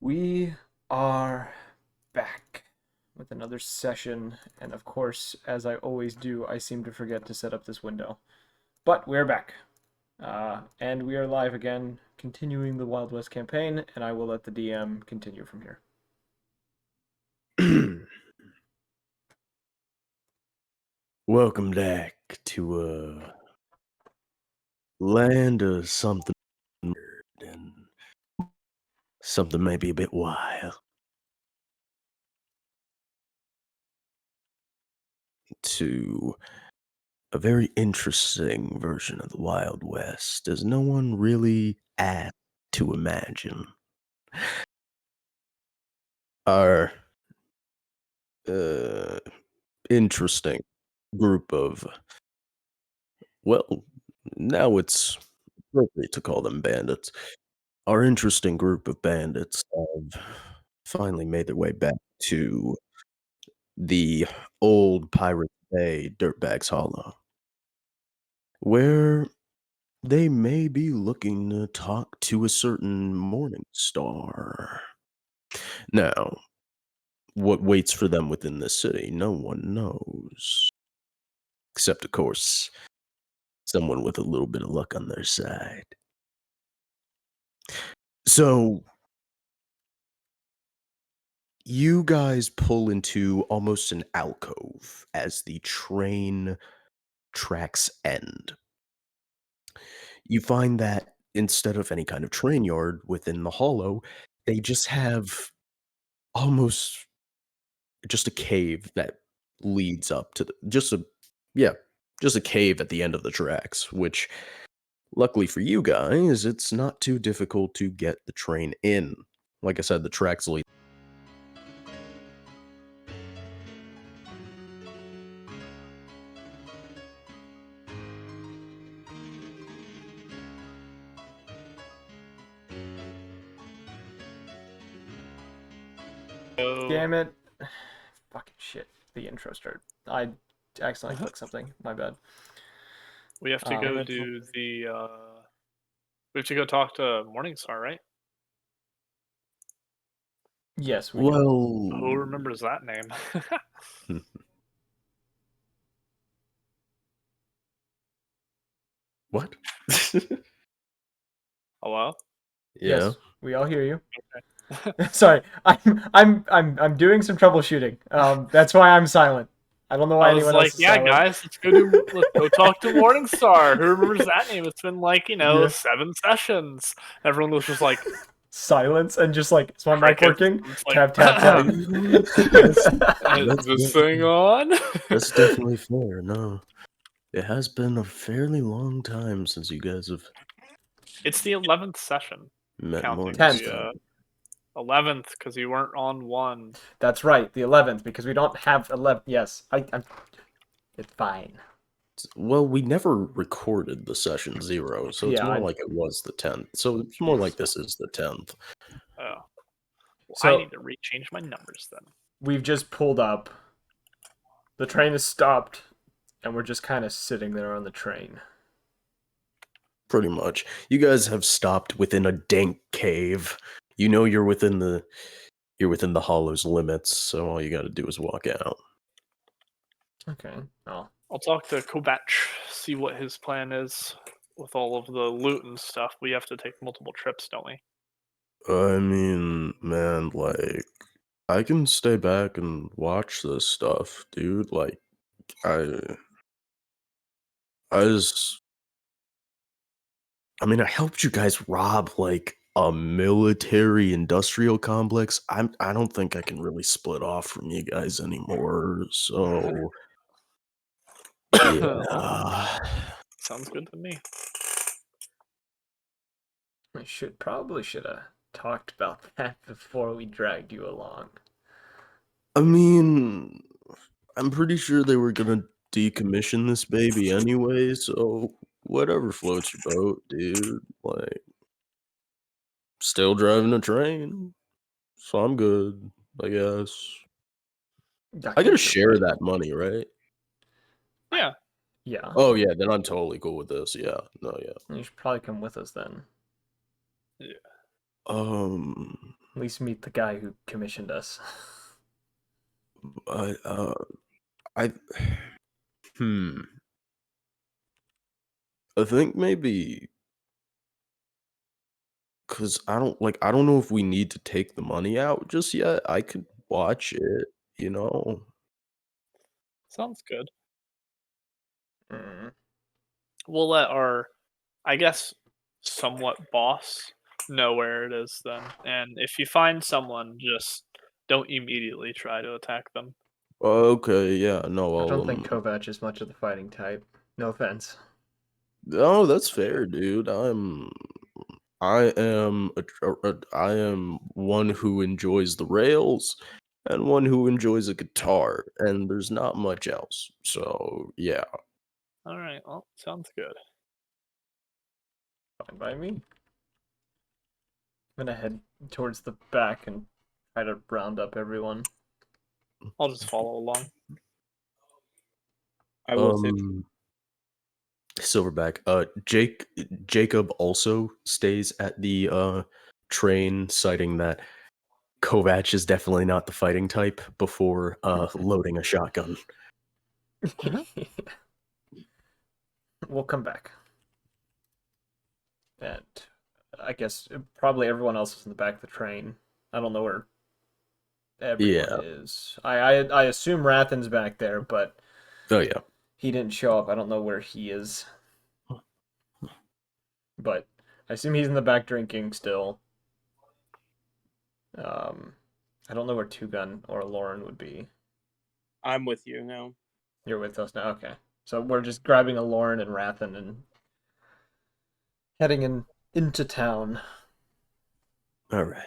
We are back with another session, and of course, as I always do, I seem to forget to set up this window. But we're back, and we are live again, continuing the Wild West campaign, and I will let the DM continue from here. Welcome back to land of something weird and something maybe a bit wild. To a very interesting version of the Wild West, as no one really asked to imagine. Our interesting group of, well, now it's appropriate to call them bandits. Our interesting group of bandits have finally made their way back to the old Pirate Bay Dirtbags Hollow, where they may be looking to talk to a certain morning star. Now, what waits for them within the city, no one knows. Except, of course, someone with a little bit of luck on their side. So, you guys pull into almost an alcove as the train tracks end. You find that instead of any kind of train yard within the hollow, they just have almost just a cave that leads up to just a cave at the end of the tracks, which luckily for you guys, it's not too difficult to get the train in. Like I said, the tracks lead. Damn it. Fucking shit. The intro started. I accidentally clicked something. My bad. We have to go do the, we have to go talk to Morningstar, right? Yes, we do. Well, Who remembers that name? what? Hello? Yeah. Yes, we all hear you. Okay. Sorry, I'm doing some troubleshooting. That's why I'm silent. I don't know why I was anyone like, else is yeah, silent. guys, let's go talk to Morningstar. Who remembers that name? It's been like, Yeah. 7 sessions. Everyone was just like Silence and just like, is my mic crickets. working? It's like, Tap tap tap. Is this thing on? That's definitely fair. No, it has been a fairly long time since you guys have It's the 11th session. met Counting Morningstar. the 11th, because you weren't on one. That's right, the 11th, because we don't have 11. Yes, I'm. It's fine. Well, we never recorded the session 0, so it's Yeah, more like it was the 10th. So it's more like this is the 10th. Oh. Well, So- I need to change my numbers then. We've just pulled up. The train has stopped, and we're just kind of sitting there on the train. Pretty much. You guys have stopped within a dank cave. You know you're within the hollow's limits, so all you gotta do is walk out. Okay. Oh. I'll talk to Kobach, see what his plan is with all of the loot and stuff. We have to take multiple trips, don't we? I mean, man, like, I can stay back and watch this stuff, dude. Like, I mean, I helped you guys rob, like, a military industrial complex. I don't think I can really split off from you guys anymore, so yeah. Sounds good to me. I probably should have talked about that before we dragged you along. I mean, I'm pretty sure they were gonna decommission this baby anyway, so whatever floats your boat, dude. Like, still driving a train, so I'm good, I guess. I gotta share that money, right? Yeah. Yeah. Oh yeah, then I'm totally cool with this. Yeah, no, yeah. You should probably come with us then. Yeah. least meet the guy who commissioned us. I hmm. I think maybe because I don't know if we need to take the money out just yet. I could watch it, you know. Sounds good. Mm. We'll let our, I guess, somewhat boss know where it is then. And if you find someone, just don't immediately try to attack them. Okay, yeah, no, I I'll don't think Kovac is much of the fighting type. No offense. no, that's fair, dude. I am one who enjoys the rails and one who enjoys a guitar, and there's not much else. So yeah. All right. Well, sounds good. Fine by me. I'm gonna head towards the back and try to round up everyone. I'll just follow along. I will too. Silverback. Jacob also stays at the train, citing that Kovac is definitely not the fighting type before loading a shotgun. We'll come back. And I guess probably everyone else is in the back of the train. I don't know where everyone is. I assume Rathen's back there, but Oh yeah. he didn't show up. I don't know where he is. But I assume he's in the back drinking still. I don't know where Two Gun or Lauren would be. I'm with you now. You're with us now? Okay. So we're just grabbing a Lauren and Rathen and heading into town. All right.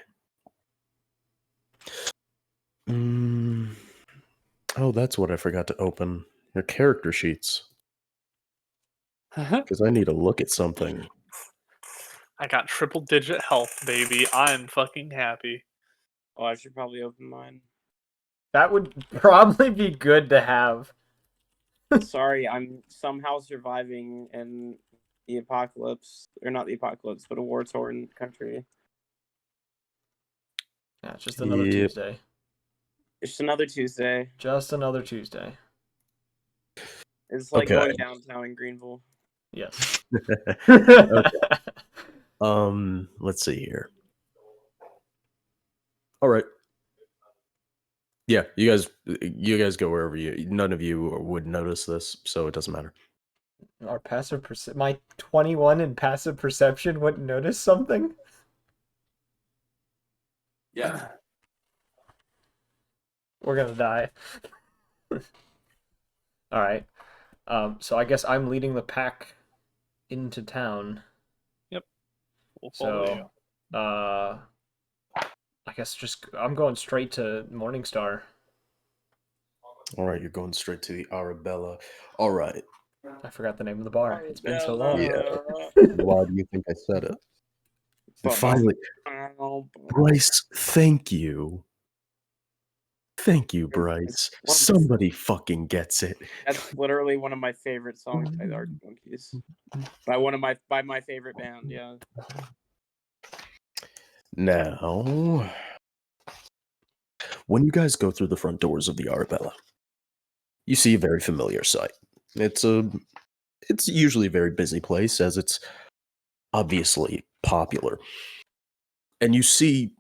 Oh, that's what I forgot to open. Your character sheets. Because I need to look at something. I got triple digit health, baby. I'm fucking happy. Oh, I should probably open mine. That would probably be good to have. Sorry, I'm somehow surviving in the apocalypse, or not the apocalypse, but a war-torn country. Yeah, it's just another Yep. Tuesday. It's just another Tuesday. Just another Tuesday. It's like Okay. going downtown in Greenville. Yes. Let's see here. All right. Yeah, you guys go wherever none of you would notice this, so it doesn't matter. Our passive my 21 in passive perception wouldn't notice something? Yeah. We're gonna die. Alright. So I guess I'm leading the pack into town. We'll follow So you. I guess I'm going straight to Morningstar. All right, you're going straight to the Arabella. All right. I forgot the name of the bar. It's been so long. Yeah. Why do you think I said it? And Fuck. finally, Oh, Brice, thank you. Thank you, Brice. Somebody fucking gets it. That's literally one of my favorite songs by the Arctic Monkeys. By my favorite band, yeah. Now, when you guys go through the front doors of the Arabella, you see a very familiar sight. It's usually a very busy place, as it's obviously popular. And you see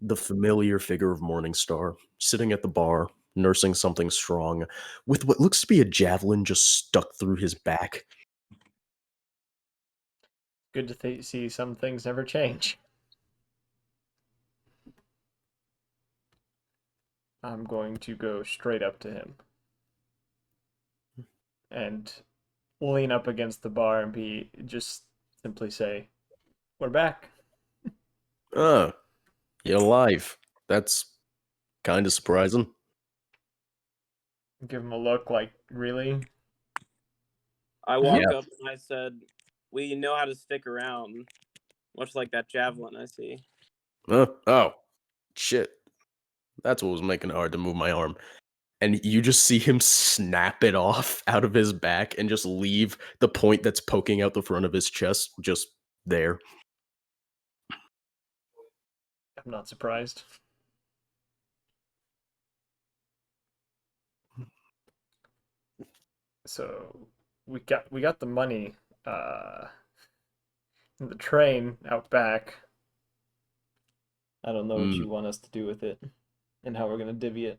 the familiar figure of Morningstar sitting at the bar, nursing something strong, with what looks to be a javelin just stuck through his back. Good to see some things never change. I'm going to go straight up to him and lean up against the bar and just simply say, "We're back." Oh, you're alive. That's kind of surprising. Give him a look like, really? I walked up and I said, "We know how to stick around," much like that javelin I see. Oh, shit. That's what was making it hard to move my arm. And you just see him snap it off out of his back and just leave the point that's poking out the front of his chest just there. I'm not surprised. So we got the money in the train out back. I don't know what you want us to do with it and how we're gonna divvy it.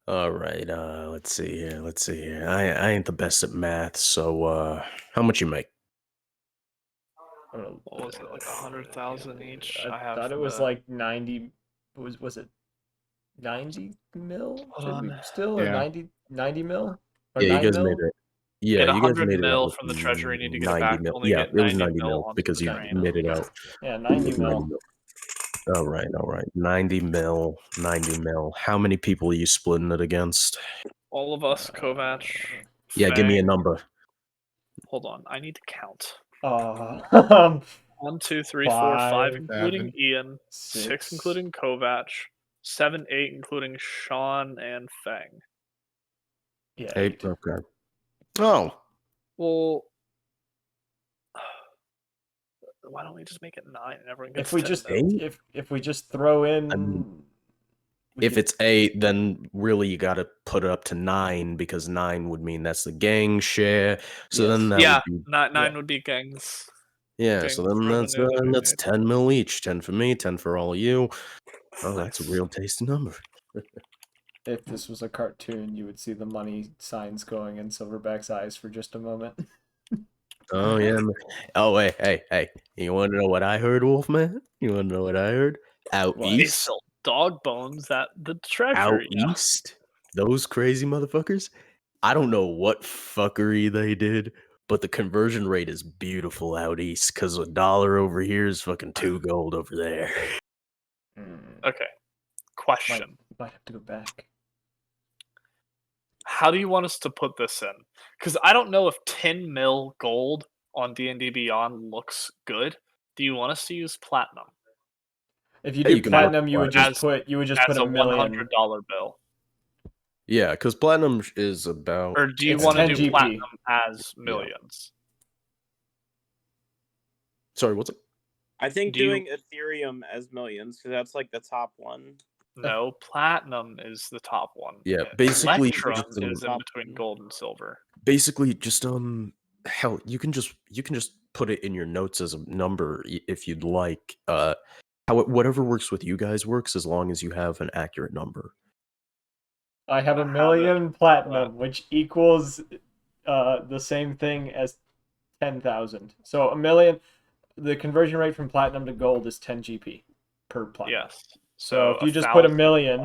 All right, let's see here. I ain't the best at math, so how much you make? I don't know. What was it, like 100,000 each? I have thought it was the- like 90. Was it 90 mil? Hold Did we on. still or Yeah. 90 mil or Yeah, you 9 guys mil? made it. Yeah, Get you guys 100 made it out mil with from the treasury. Need to get it 90 back. mil. Only Yeah, get it was 90 90 mil onto because the you train. made it out. Yeah, It 90 was mil. 90 mil. All right. 90 mil. How many people are you splitting it against? All of us, Kovac. Yeah, give me a Fang. number. Hold on, I need to count. Uh, 1, 2, 3, 4, 5, 5, including 7, Ian. 6, 6, including Kovac. 7, 8, including Sean and Fang. Yeah, 8. 8. Okay. Oh, Well, why don't we just make it 9 and everyone gets If we 10 just mil? if we just throw in, I mean, we if could- it's 8, then really you got to put it up to 9 because 9 would mean that's the gang share. So then Yes. that Yeah, would be 9 yeah. would be gangs. yeah. So gangs then revenue that we that's made. 10 mil each. 10 for me, 10 for all of you. Oh, that's a Nice. real tasty number. if this was a cartoon, you would see the money signs going in Silverback's eyes for just a moment. Oh yeah. Oh hey. You want to know what I heard, Wolfman? You want to know what I heard? Out What? They east, sell dog bones at the out treasury. east, those crazy motherfuckers. I don't know what fuckery they did, but the conversion rate is beautiful out east because $1 over here is fucking 2 gold over there. Okay. Question. Might have to go back. How do you want us to put this in? Because I don't know if 10 mil gold on D&D Beyond looks good. Do you want us to use platinum If you Yeah, do you can platinum, you would just As- put as a a million. $100 bill? Yeah, because platinum is about. Or do you It's want to 10 do GP. platinum as millions? Sorry, what's it? I think Do you- doing Ethereum as millions because that's like the top one. No, platinum is the top one. Yeah, basically, Electrum just, is in top between one. gold and silver. basically just hell, you can just put it in your notes as a number if you'd like. Whatever works with you guys works as long as you have an accurate number. I have a I have it. million platinum, which equals the same thing as 10,000. So a million, the conversion rate from platinum to gold is 10 GP per platinum. Yes. So if you just put a 1,000 million,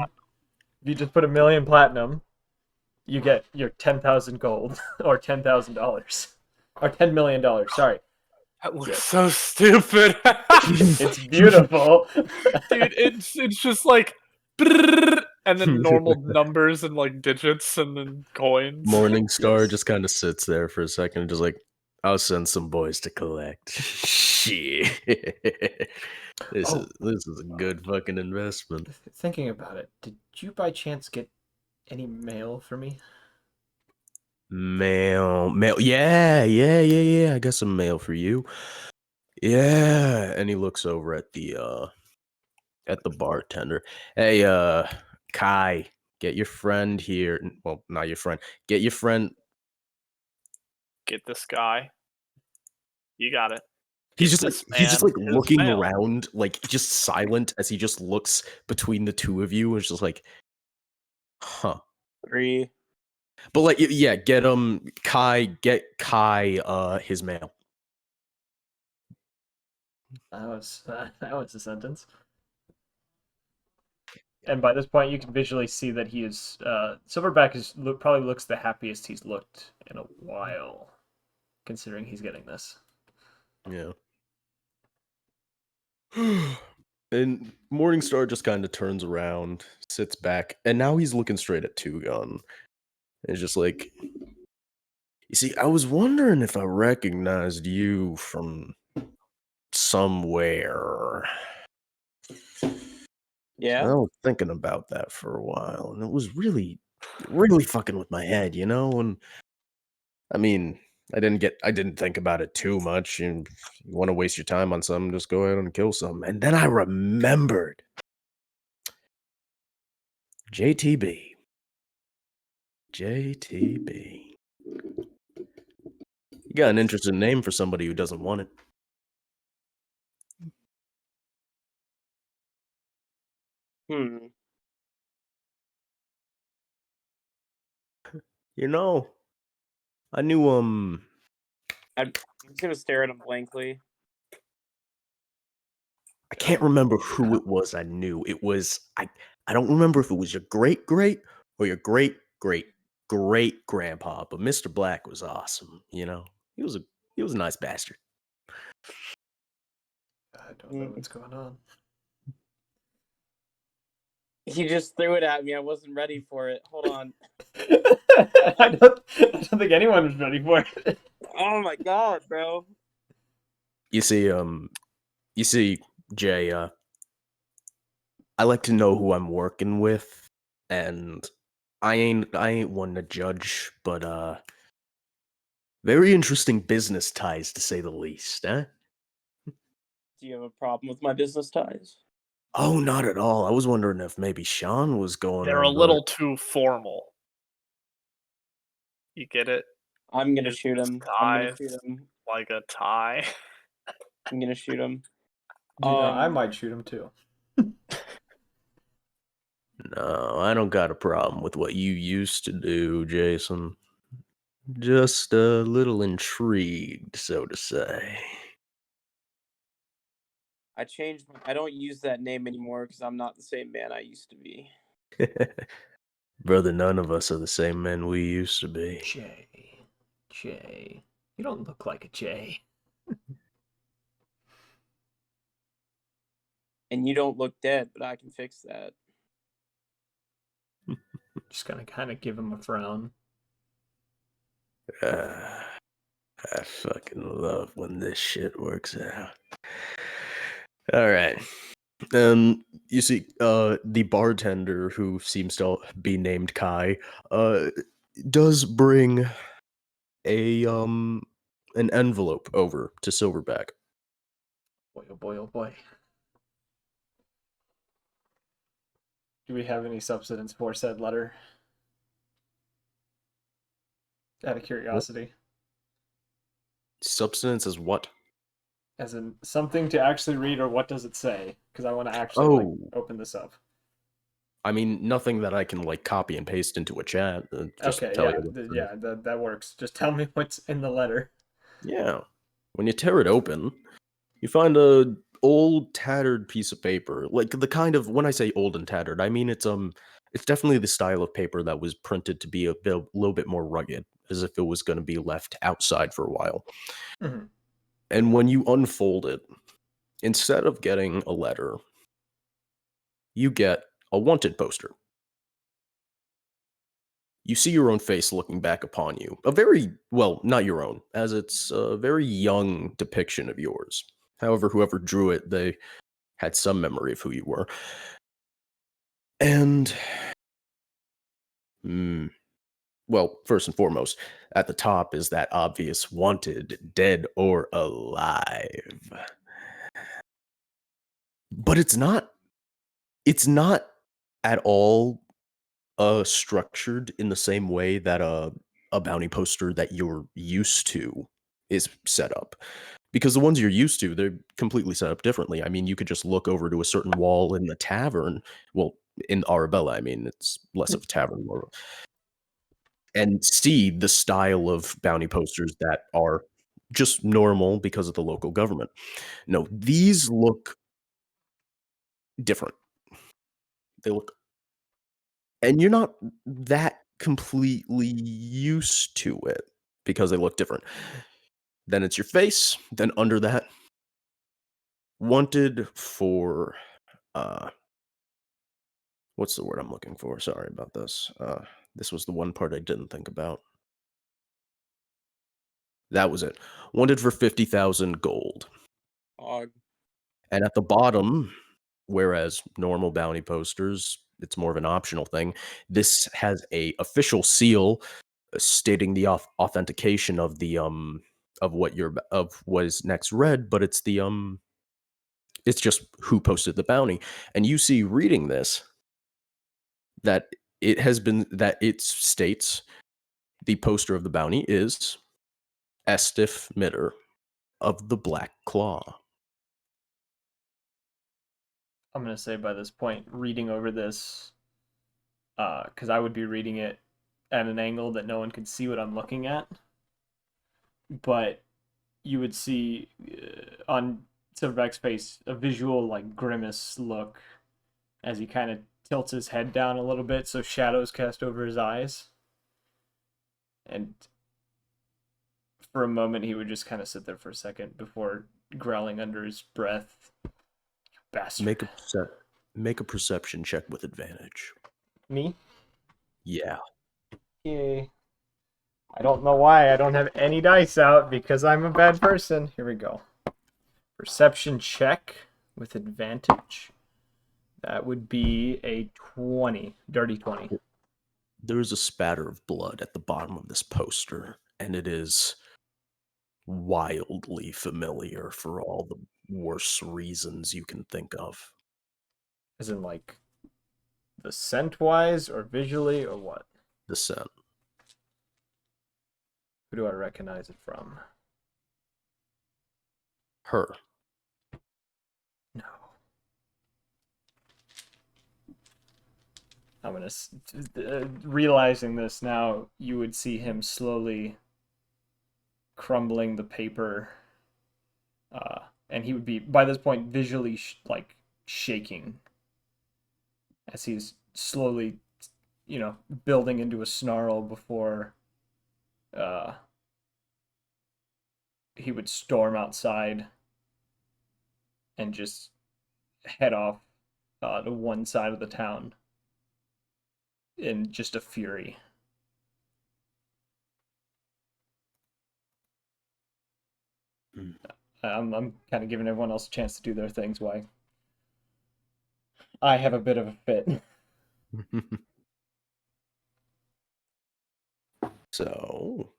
if you just put a million platinum, you get your 10,000 gold or $10,000 or $10 million. Sorry, That looks so stupid. it's beautiful. Dude, it's just like brrrr, and then normal numbers and like digits and then coins. Morningstar Yes. just kind of sits there for a second and just like, I'll send some boys to collect. Shit. This is a good fucking investment. Thinking about it, did you by chance get any mail for me? Mail. Yeah. I got some mail for you. Yeah. And he looks over at the bartender. Hey, Kai, get your friend here. Well, not your friend. Get your friend. Get this guy. You got it. He's Get just this he's just man like his looking mail. around, like just silent as he just looks between the two of you and it's just like, huh. 3. But like, yeah, get Kai his mail. That was a sentence. And by this point, you can visually see that he is Silverback probably looks the happiest he's looked in a while, considering he's getting this. Yeah. And Morningstar just kind of turns around, sits back, and now he's looking straight at Two Gun. It's just like, you see, I was wondering if I recognized you from somewhere. Yeah. I was thinking about that for a while, and it was really, really fucking with my head, you know? And I mean, I didn't think about it too much. And if you want to waste your time on something, just go ahead and kill some. And then I remembered JTB. JTB. You got an interesting name for somebody who doesn't want it. You know, I knew I'm just gonna stare at him blankly. I can't remember who it was I knew. It was I don't remember if it was your great or your great grandpa, but Mr. Black was awesome, you know. He was a nice bastard. I don't know what's going on. He just threw it at me. I wasn't ready for it. Hold on. I don't think anyone was ready for it. Oh my god, bro. You see, Jay, I like to know who I'm working with, and I ain't one to judge, but very interesting business ties to say the least, eh? Do you have a problem with my business ties? Oh, not at all. I was wondering if maybe Sean was going They're on, a little too formal. You get it? I'm gonna shoot him. I'm gonna shoot him. Like a tie. I'm gonna shoot him. You know, I might shoot him too. No, I don't got a problem with what you used to do, Jason. Just a little intrigued, so to say. I changed. I don't use that name anymore because I'm not the same man I used to be. Brother, none of us are the same men we used to be. Jay. You don't look like a Jay. And you don't look dead, but I can fix that. Just gonna kind of give him a frown. I fucking love when this shit works out. All right. You see, the bartender, who seems to be named Kai, does bring an envelope over to Silverback. Boy, oh boy, oh boy. Do we have any substance for said letter? Out of curiosity. Substance is what? As in something to actually read, or what does it say? Because I want to actually open this up. I mean, nothing that I can like copy and paste into a chat. Just Okay, tell yeah, that works. Just tell me what's in the letter. Yeah. When you tear it open, you find a old tattered piece of paper. Like the kind of, when I say old and tattered, I mean it's definitely the style of paper that was printed to be a little bit more rugged, as if it was going to be left outside for a while. Mm-hmm. And when you unfold it, instead of getting a letter, you get a wanted poster. You see your own face looking back upon you. A very, well, not your own, as it's a very young depiction of yours. However, whoever drew it, they had some memory of who you were. And, well, first and foremost, at the top is that obvious wanted, dead or alive. But it's not at all structured in the same way that a bounty poster that you're used to is set up. Because the ones you're used to, they're completely set up differently. I mean, you could just look over to a certain wall in the tavern. Well, in Arabella, I mean, it's less of a tavern, more, and see the style of bounty posters that are just normal because of the local government. No, these look different. They look, and you're not that completely used to it because they look different. Then it's your face. Then under that, wanted for, what's the word I'm looking for? Sorry about this. This was the one part I didn't think about. That was it. Wanted for 50,000 gold. Og. And at the bottom, whereas normal bounty posters, it's more of an optional thing, this has a official seal stating the authentication of the of what is next read, but it's the it's just who posted the bounty. And you see reading this that it states the poster of the bounty is Estif Mitter of the Black Claw. I'm gonna say by this point, reading over this, because I would be reading it at an angle that no one could see what I'm looking at, but you would see on Silverback's face a visual like grimace look as he kind of tilts his head down a little bit, so shadows cast over his eyes, and for a moment he would just kind of sit there for a second before growling under his breath, "You bastard." Make a perception check with advantage. Me? Yeah. Yay. I don't know why I don't have any dice out, because I'm a bad person. Here we go. Perception check with advantage. That would be a 20. Dirty 20. There is a spatter of blood at the bottom of this poster, and it is wildly familiar for all the worst reasons you can think of. As in, like, the scent-wise, or visually, or what? The scent. Who do I recognize it from? Her. No. I'm gonna... realizing this now, you would see him slowly crumbling the paper. And he would be, by this point, visually, shaking. As he's slowly, building into a snarl before he would storm outside and just head off to one side of the town in just a fury. I'm kind of giving everyone else a chance to do their things while I have a bit of a fit. So,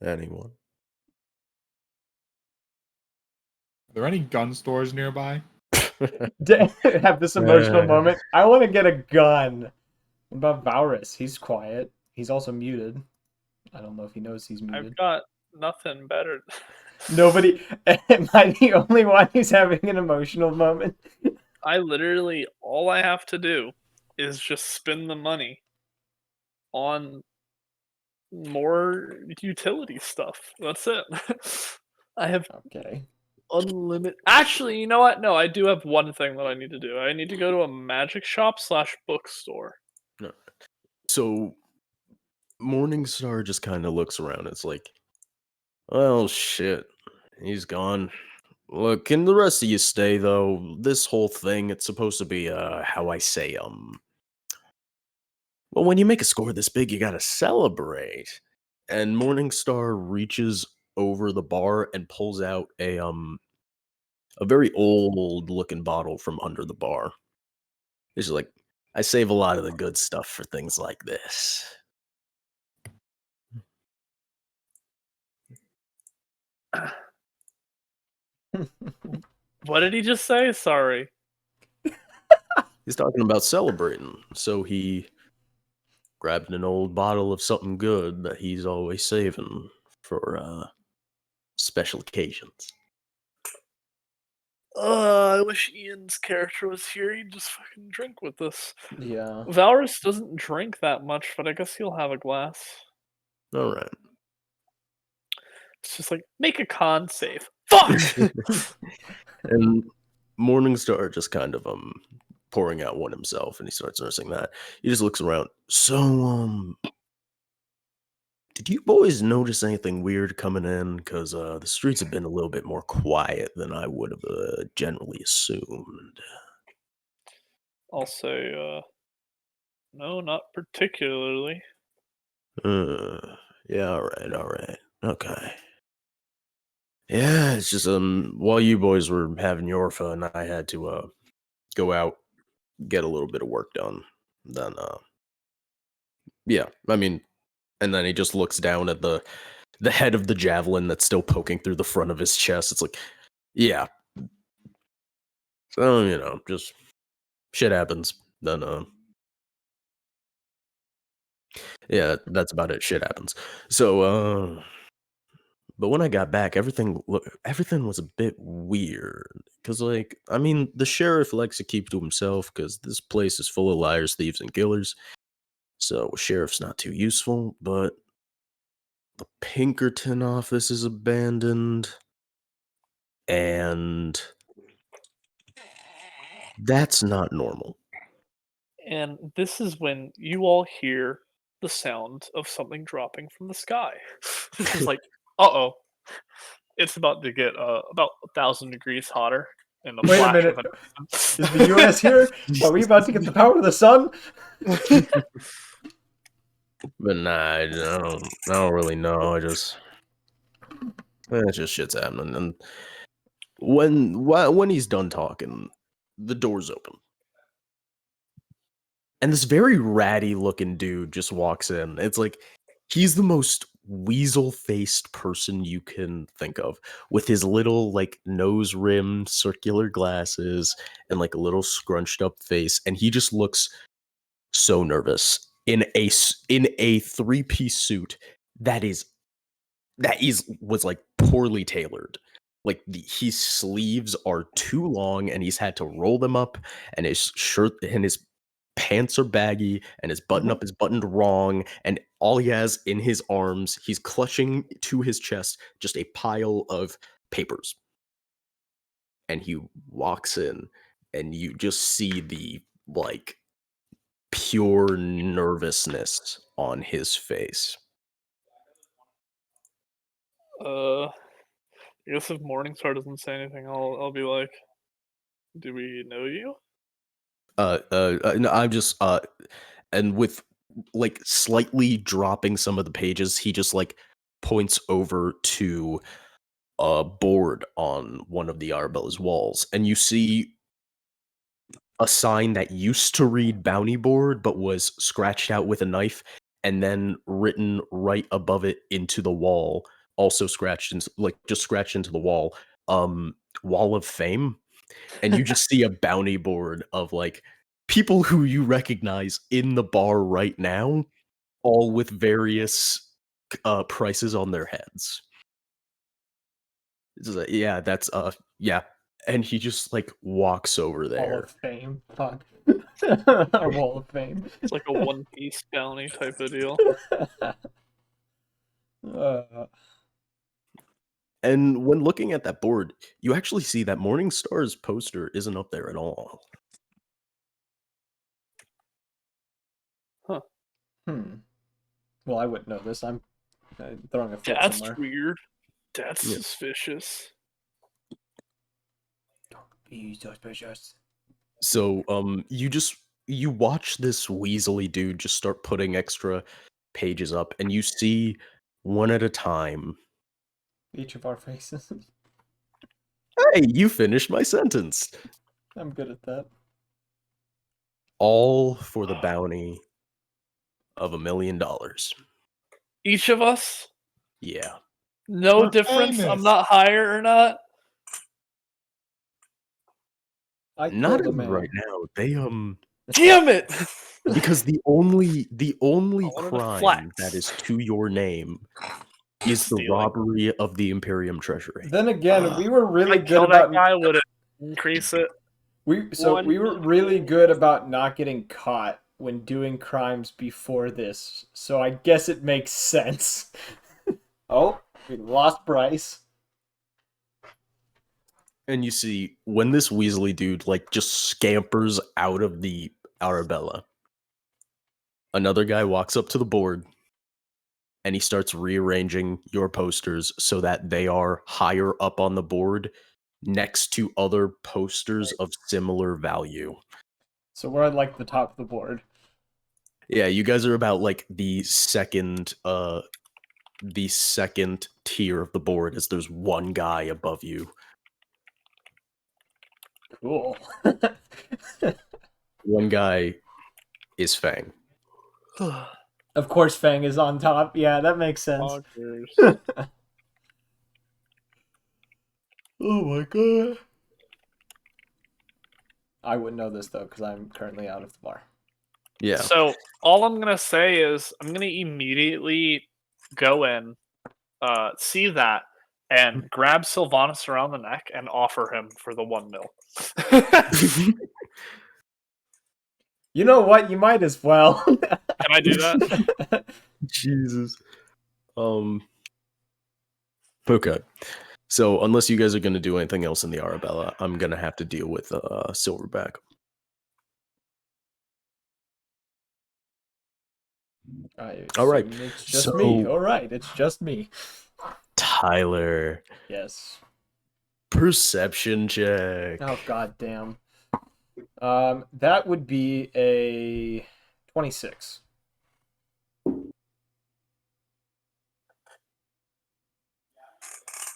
anyone? Are there any gun stores nearby? Have this emotional moment. I want to get a gun. What about Valrus? He's quiet. He's also muted. I don't know if he knows he's muted. I've got nothing better. Nobody. Am I the only one who's having an emotional moment? I literally, all I have to do is just spend the money on more utility stuff. That's it. I have Okay. unlimited. Actually, you know what? No, I do have one thing that I need to do. I need to go to a magic shop / bookstore. No. So, Morningstar just kind of looks around. It's like, well, shit. He's gone. Look, can the rest of you stay, though? This whole thing, it's supposed to be, how I say, well, when you make a score this big, you gotta celebrate. And Morningstar reaches over the bar and pulls out a very old-looking bottle from under the bar. It's just like, I save a lot of the good stuff for things like this. What did he just say? Sorry. He's talking about celebrating, so he grabbed an old bottle of something good that he's always saving for special occasions. I wish Ian's character was here. He'd just fucking drink with us. Yeah. Valrus doesn't drink that much, but I guess he'll have a glass. All right. It's just like, make a con save. Fuck! And Morningstar just kind of pouring out one himself, and he starts nursing that. He just looks around. So did you boys notice anything weird coming in? Because the streets have been a little bit more quiet than I would have generally assumed. I'll say, no, not particularly. Yeah, all right. Okay. Yeah, it's just while you boys were having your fun, I had to go out, get a little bit of work done. Then Yeah, I mean, and then he just looks down at the head of the javelin that's still poking through the front of his chest. It's like, yeah. So, just shit happens. Then, yeah, that's about it. Shit happens. So, but when I got back, everything was a bit weird. Cause I mean, the sheriff likes to keep to himself because this place is full of liars, thieves, and killers. So sheriff's not too useful, but the Pinkerton office is abandoned. And that's not normal. And this is when you all hear the sound of something dropping from the sky. This is like, uh-oh. It's about to get about 1,000 degrees hotter in the Wait a flash minute. of an instant. Is the U.S. here? Are we about to get the power of the sun? But nah, I don't really know. It's just shit's happening. And when he's done talking, the door's open. And this very ratty looking dude just walks in. It's like he's the most weasel-faced person you can think of, with his little nose rim circular glasses and a little scrunched up face, and he just looks so nervous in a three-piece suit that was poorly tailored. His sleeves are too long and he's had to roll them up, and his shirt and his pants are baggy, and his button up is buttoned wrong, and all he has in his arms, he's clutching to his chest just a pile of papers. And he walks in, and you just see the pure nervousness on his face. I guess if Morningstar doesn't say anything, I'll be like, do we know you? No, I'm just and with slightly dropping some of the pages, he just points over to a board on one of the Arabella's walls, and you see a sign that used to read bounty board but was scratched out with a knife and then written right above it into the wall, also scratched into just scratched into the wall, wall of fame. And you just see a bounty board of people who you recognize in the bar right now, all with various prices on their heads. It's like, yeah, that's yeah. And he just walks over Wall there. of Fame. Fuck. Our Wall of Fame. It's like a One Piece bounty type of deal. And when looking at that board, you actually see that Morningstar's poster isn't up there at all. Huh. Well, I wouldn't know this. I'm throwing a fit That's somewhere. weird. That's Yeah. suspicious. Don't be suspicious. So, you watch this weaselly dude just start putting extra pages up, and you see one at a time. Each of our faces. Hey, you finished my sentence. I'm good at that. All for the bounty of $1 million. Each of us? Yeah. No We're difference? famous. I'm not higher or not? I Not killed a as of man. right now. They Damn it! because the only I wanted to crime flex. that is to your name is the Stealing. robbery of the Imperium treasury. Then again, we were really I good kill about that guy, would it increase it? we were really good about not getting caught when doing crimes before this. So I guess it makes sense. Oh, we lost Brice. And you see, when this Weasley dude just scampers out of the Arabella, another guy walks up to the board and he starts rearranging your posters so that they are higher up on the board next to other posters of similar value. So we're at the top of the board. Yeah, you guys are about the second tier of the board, as there's one guy above you. Cool. One guy is Fang. Of course, Fang is on top. Yeah, that makes sense. Poggers. Oh my god. I wouldn't know this though because I'm currently out of the bar. Yeah. So all I'm gonna say is I'm gonna immediately go in, see that, and grab Sylvanas around the neck and offer him for the 1 mil. You know what? You might as well. Can I do that? Jesus. Okay. So unless you guys are gonna do anything else in the Arabella, I'm gonna have to deal with Silverback. All right. It's just me. So All right, it's just me. Tyler, Yes. perception check. Oh god damn. That would be a 26.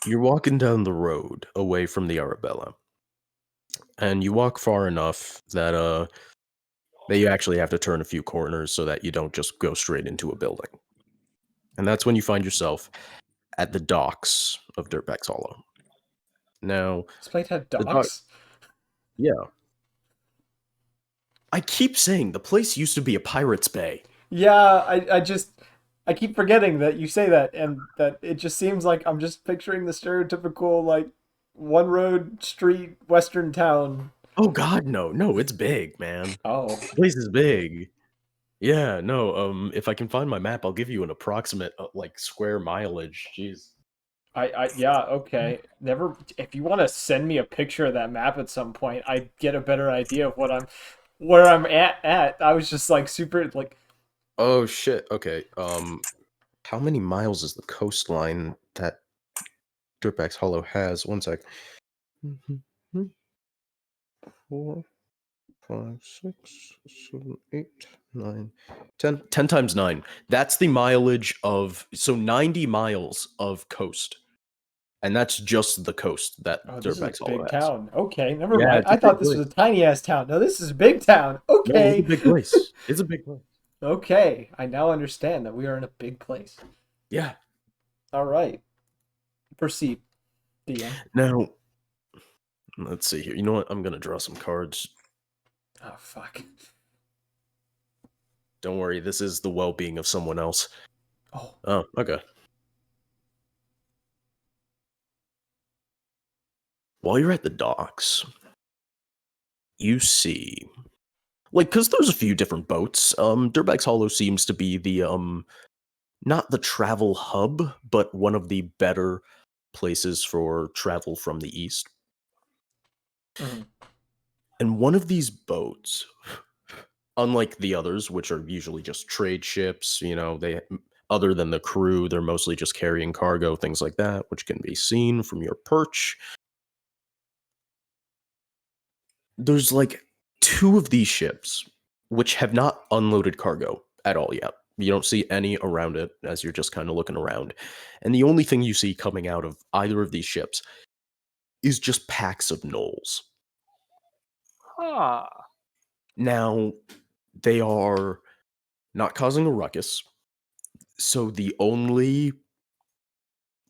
You're walking down the road away from the Arabella, and you walk far enough that you actually have to turn a few corners so that you don't just go straight into a building. And that's when you find yourself at the docks of Dirtbags Hollow. Now, This place had The dock- docks? yeah. I keep saying the place used to be a pirate's bay. Yeah, I keep forgetting that you say that, and that it just seems like I'm just picturing the stereotypical, like, one road street western town. Oh god, no, it's big, man. Oh. The place is big. Yeah, no, if I can find my map, I'll give you an approximate, like, square mileage. Jeez. Yeah, okay. If you want to send me a picture of that map at some point, I get a better idea of where I'm at. I was just like super like Oh shit. Okay. How many miles is the coastline that Dirtbags Hollow has? 1 sec. 4, 5, 6, 7, 8, 9, 10. 10 times 9. That's the mileage of 90 miles of coast. And that's just the coast that oh, this is Dirtbags a Hollow big has. town. Okay, never Yeah, mind. it's a I thought big this was a tiny ass town. No, this is a big town. No, Okay. it's a big place. It's a big place. Okay. I now understand that we are in a big place. Yeah. All right. Proceed, DM. Now, let's see here. You know what? I'm gonna draw some cards. Oh fuck. Don't worry, this is the well-being of someone else. Oh. Oh, okay. While you're at the docks, you see, like, because there's a few different boats. Dirtbags Hollow seems to be the not the travel hub, but one of the better places for travel from the east. Mhm. And one of these boats, unlike the others, which are usually just trade ships, other than the crew, they're mostly just carrying cargo, things like that, which can be seen from your perch. There's like 2 of these ships which have not unloaded cargo at all yet. You don't see any around it as you're just kind of looking around. And the only thing you see coming out of either of these ships is just packs of gnolls. Huh. Now, they are not causing a ruckus. So the only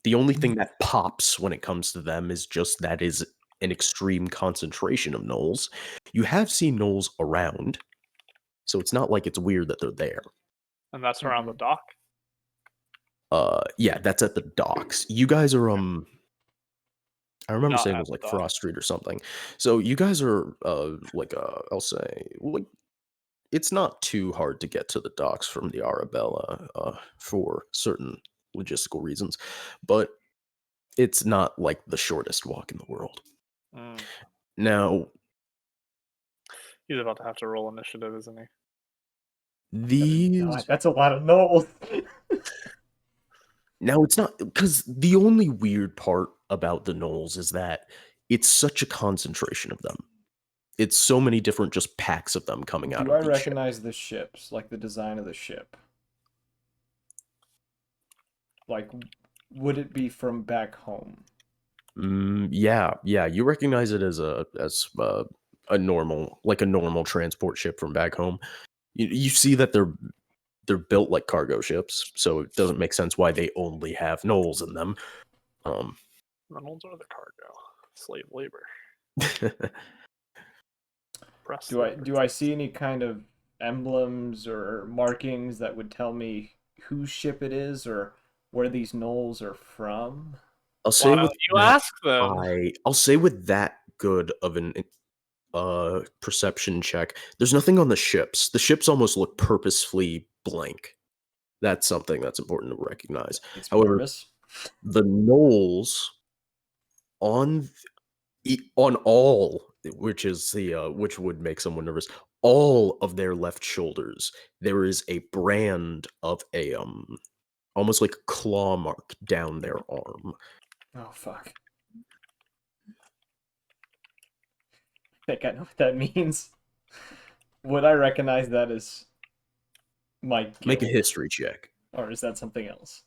thing that pops when it comes to them is just that is an extreme concentration of gnolls. You have seen gnolls around, so it's not like it's weird that they're there. And that's around the dock? Yeah, that's at the docks. You guys are I remember Not saying it at was the like docks. Frost Street or something. So you guys are like I'll say, like, it's not too hard to get to the docks from the Arabella for certain logistical reasons, but it's not like the shortest walk in the world. Mm. Now, He's about to have to roll initiative, isn't he? these God, that's a lot of knolls. now it's not, because the only weird part about the gnolls is that it's such a concentration of them. It's so many different just packs of them coming out Do of I these ships. recognize the ships, like the design of the ship? Like, would it be from back home? Yeah, you recognize it as a normal transport ship from back home. You see that they're they're built like cargo ships, so it doesn't make sense why they only have knolls in them. Reynolds are the cargo. Slave labor. Press Do I see any kind of emblems or markings that would tell me whose ship it is or where these knolls are from? I'll say Why with don't you that ask them? I'll say with that good of an perception check, there's nothing on the ships. The ships almost look purposefully blank. That's something that's important to recognize. Makes me However, nervous. the knolls on all, which is the which would make someone nervous, all of their left shoulders, there is a brand of a almost like a claw mark down their arm. Oh fuck. I think I know what that means. Would I recognize that as my guild? Make a history check. Or is that something else?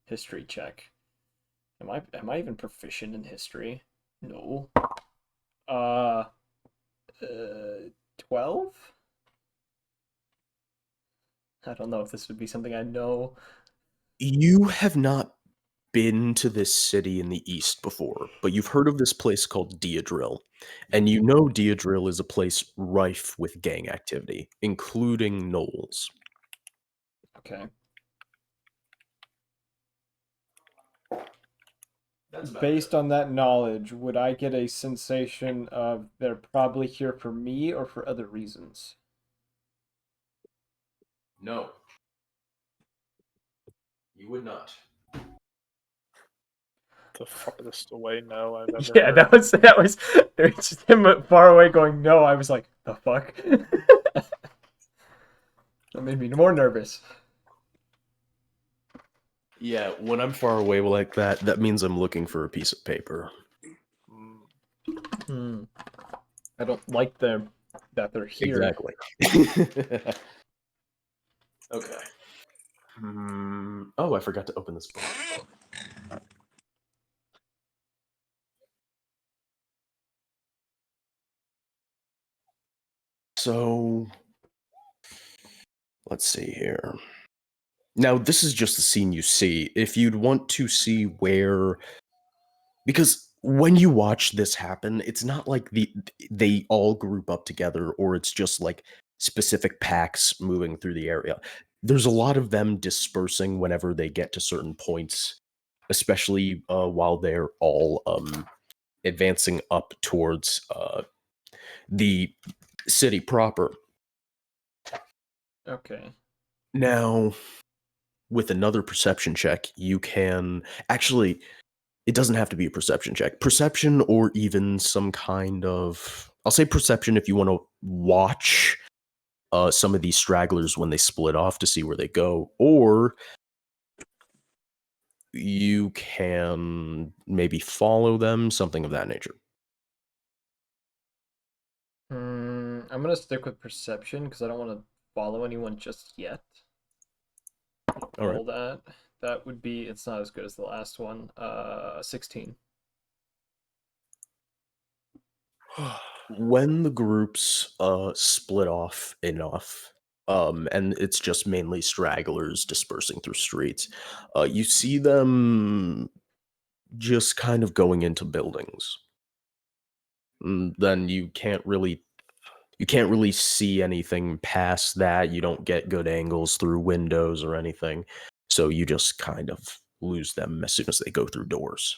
History check. Am I even proficient in history? No. 12? I don't know if this would be something I know. You have not been to this city in the east before, but you've heard of this place called Deodrill. And you know Deodrill is a place rife with gang activity, including gnolls. Okay. Based on that knowledge, would I get a sensation of they're probably here for me or for other reasons? No. You would not. The farthest away no I've ever Yeah, heard. that was there's just him far away going no. I was like, the fuck? That made me more nervous. Yeah, when I'm far away like that, that means I'm looking for a piece of paper. I don't like them that they're here. Exactly. Okay. Oh, I forgot to open this book. So, let's see here. Now, this is just the scene you see. If you'd want to see where... Because when you watch this happen, it's not like they all group up together, or it's just like specific packs moving through the area. There's a lot of them dispersing whenever they get to certain points, especially while they're all advancing up towards the city proper. Okay. Now, with another perception check, you can... Actually, it doesn't have to be a perception check. Perception or even some kind of... I'll say perception if you want to watch some of these stragglers when they split off to see where they go. Or you can maybe follow them, something of that nature. I'm going to stick with perception because I don't want to follow anyone just yet. All right. Roll that. That would be... It's not as good as the last one. 16. When the groups split off enough, and it's just mainly stragglers dispersing through streets, you see them just kind of going into buildings. Then you can't really see anything past that. You don't get good angles through windows or anything, so you just kind of lose them as soon as they go through doors.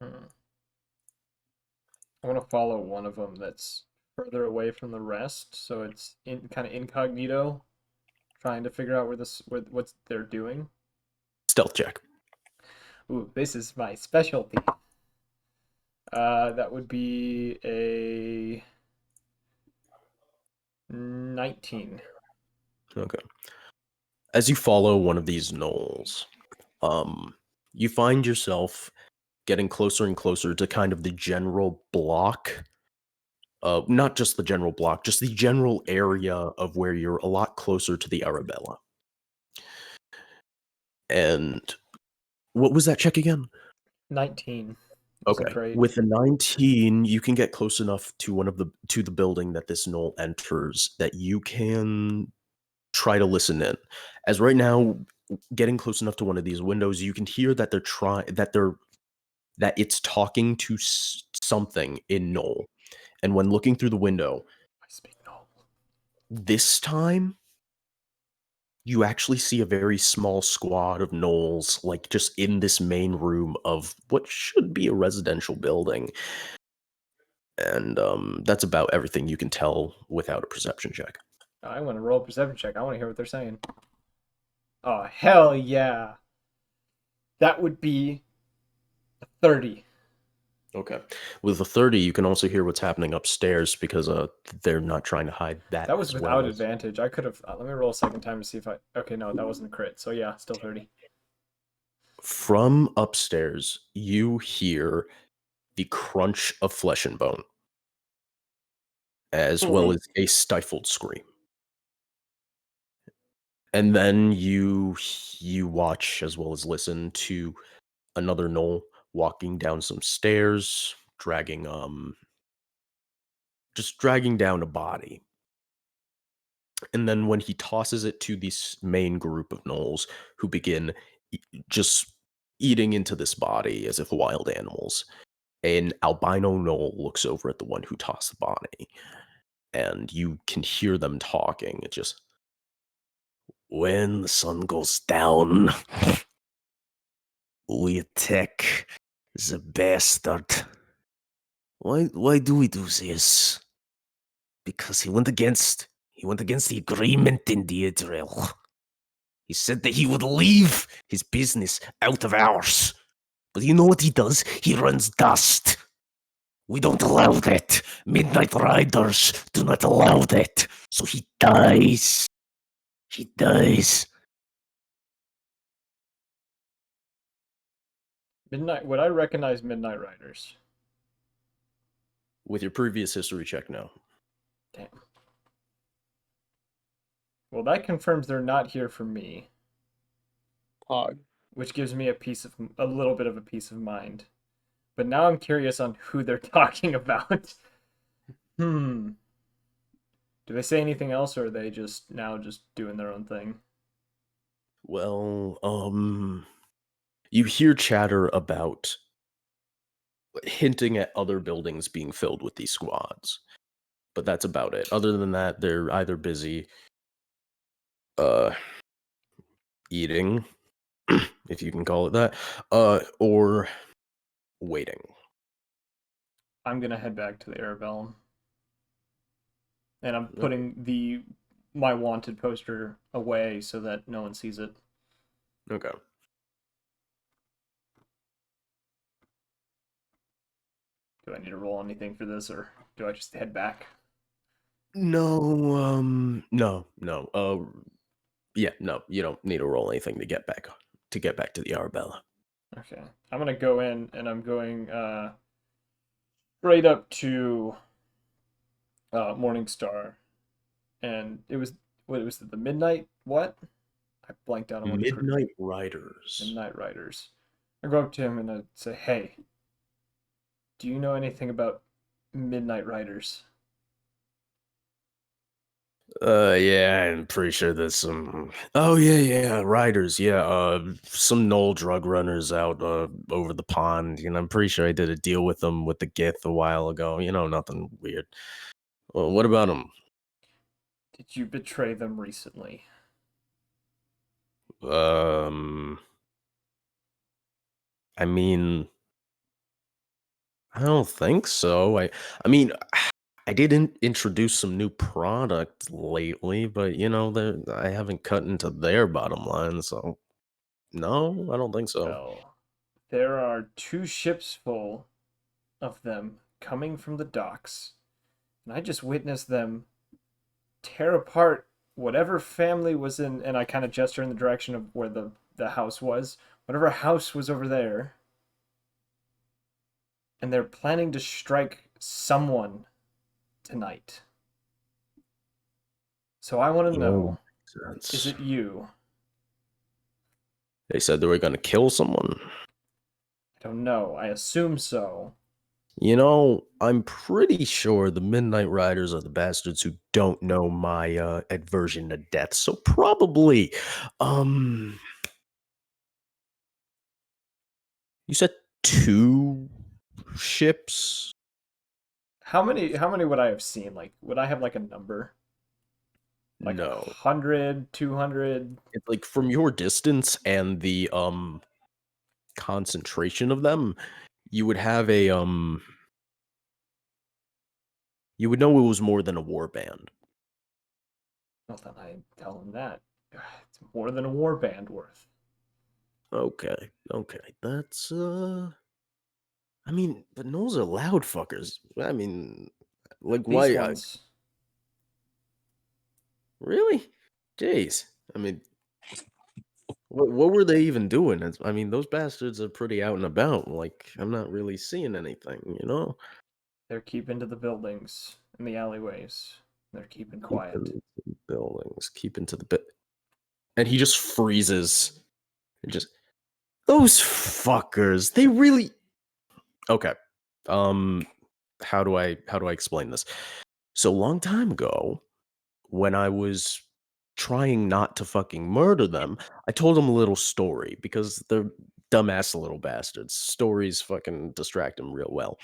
I want to follow one of them that's further away from the rest, so it's kind of incognito, trying to figure out what they're doing. Stealth check. Ooh, this is my specialty. That would be a 19. Okay. As you follow one of these gnolls, you find yourself getting closer and closer to kind of the general block. Not just the general block, just the general area of where you're a lot closer to the Arabella. And what was that check again? 19. Okay. With the 19, you can get close enough to the building that this gnoll enters that you can try to listen in. As right now, getting close enough to one of these windows, you can hear that that it's talking to something in Knoll. And when looking through the window, I speak no. this time you actually see a very small squad of gnolls, like just in this main room of what should be a residential building. And that's about everything you can tell without a perception check. I want to roll a perception check. I want to hear what they're saying. Oh, hell yeah. That would be a 30. Okay. With a 30, you can also hear what's happening upstairs because they're not trying to hide that. That was as without well as... advantage. I could have... let me roll a second time to see if I... Okay, no, that wasn't a crit. So yeah, still 30. From upstairs, you hear the crunch of flesh and bone, as well as a stifled scream. And then you watch as well as listen to another gnoll walking down some stairs, dragging down a body. And then when he tosses it to this main group of gnolls who begin just eating into this body as if wild animals, an albino gnoll looks over at the one who tossed the body, and you can hear them talking. It just, when the sun goes down, we attack the bastard. Why do we do this? Because he went against the agreement in the Idril. He said that he would leave his business out of ours. But you know what he does? He runs dust. We don't allow that. Midnight Riders do not allow that. So he dies. He dies. Midnight... Would I recognize Midnight Riders? With your previous history check, no. Damn. Well, that confirms they're not here for me. Pog. Which gives me a little bit of a peace of mind. But now I'm curious on who they're talking about. Do they say anything else, or are they just doing their own thing? Well, you hear chatter about hinting at other buildings being filled with these squads. But that's about it. Other than that, they're either busy eating, if you can call it that, or waiting. I'm gonna head back to the Arabellum. And I'm putting my wanted poster away so that no one sees it. Okay. Do I need to roll anything for this, or do I just head back? No, no. Yeah, no, you don't need to roll anything to get back to the Arabella. Okay. I'm gonna go in, and I'm going straight up to Morningstar. And it was the Midnight what? I blanked out on what Midnight Riders. Midnight Riders. I go up to him and I say, "Hey, do you know anything about Midnight Riders?" Yeah, I'm pretty sure there's some. Oh yeah, riders. Yeah, some Knoll drug runners out over the pond. I'm pretty sure I did a deal with them with the Gith a while ago. Nothing weird. Well, what about them? Did you betray them recently? I mean, I don't think so. I mean, I did introduce some new product lately, but I haven't cut into their bottom line, so no, I don't think so. Well, there are 2 ships full of them coming from the docks, and I just witnessed them tear apart whatever family was in, and I kind of gesture in the direction of where the house was, whatever house was over there, and they're planning to strike someone tonight. So I want to know, is it you? They said they were going to kill someone. I don't know. I assume so. You know, I'm pretty sure the Midnight Riders are the bastards who don't know my aversion to death. So probably, um, you said 2 ships? How many would I have seen? Like, would I have like a number? Like No. 100, 200? It's like from your distance and the concentration of them, you would have a you would know it was more than a war band. Well, then I tell him that. It's more than a war band worth. Okay, that's I mean, but gnolls are loud fuckers. I mean, like These why? ones. Really? Jeez. I mean, what were they even doing? I mean, those bastards are pretty out and about. Like, I'm not really seeing anything, you know? They're keeping to the buildings and the alleyways. They're keeping Keeping quiet. to the buildings, keeping to the bit. And he just freezes. And just those fuckers. They really Okay. How do I explain this? So long time ago, when I was trying not to fucking murder them, I told them a little story because they're dumbass little bastards. Stories fucking distract them real well.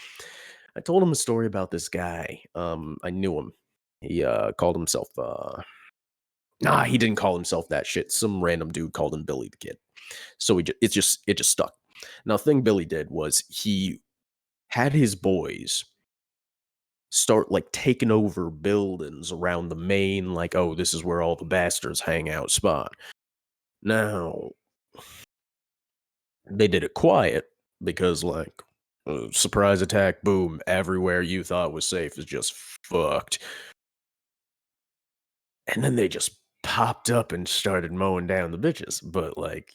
I told him a story about this guy. I knew him. He called himself nah, he didn't call himself that shit. Some random dude called him Billy the Kid. So it just stuck. Now, the thing Billy did was he had his boys start like taking over buildings around the main, like, oh, this is where all the bastards hang out spot. Now, they did it quiet because, like, surprise attack, boom, everywhere you thought was safe is just fucked. And then they just popped up and started mowing down the bitches. But, like,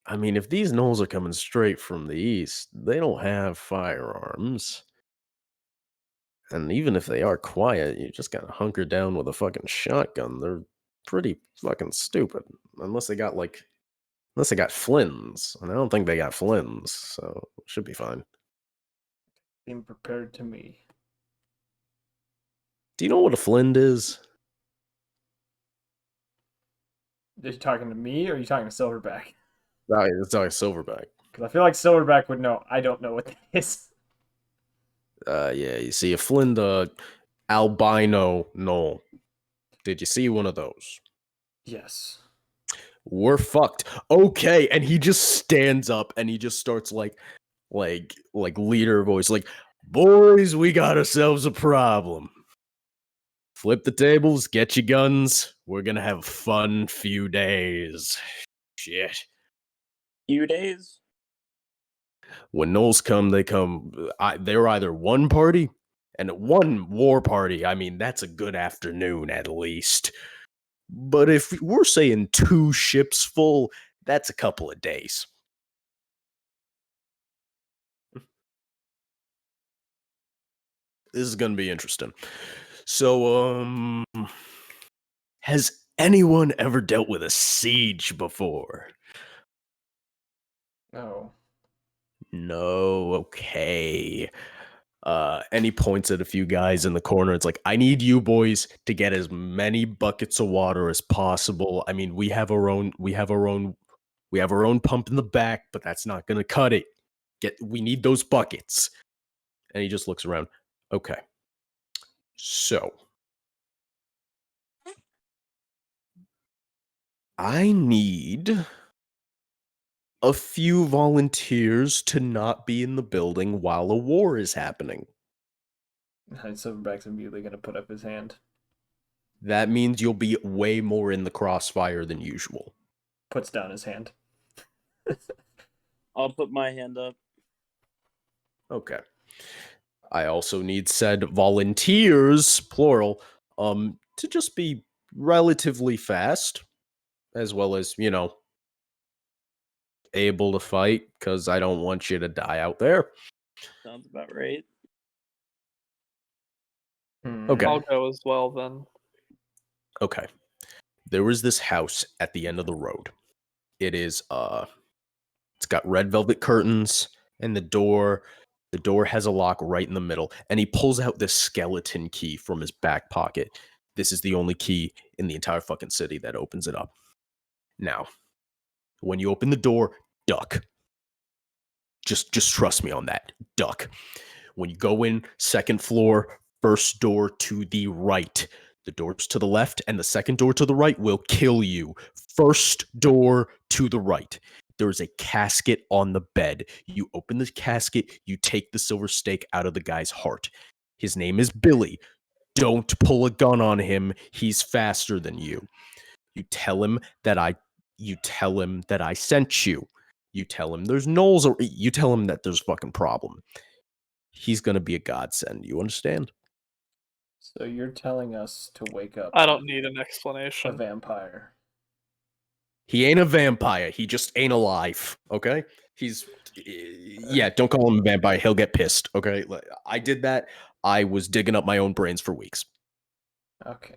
I mean, if these gnolls are coming straight from the east, they don't have firearms. And even if they are quiet, you just gotta hunker down with a fucking shotgun. They're pretty fucking stupid. Unless they got flins. And I don't think they got flins, so it should be fine. Seem prepared to me. Do you know what a flint is? Are you talking to me or are you talking to Silverback? It's like a silverback. Because I feel like Silverback would know. I don't know what that is. Yeah, you see a flint, albino gnoll. Did you see one of those? Yes. We're fucked. Okay, and he just stands up and he just starts like leader voice, like, boys, we got ourselves a problem. Flip the tables, get your guns. We're gonna have a fun few days. Shit. Few days. When gnolls come, they come. They're either one party, and one war party. I mean, that's a good afternoon at least. But if we're saying 2 ships full, that's a couple of days. This is gonna be interesting. So, has anyone ever dealt with a siege before? No. No, okay. And he points at a few guys in the corner. It's like, I need you boys to get as many buckets of water as possible. I mean, we have our own pump in the back, but that's not gonna cut it. We need those buckets. And he just looks around. Okay. So I need a few volunteers to not be in the building while a war is happening. And Silverback's immediately going to put up his hand. That means you'll be way more in the crossfire than usual. Puts down his hand. I'll put my hand up. Okay. I also need said volunteers, plural, to just be relatively fast, as well as, able to fight, because I don't want you to die out there. Sounds about right. Okay. I'll go as well then. Okay. There was this house at the end of the road. It is, it's got red velvet curtains, and the door The door has a lock right in the middle, and he pulls out this skeleton key from his back pocket. This is the only key in the entire fucking city that opens it up. Now, when you open the door, duck. Just trust me on that. Duck. When you go in, second floor, first door to the right. The doors to the left and the second door to the right will kill you. First door to the right. There is a casket on the bed. You open the casket, you take the silver stake out of the guy's heart. His name is Billy. Don't pull a gun on him. He's faster than you. You tell him that I sent you. You tell him there's gnolls, or you tell him that there's a fucking problem. He's gonna be a godsend. You understand? So you're telling us to wake up I don't need an a explanation. vampire. He ain't a vampire. He just ain't alive. Okay? Yeah, don't call him a vampire. He'll get pissed. Okay? I did that. I was digging up my own brains for weeks. Okay.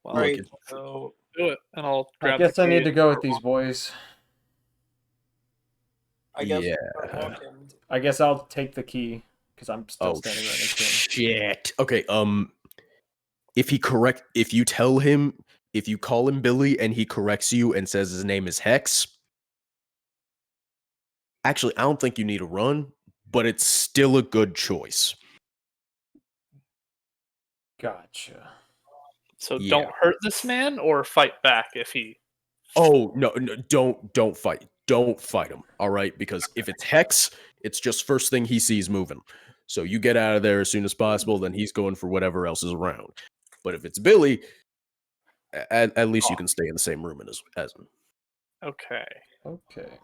Well, Alright, Look, so do it, and I'll I grab. guess the I need key to go with and- these boys. I guess Yeah. we're walking. I guess I'll take the key because I'm still Oh standing right next to him. shit. Okay, if you call him Billy and he corrects you and says his name is Hex, actually I don't think you need to run, but it's still a good choice. Gotcha. So Yeah. don't hurt this man or fight back if he. Oh no, don't fight. Don't fight him. All right, because if it's Hex, it's just first thing he sees moving. So you get out of there as soon as possible, then he's going for whatever else is around. But if it's Billy, at least you can stay in the same room as him. Okay. Okay.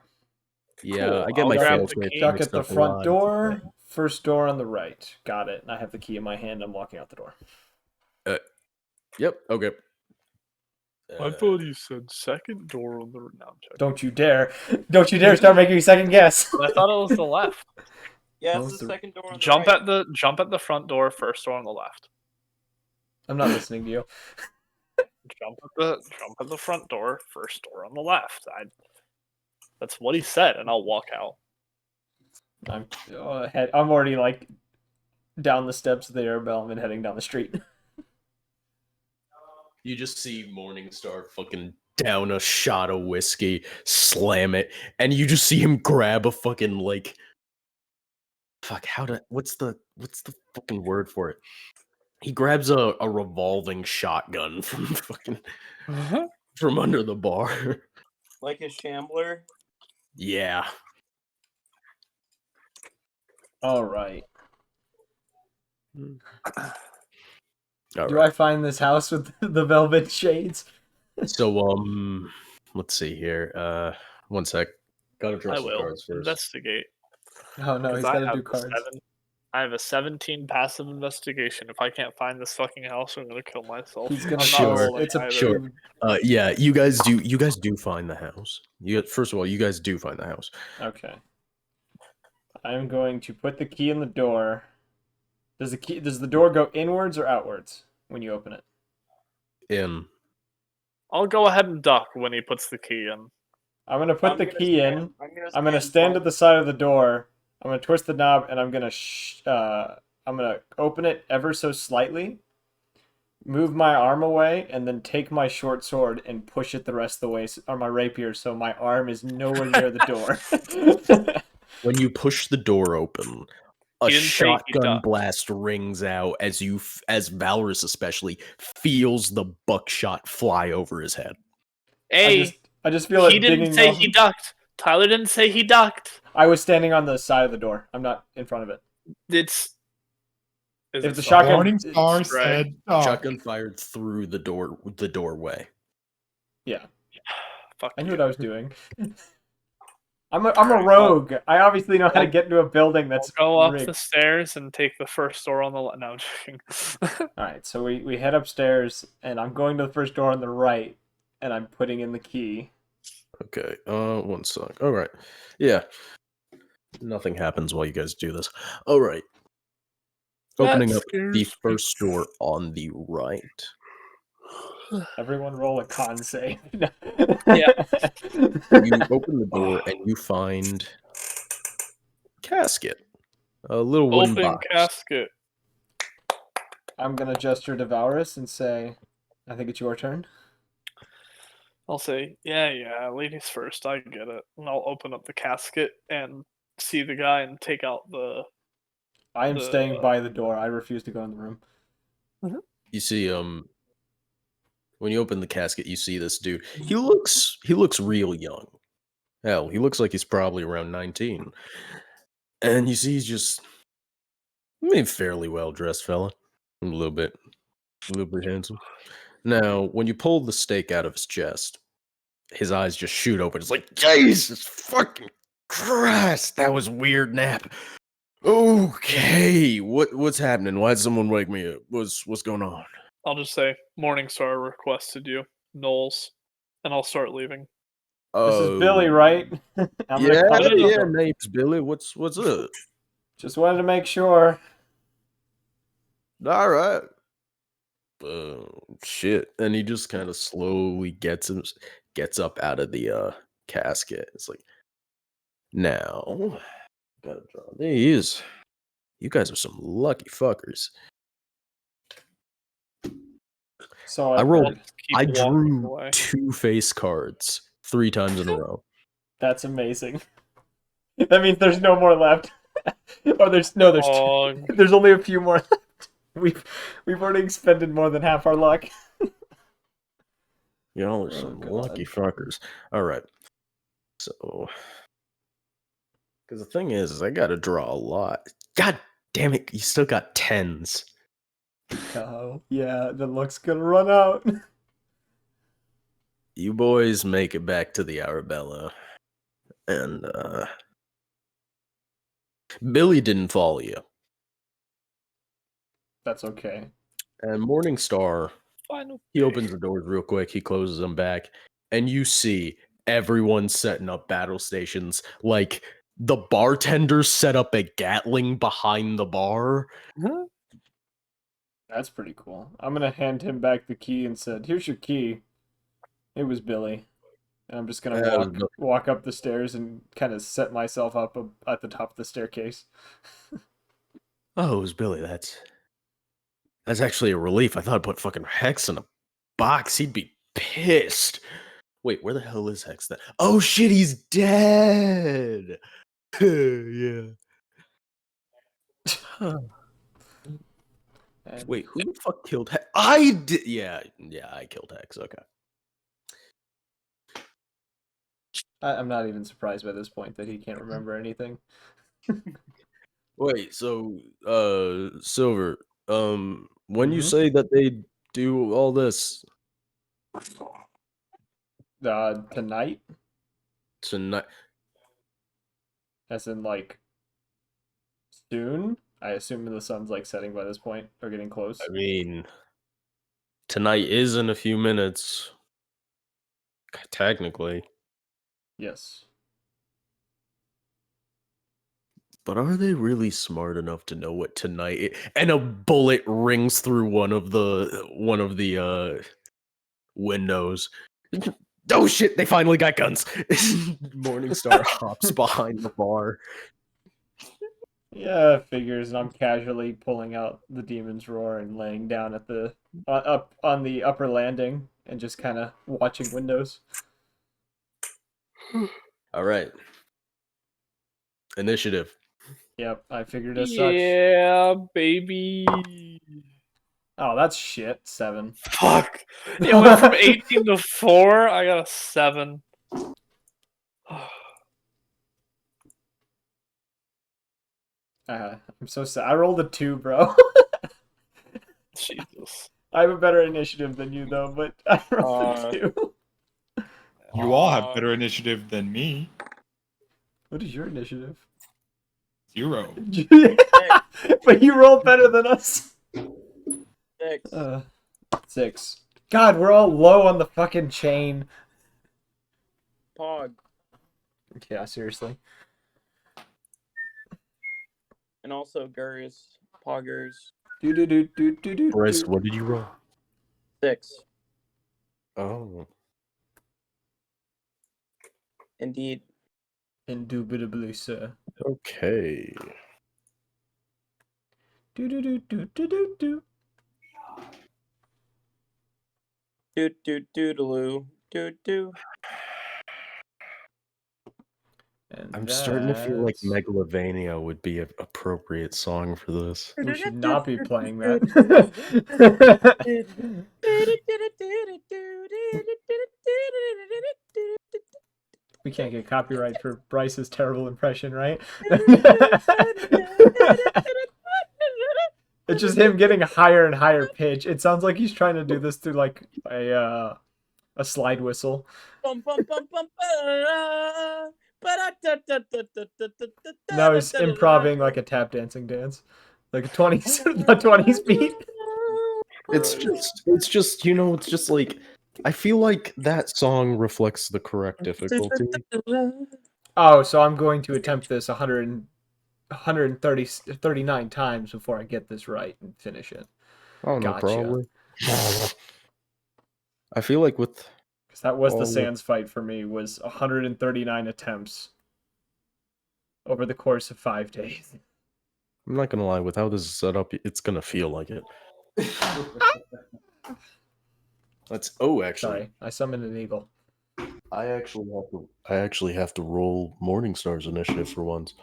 Yeah, Cool. I get I'll my grab fail the safe key. Duck mixed at the up a front lot. door, first door on the right. Got it. And I have the key in my hand. I'm walking out the door. Yep. Okay. I thought you said second door on the. No, I'm joking. Don't you dare. Don't you dare start making me second guess. I thought it was the left. Yeah, Oh, it's the three. second door on the Jump right. at the front door, first door on the left. I'm not listening to you. Jump at the front door, first door on the left. That's what he said, and I'll walk out. I'm already like down the steps of the Arabelle and heading down the street. You just see Morningstar fucking down a shot of whiskey, slam it, and you just see him grab a fucking like what's the fucking word for it? He grabs a revolving shotgun from fucking from under the bar. Like a shambler. Yeah. All right. All Do right. I find this house with the velvet shades? So let's see here. One sec. Gotta draw I some will cards first. investigate. Oh no, 'cause he's I got to have do a cards. I have a 17 passive investigation. If I can't find this fucking house, I'm gonna kill myself. He's gonna I'm not Sure. rolling It's a either. Sure. Yeah, you guys do find the house. First of all, you guys do find the house. Okay. I'm going to put the key in the door. Does the door go inwards or outwards when you open it? In. I'll go ahead and duck when he puts the key in. I'm gonna put I'm the gonna key stand- in. I'm I'm gonna stand front. at the side of the door. I'm gonna twist the knob and I'm gonna open it ever so slightly, move my arm away, and then take my short sword and push it the rest of the way, or my rapier, so my arm is nowhere near the door. When you push the door open, a He didn't say he shotgun ducked. blast rings out as as Valorous especially feels the buckshot fly over his head. I just feel He it didn't dinging say off. he ducked. Tyler didn't say he ducked. I was standing on the side of the door. I'm not in front of it. It's. Is If it the solid? shotgun- Morningstar Right. said, "Oh, Shotgun fired through the doorway. Yeah, Fuck I knew you. what I was doing. I'm a rogue. I obviously know how to get into a building that's Go up rigged. the stairs and take the first door on the left. No, I'm joking. All right, so we head upstairs, and I'm going to the first door on the right, and I'm putting in the key. Okay. One sec. All right. Yeah. Nothing happens while you guys do this. All right. Opening That up the scares me. first door on the right. Everyone roll a con save. Yeah. You open the door and you find casket, a little wooden Open box. casket. I'm gonna gesture to Valrus and say, I think it's your turn. I'll say, yeah, ladies first, I get it. And I'll open up the casket and see the guy and take out the... I am The- staying by the door. I refuse to go in the room. You see, when you open the casket, you see this dude. He looks real young. Hell, he looks like he's probably around 19. And you see he's just, I mean, fairly well dressed fella. A little bit handsome. Now, when you pull the stake out of his chest, his eyes just shoot open. It's like, Jesus fucking Christ, that was weird nap. Okay, what's happening? Why'd someone wake me up? What's going on? I'll just say, Morningstar requested you, Knowles. And I'll start leaving. This is Billy, right? I'm Yeah, gonna come in the yeah, door. name's Billy. What's up? Just wanted to make sure. All right. Shit. And he just kind of slowly gets up out of the casket. It's like, now, gotta draw these. You guys are some lucky fuckers. So I I've rolled. heard. Keep I walking drew away. 2 face cards 3 times in a row. That's amazing. That means there's no more left. Or there's Oh, there's only a few more left. We've already expended more than half our luck. Y'all are Oh, some God. lucky fuckers. All right. So, because the thing is I got to draw a lot. God damn it! You still got 10s. Oh, yeah, the luck's gonna run out. You boys make it back to the Arabella, and Billy didn't follow you. That's okay. And Morningstar, final he day. opens the doors real quick. He closes them back, and you see everyone setting up battle stations. Like the bartenders set up a Gatling behind the bar. Huh? That's pretty cool. I'm gonna hand him back the key and said, "Here's your key." It was Billy. And I'm just gonna That was Billy. walk up the stairs and kind of set myself up at the top of the staircase. Oh, it was Billy. That's actually a relief. I thought I'd put fucking Hex in a box. He'd be pissed. Wait, where the hell is Hex then? Oh shit, he's dead. Yeah. And Wait, who the fuck killed Hex? I did. Yeah, I killed Hex. Okay. I'm not even surprised by this point that he can't remember anything. Wait, so Silver, when you Mhm. say that they do all this Tonight, tonight, as in like soon. I assume the sun's like setting by this point or getting close. I mean, tonight is in a few minutes, technically. Yes. But are they really smart enough to know what tonight is? And a bullet rings through one of the windows. Oh shit, they finally got guns. Morningstar hops behind the bar. Yeah, figures, and I'm casually pulling out the Demon's Roar and laying down at the up on the upper landing and just kind of watching windows. All right. Initiative. Yep, I figured as such. Yeah, baby. Oh, that's shit. 7. Fuck. It went from 18 to 4. I got a 7. I'm so sad. I rolled a 2, bro. Jesus. I have a better initiative than you, though, but I rolled a 2. You all have better initiative than me. What is your initiative? 0. But you rolled better than us. 6. 6. God, we're all low on the fucking chain. Pog. Yeah, seriously. And also Gurus. Poggers. Do. Brice, what did you roll? 6. Oh. Indeed. Indubitably, sir. Okay. Do do do do do do do. Doodaloo. Doo. And I'm starting to feel like that's... Megalovania would be an appropriate song for this. We should not be playing that. We can't get copyright for Bryce's terrible impression, right? It's just him getting higher and higher pitch. It sounds like he's trying to do this through like a slide whistle. Now he's improvising like a tap dancing dance, like a 20s beat. It's just it's just like I feel like that song reflects the correct difficulty. Oh, so I'm going to attempt this 139 times before I get this right and finish it. Oh, no, Gotcha. probably. I feel like with Because that was the all Sans fight for me, was 139 attempts over the course of 5 days. I'm not gonna lie, with how this is set up, it's gonna feel like it. Actually, Sorry, I summoned an eagle. I actually have to roll Morningstar's initiative for once.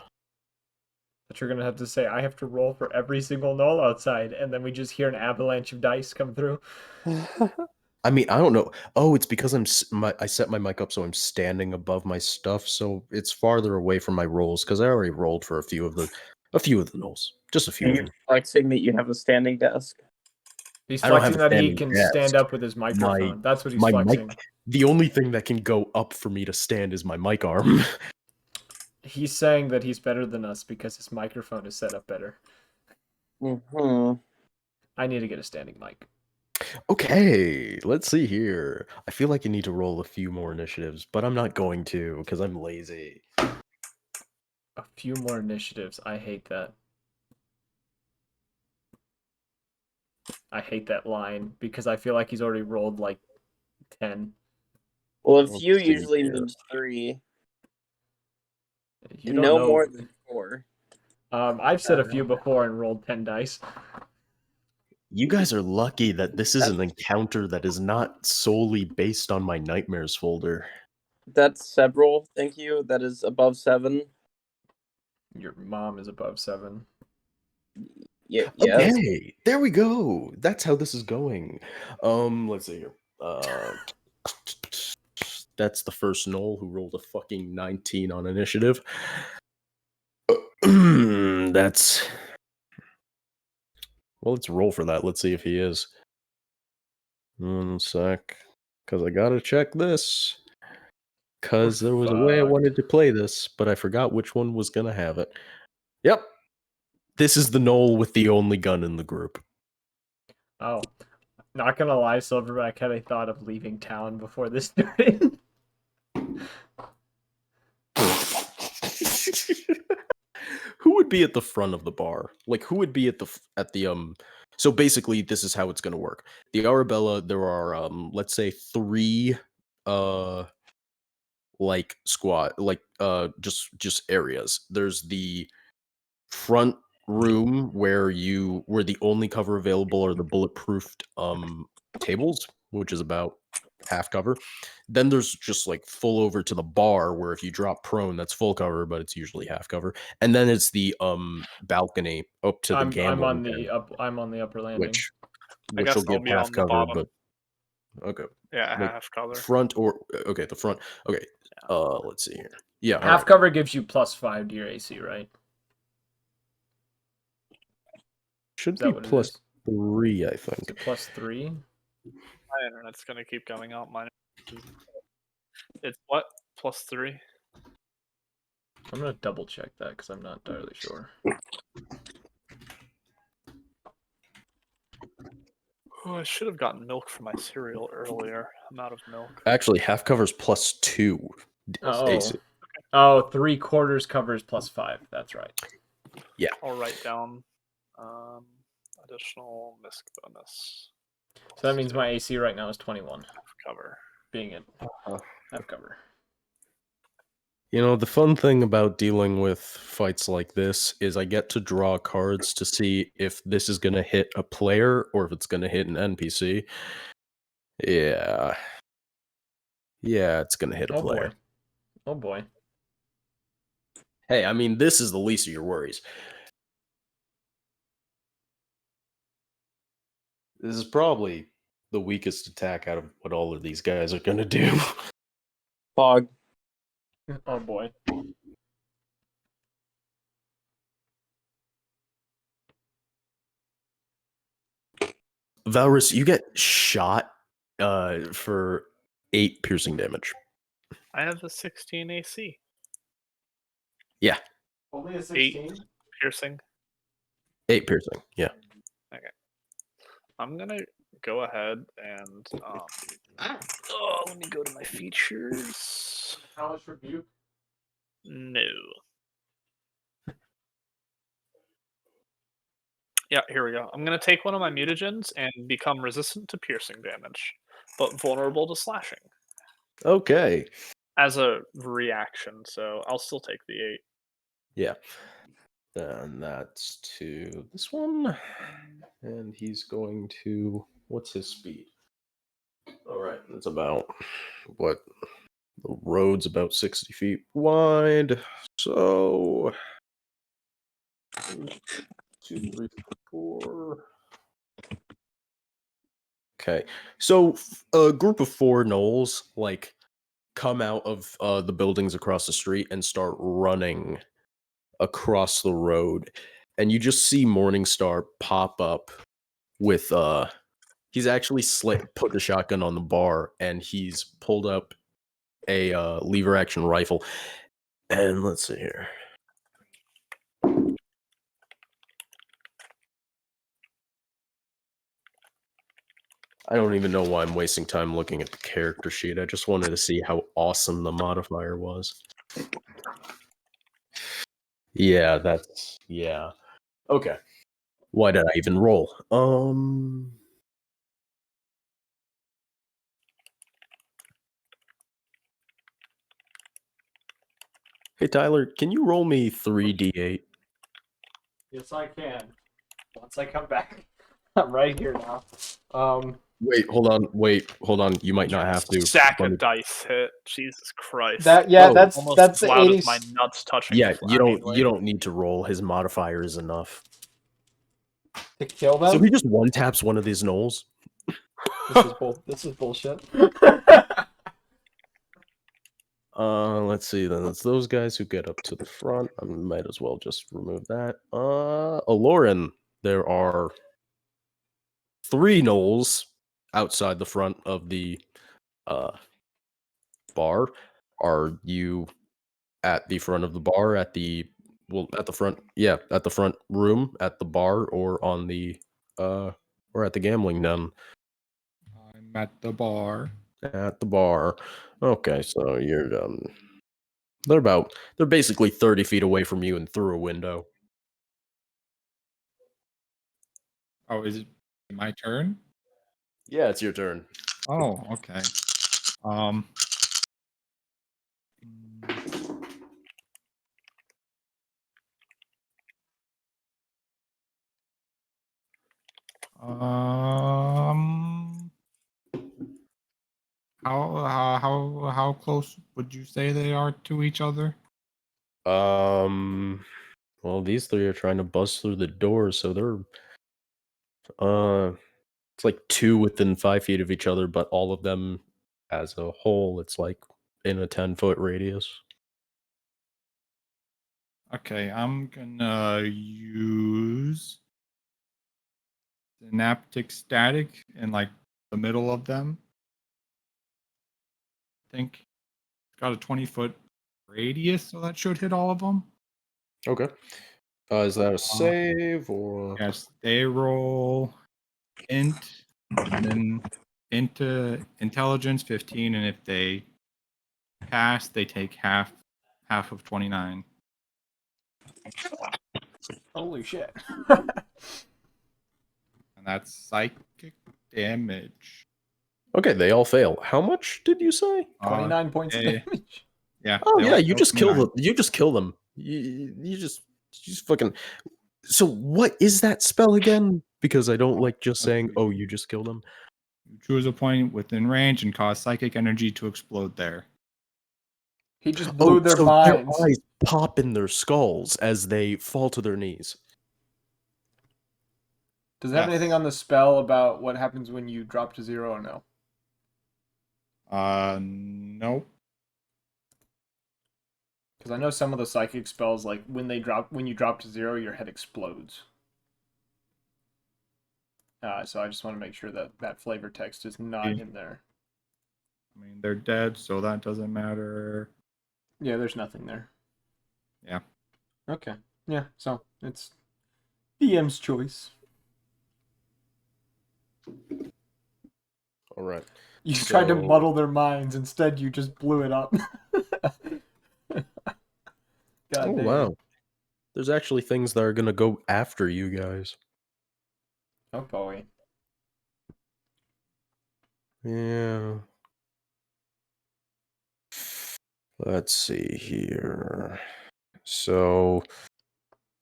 But you're gonna have to say I have to roll for every single null outside, and then we just hear an avalanche of dice come through. I mean, I don't know. Oh, it's because I set my mic up so I'm standing above my stuff, so it's farther away from my rolls because I already rolled for a few of the nulls, just a few. Are of you them. flexing that you have a standing desk? He's I don't have flexing a that he standing can desk. stand up with his microphone. That's what he's My flexing. mic. The only thing that can go up for me to stand is my mic arm. He's saying that he's better than us because his microphone is set up better. Mm-hmm. I need to get a standing mic. Okay, let's see here. I feel like you need to roll a few more initiatives, but I'm not going to because I'm lazy. A few more initiatives. I hate that. I hate that line because I feel like he's already rolled like 10. Well, a Let's few see usually here. means 3. You don't No know. more than 4. I've said a few before and rolled 10 dice. You guys are lucky that this is an encounter that is not solely based on my nightmares folder. That's several. Thank you. That is above 7. Your mom is above 7. Yeah. Yes. Okay, there we go. That's how this is going. Let's see here. That's the first Knoll who rolled a fucking 19 on initiative. That's... Well, let's roll for that. Let's see if he is. 1 sec. Because I gotta check this. Because there was a way I wanted to play this, but I forgot which one was gonna have it. Yep. This is the Knoll with the only gun in the group. Oh. Not gonna lie, Silverback had a thought of leaving town before this started. Who would be at the front of the bar? Like, who would be at the So basically, this is how it's gonna work. The Arabella, there are let's say 3 like squad, like just areas. There's the front room where the only cover available are the bulletproofed tables, which is about half cover. Then there's just like full over to the bar where if you drop prone, that's full cover, but it's usually half cover. And then it's the balcony up to the gambling den, I'm on the upper landing. I guess will I'll give be half on the cover, bottom. but okay. Yeah, Like, half color. Front or okay, the front. Okay. Let's see here. Yeah, Half alright. cover gives you +5 to your AC, right? Should Is that be what it plus is? 3, I Is think. it +3? My internet's gonna keep going out. Mine. It's what? +3? I'm gonna double check that because I'm not entirely sure. Oh, I should have gotten milk for my cereal earlier. I'm out of milk. Actually, half cover's +2. Oh. AC. Oh, 3/4 covers +5. That's right. Yeah. I'll write down additional misc bonus. So that means my AC right now is 21. cover. being in have cover. You know, the fun thing about dealing with fights like this is I get to draw cards to see if this is going to hit a player or if it's going to hit an NPC. Yeah. Yeah, it's going to hit a player. Boy. Oh boy. Hey, I mean, this is the least of your worries. This is probably the weakest attack out of what all of these guys are going to do. Fog. Oh boy. Valrus, you get shot for 8 piercing damage. I have a 16 AC. Yeah, Only a 16? Piercing. 8 piercing. Yeah. I'm gonna go ahead and let me go to my features. Hellish Rebuke. No. Yeah, here we go. I'm gonna take one of my mutagens and become resistant to piercing damage, but vulnerable to slashing Okay. as a reaction. So I'll still take the 8. Yeah. Then that's to this one. And he's going to... What's his speed? Alright, it's about... What? The road's about 60 feet wide. So... 2, 3, 4... Okay. So a group of 4 gnolls, like, come out of the buildings across the street and start running across the road, and you just see Morningstar pop up with he's actually put the shotgun on the bar, and he's pulled up a lever action rifle. And let's see here. I don't even know why I'm wasting time looking at the character sheet. I just wanted to see how awesome the modifier was. Yeah, that's... yeah. Okay. Why did I even roll? Hey, Tyler, can you roll me 3d8? Yes, I can. Once I come back. I'm right here now. Wait, hold on. You might not have to. Stack Let of me- dice hit. Jesus Christ. Oh, Almost that's as loud 80. as my nuts touching. Yeah, I mean, like, you don't need to roll. His modifier is enough. To kill them. So he just one taps one of these gnolls. This is bullshit. Let's see then. It's those guys who get up to the front. I might as well just remove that. Aloran, there are 3 gnolls outside the front of the bar. Are you at the front of the bar, at the front room, at the bar, or on the or at the gambling den? I'm at the bar. At the bar. Okay, so you're they're basically 30 feet away from you and through a window. Oh, is it my turn? Yeah, it's your turn. Oh, okay. Um. Um. How close would you say they are to each other? Well, these 3 are trying to bust through the door, so they're it's like 2 within 5 feet of each other, but all of them as a whole, it's like in a 10-foot radius. Okay, I'm gonna use synaptic static in like the middle of them. I think it's got a 20-foot radius, so that should hit all of them. Okay. Is that a save or? Yes, they roll int and then into intelligence 15, and if they pass, they take half of 29. Holy shit. And that's psychic damage. Okay, they all fail. How much did you say? 29 points of yeah, damage. yeah. Oh they yeah, all you fail just kill 29. them. You just kill them. You just fucking. So what is that spell again? Because I don't like just saying, Okay. "Oh, you just killed them." You choose a point within range and cause psychic energy to explode there. He just blew their so minds. their eyes pop in their skulls as they fall to their knees. Does it have Yes. anything on the spell about what happens when you drop to 0 or no? Nope. Because I know some of the psychic spells, like when you drop to 0, your head explodes. So I just want to make sure that that flavor text is not in there. I mean, they're dead, so that doesn't matter. Yeah, there's nothing there. Yeah. Okay. Yeah, so it's DM's choice. All right. You tried to So- muddle their minds. Instead, you just blew it up. God Oh damn. wow. There's actually things that are gonna go after you guys. Oh boy. Yeah. Let's see here. So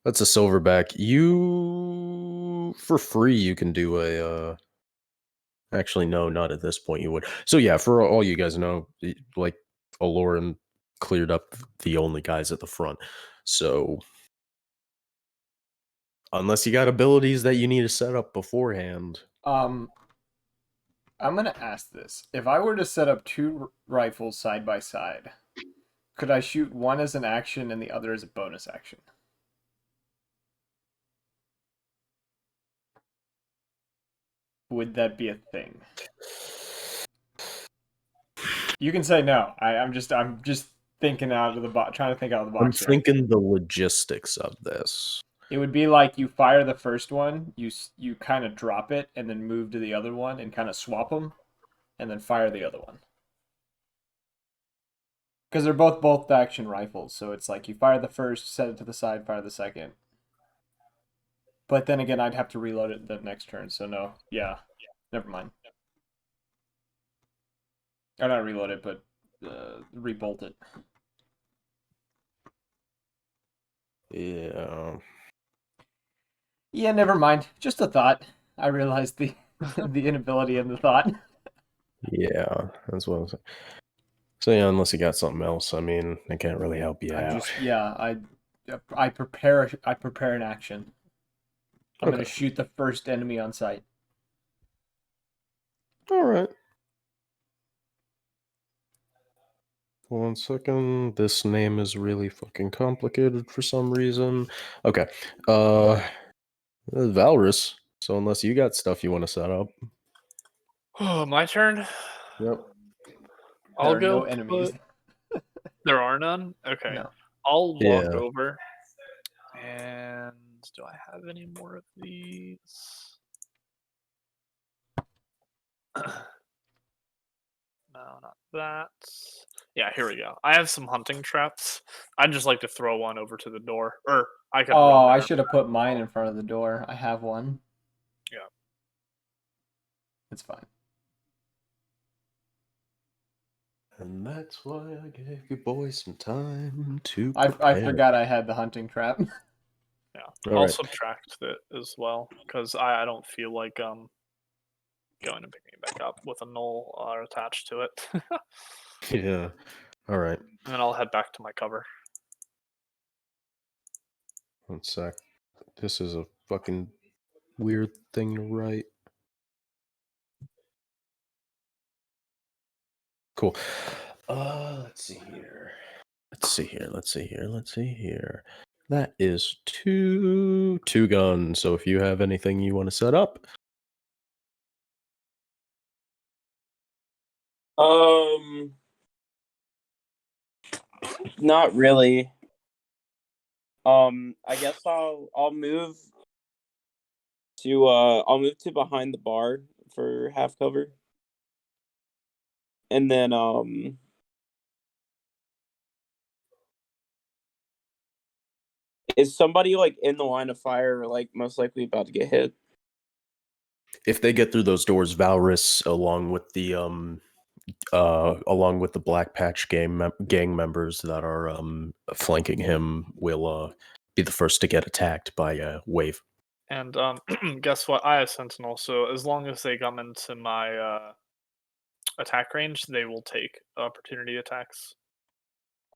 that's a silverback. You for free you can do a actually no, not at this point you would. So yeah, for all you guys know, like Aloran cleared up the only guys at the front. So unless you got abilities that you need to set up beforehand. I'm gonna ask this. If I were to set up 2 rifles side by side, could I shoot one as an action and the other as a bonus action? Would that be a thing? You can say no. I'm just thinking out of the box, trying to think out of the I'm box here. thinking the logistics of this. It would be like you fire the first one, you kind of drop it, and then move to the other one and kind of swap them, and then fire the other one. Because they're both action rifles, so it's like you fire the first, set it to the side, fire the second. But then again, I'd have to reload it the next turn, so no. Yeah. Never mind. Or not reload it, but rebolt it. Yeah. Yeah, never mind. Just a thought. I realized the the inability in the thought. Yeah, that's what I was saying. So yeah, unless you got something else, I mean, I can't really help you out. I prepare an action. I'm gonna Okay. shoot the first enemy on sight. All right. 1 second. This name is really fucking complicated for some reason. Okay. Valrus. So unless you got stuff you want to set up. Oh, my turn. Yep. I'll There are go no enemies. There are none? Okay. No. I'll walk Yeah. over. And do I have any more of these? No, not that. Yeah, here we go. I have some hunting traps. I'd just like to throw one over to the door. Or I could run Oh, I there. should have put mine in front of the door. I have one. Yeah. It's fine. And that's why I gave you boys some time to I prepare. forgot I had the hunting trap. Yeah. All I'll right. subtract it as well. Because I don't feel like going and picking it back up with a null attached to it. And Yeah. All right. then I'll head back to my cover. 1 sec. This is a fucking weird thing to write. Cool. Let's see here. Let's see here. That is two guns. So if you have anything you want to set up, Not really. I guess I'll move to behind the bar for half cover. And then is somebody like in the line of fire, like most likely about to get hit? If they get through those doors, Valrus, along with the Black Patch gang members that are flanking him, will be the first to get attacked by a wave. And guess what? I have Sentinel, so as long as they come into my attack range, they will take opportunity attacks.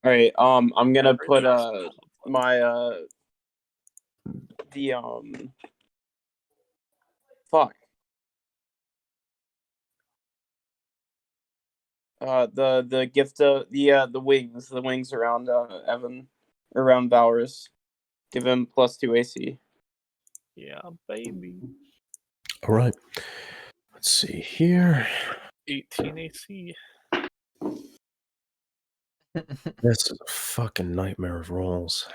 All right. I'm gonna Average. put my fuck. The gift of the wings around Evan, around Valrus. Give him +2 AC. Yeah, baby. All right. Let's see here. 18 AC. This is a fucking nightmare of rolls.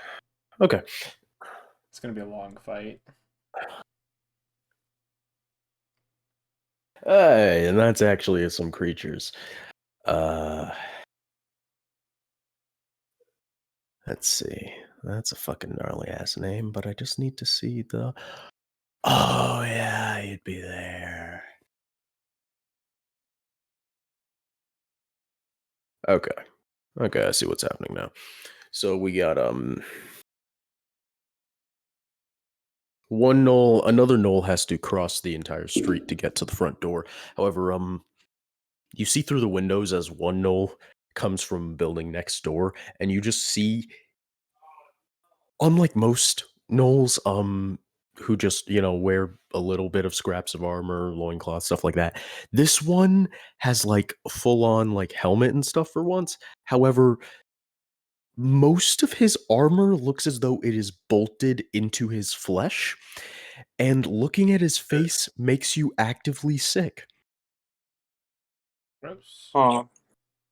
Okay. It's gonna be a long fight. Hey, and that's actually some creatures. Let's see. That's a fucking gnarly ass name, but I just need to see the. Oh yeah, you'd be there. Okay. Okay, I see what's happening now. So we got one knoll, another knoll has to cross the entire street to get to the front door. However, you see through the windows as one knoll comes from building next door, and you just see, unlike most gnolls, who just, wear a little bit of scraps of armor, loincloth, stuff like that. This one has like full on like helmet and stuff for once. However, most of his armor looks as though it is bolted into his flesh, and looking at his face makes you actively sick. Gross. Huh.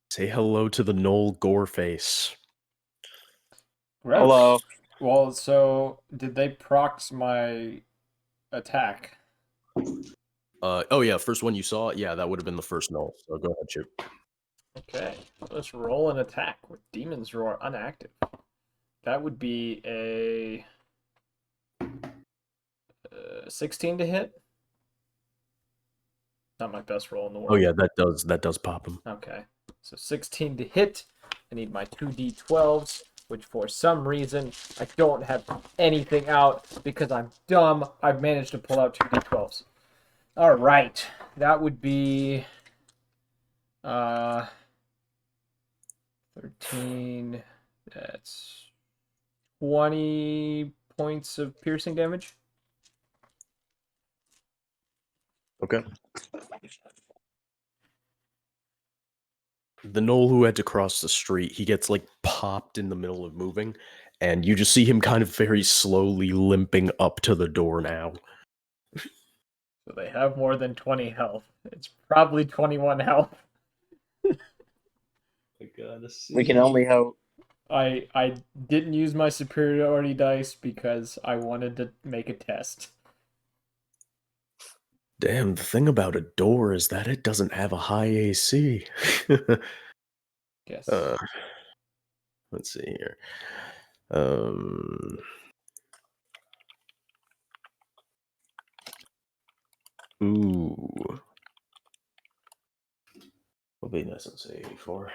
Say hello to the Knoll Goreface. Gross. Hello. Well, so did they prox my attack? Oh yeah, first one you saw, yeah, that would have been the first Knoll. So go ahead, shoot. Okay, let's roll an attack with Demon's Roar unactive. That would be a 16 to hit. Not my best roll in the world. Oh yeah, that does pop him. Okay, so 16 to hit. I need my 2d12s, which for some reason I don't have anything out because I'm dumb. I've managed to pull out 2d12s. All right, that would be 13. That's 20 points of piercing damage. Okay. The Knoll who had to cross the street, he gets like popped in the middle of moving, and you just see him kind of very slowly limping up to the door now. So they have more than 20 health. It's probably 21 health. We can only hope. I didn't use my superiority dice because I wanted to make a test. Damn, the thing about a door is that it doesn't have a high AC. Guess. Let's see here. Ooh. Will be nice and say 84.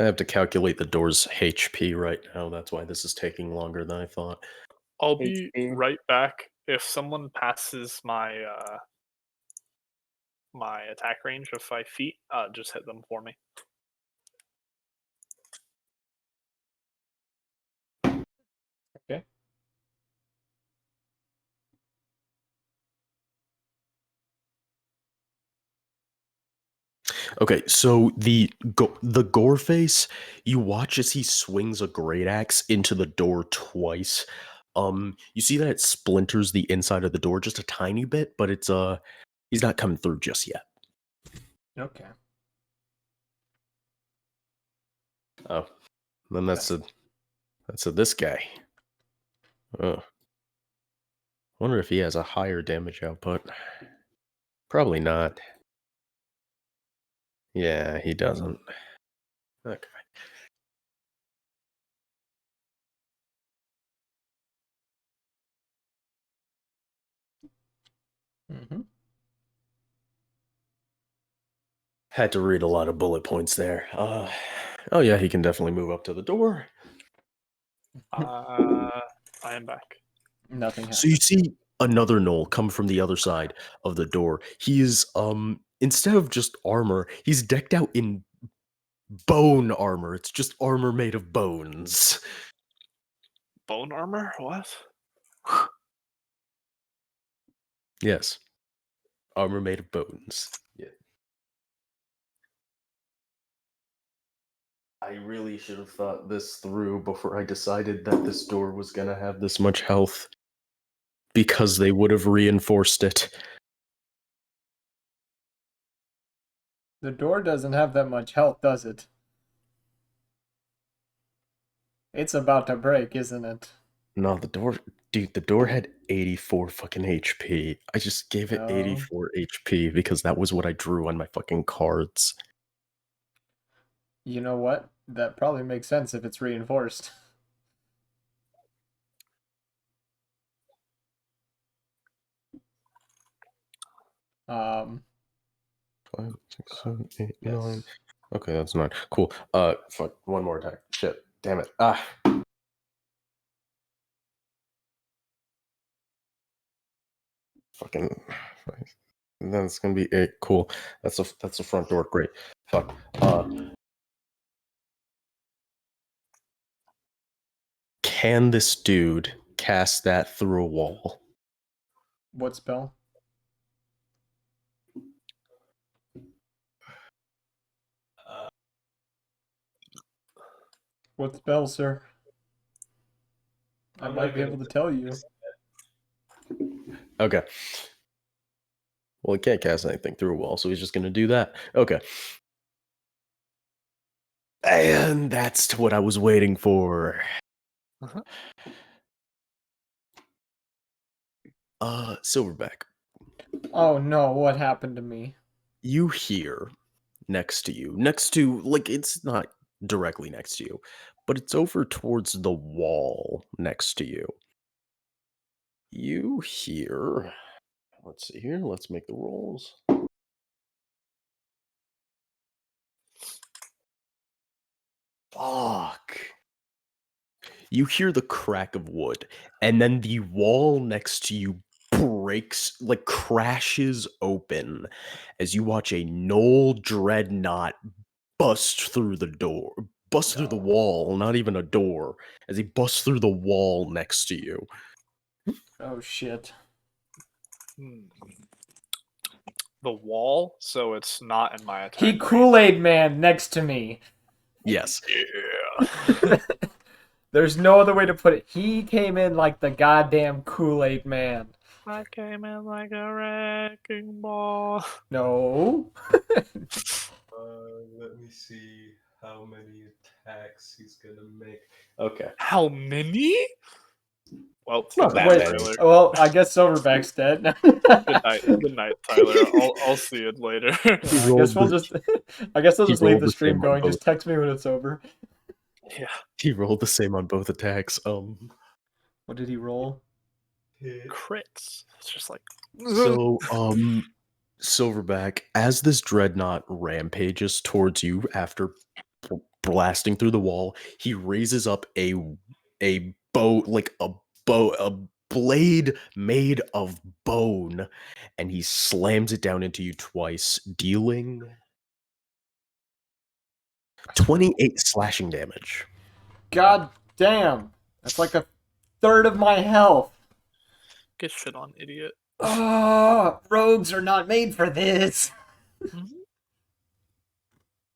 I have to calculate the door's HP right now. That's why this is taking longer than I thought. I'll be HP. right back. If someone passes my my attack range of 5 feet, just hit them for me. Okay. Okay, so the Goreface, you watch as he swings a great axe into the door twice. You see that it splinters the inside of the door just a tiny bit, but it's he's not coming through just yet. Okay. Oh, then that's this guy. Oh, wonder if he has a higher damage output. Probably not. Yeah, he doesn't. Okay. Mm-hmm. Had to read a lot of bullet points there. Oh yeah, he can definitely move up to the door. I am back. Nothing happened. So you see another knoll come from the other side of the door. He is instead of just armor, he's decked out in bone armor. It's just armor made of bones. Bone armor? What? Yes. Armor made of bones. Yeah. I really should have thought this through before I decided that this door was gonna have this much health. Because they would have reinforced it. The door doesn't have that much health, does it? It's about to break, isn't it? No, the door had 84 fucking HP. I just gave it Oh. 84 HP because that was what I drew on my fucking cards. You know what? That probably makes sense if it's reinforced. Um, 5, 6, 7, 8, yes. 9. Okay, that's 9. Cool. Fuck, one more attack. Shit. Damn it. Fucking. And then it's gonna be 8. Cool. That's the front door. Great. Fuck. Can this dude cast that through a wall? What spell? What spell, sir? I might be able to tell you. Okay. Well, he can't cast anything through a wall, so he's just gonna do that. Okay. And that's what I was waiting for. Silverback. Oh no, what happened to me? You hear next to, like, it's not directly next to you, but it's over towards the wall next to you. You hear, let's see here, let's make the rolls. Fuck. You hear the crack of wood, and then the wall next to you breaks, like crashes open, as you watch a Knoll Dreadnought bust through the wall, not even a door, as he busts through the wall next to you. Oh shit. The wall, so it's not in my attack. He range. Kool-Aid Man next to me. Yes. Yeah. There's no other way to put it. He came in like the goddamn Kool-Aid Man. I came in like a wrecking ball. No. Let me see how many attacks he's gonna make. Okay. How many? Well, Not that Wait, many. Tyler. well, I guess Silverback's dead. Good night, Tyler. I'll see you later. I guess we'll just. I guess I'll He just leave rolled the the stream same going. on Just text me when it's over. Yeah. He rolled the same on both attacks. What did he roll? Crits. It's just like. So, Silverback, as this dreadnought rampages towards you after blasting through the wall, he raises up a blade made of bone, and he slams it down into you twice, dealing 28 slashing damage. God damn! That's like a third of my health. Get shit on, idiot. Oh, rogues are not made for this.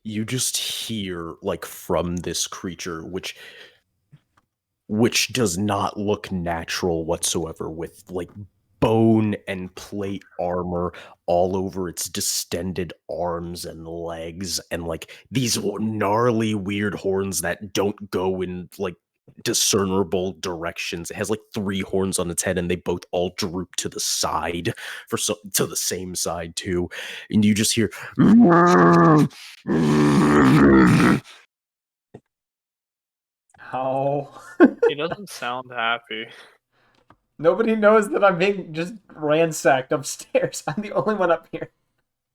You just hear, like, from this creature, which does not look natural whatsoever, with, like, bone and plate armor all over its distended arms and legs, and, like, these gnarly weird horns that don't go in, like, discernible directions. It has, like, 3 horns on its head, and they both all droop to the side, to the same side too, and you just hear How? He doesn't sound happy. Nobody knows that I'm being just ransacked upstairs. I'm the only one up here.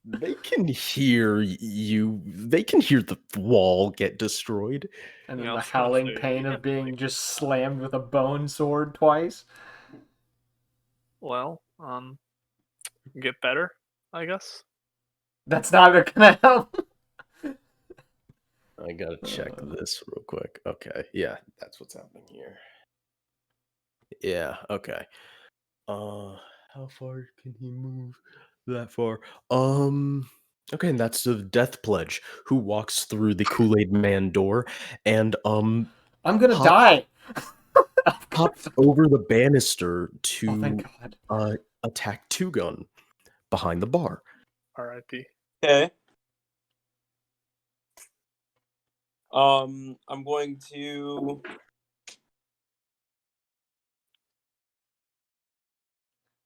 They can hear you. They can hear the wall get destroyed. And then Yeah, I the was gonna howling say, pain yeah, of being just slammed with a bone sword twice. well, get better, I guess. That's not gonna help. I gotta check this real quick. Okay, yeah, that's what's happening here. Yeah, okay. How far can he move? That far. Okay, and that's the Death Pledge who walks through the Kool-Aid Man door and I'm gonna Hop- die. hops over the banister Oh, to thank God. attack Two Gun behind the bar. R.I.P. Okay. I'm going to.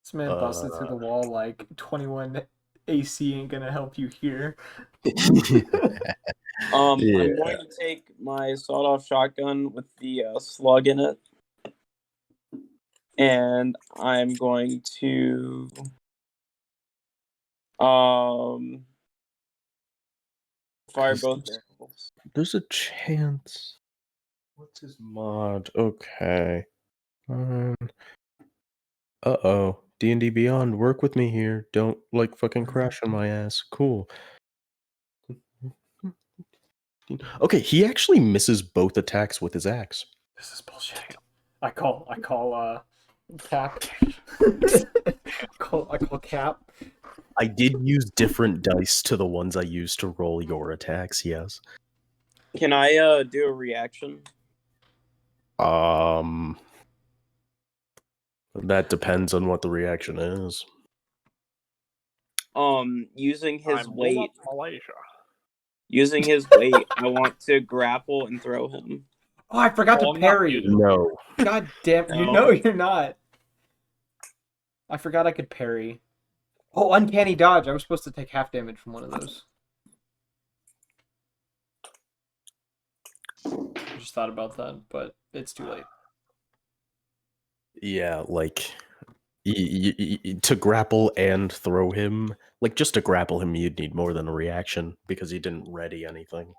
This man busted through the wall like 21 AC ain't gonna help you here. I'm Yeah. going to take my sawed-off shotgun with the slug in it, and I'm going to fire both barrels. There's a chance. What's his mod? Okay. Uh-oh. D&D Beyond, work with me here. Don't, like, fucking crash on my ass. Cool. Okay, he actually misses both attacks with his axe. This is bullshit. I call Cap. I call Cap. I did use different dice to the ones I used to roll your attacks, yes. Can I do a reaction? That depends on what the reaction is. Using his I'm weight. Malaysia. Using his weight, I want to grapple and throw him. Oh, I forgot Oh, to I'm not parry. muted. No. God damn, you No. know you're not. I forgot I could parry. Oh, uncanny dodge. I was supposed to take half damage from one of those. I just thought about that, but it's too late. Yeah, like, to grapple and throw him, like, just to grapple him, you'd need more than a reaction, because he didn't ready anything.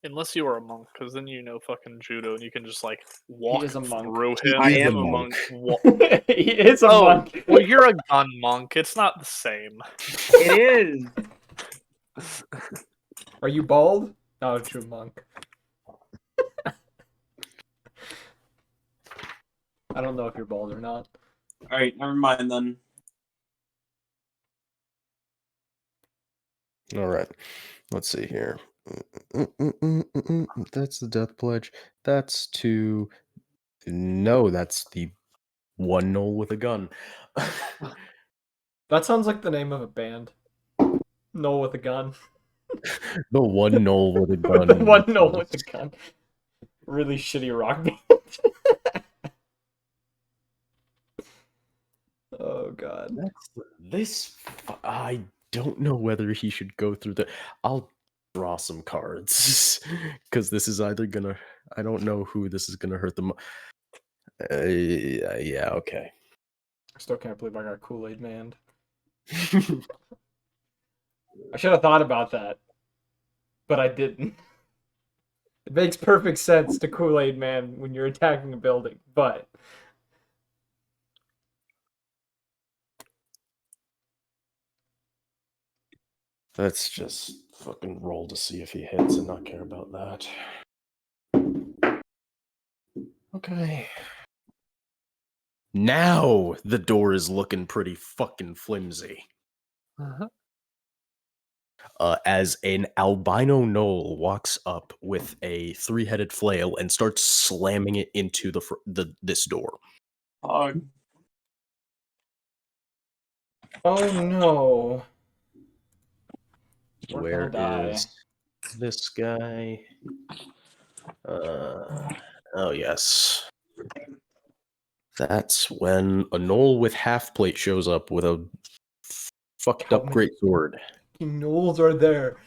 Unless you were a monk, because then you know fucking judo, and you can just like walk is a monk. through him. I He's a am a monk. monk. He is a Oh, monk. well, you're a gun monk. It's not the same. It is. Are you bald? Oh, true monk. I don't know if you're bald or not. All right, never mind then. All right. Let's see here. That's the Death Pledge. That's to... No, that's the one knoll with a gun. That sounds like the name of a band. Knoll with a gun. The one knoll with a gun. The one knoll with a gun. Really shitty rock band. Oh god. I don't know whether he should go through the... I'll draw some cards. Because this is either gonna... I don't know who this is gonna hurt the most. Yeah, okay. I still can't believe I got Kool-Aid Man. I should have thought about that. But I didn't. It makes perfect sense to Kool-Aid Man when you're attacking a building, but... Let's just fucking roll to see if he hits and not care about that. Okay. Now the door is looking pretty fucking flimsy. As an albino gnoll walks up with a three-headed flail and starts slamming it into this door. Oh, Oh no. We're Where gonna die. is this guy? Oh yes. That's when a gnoll with half plate shows up with a fucked How up many great sword. gnolls are there?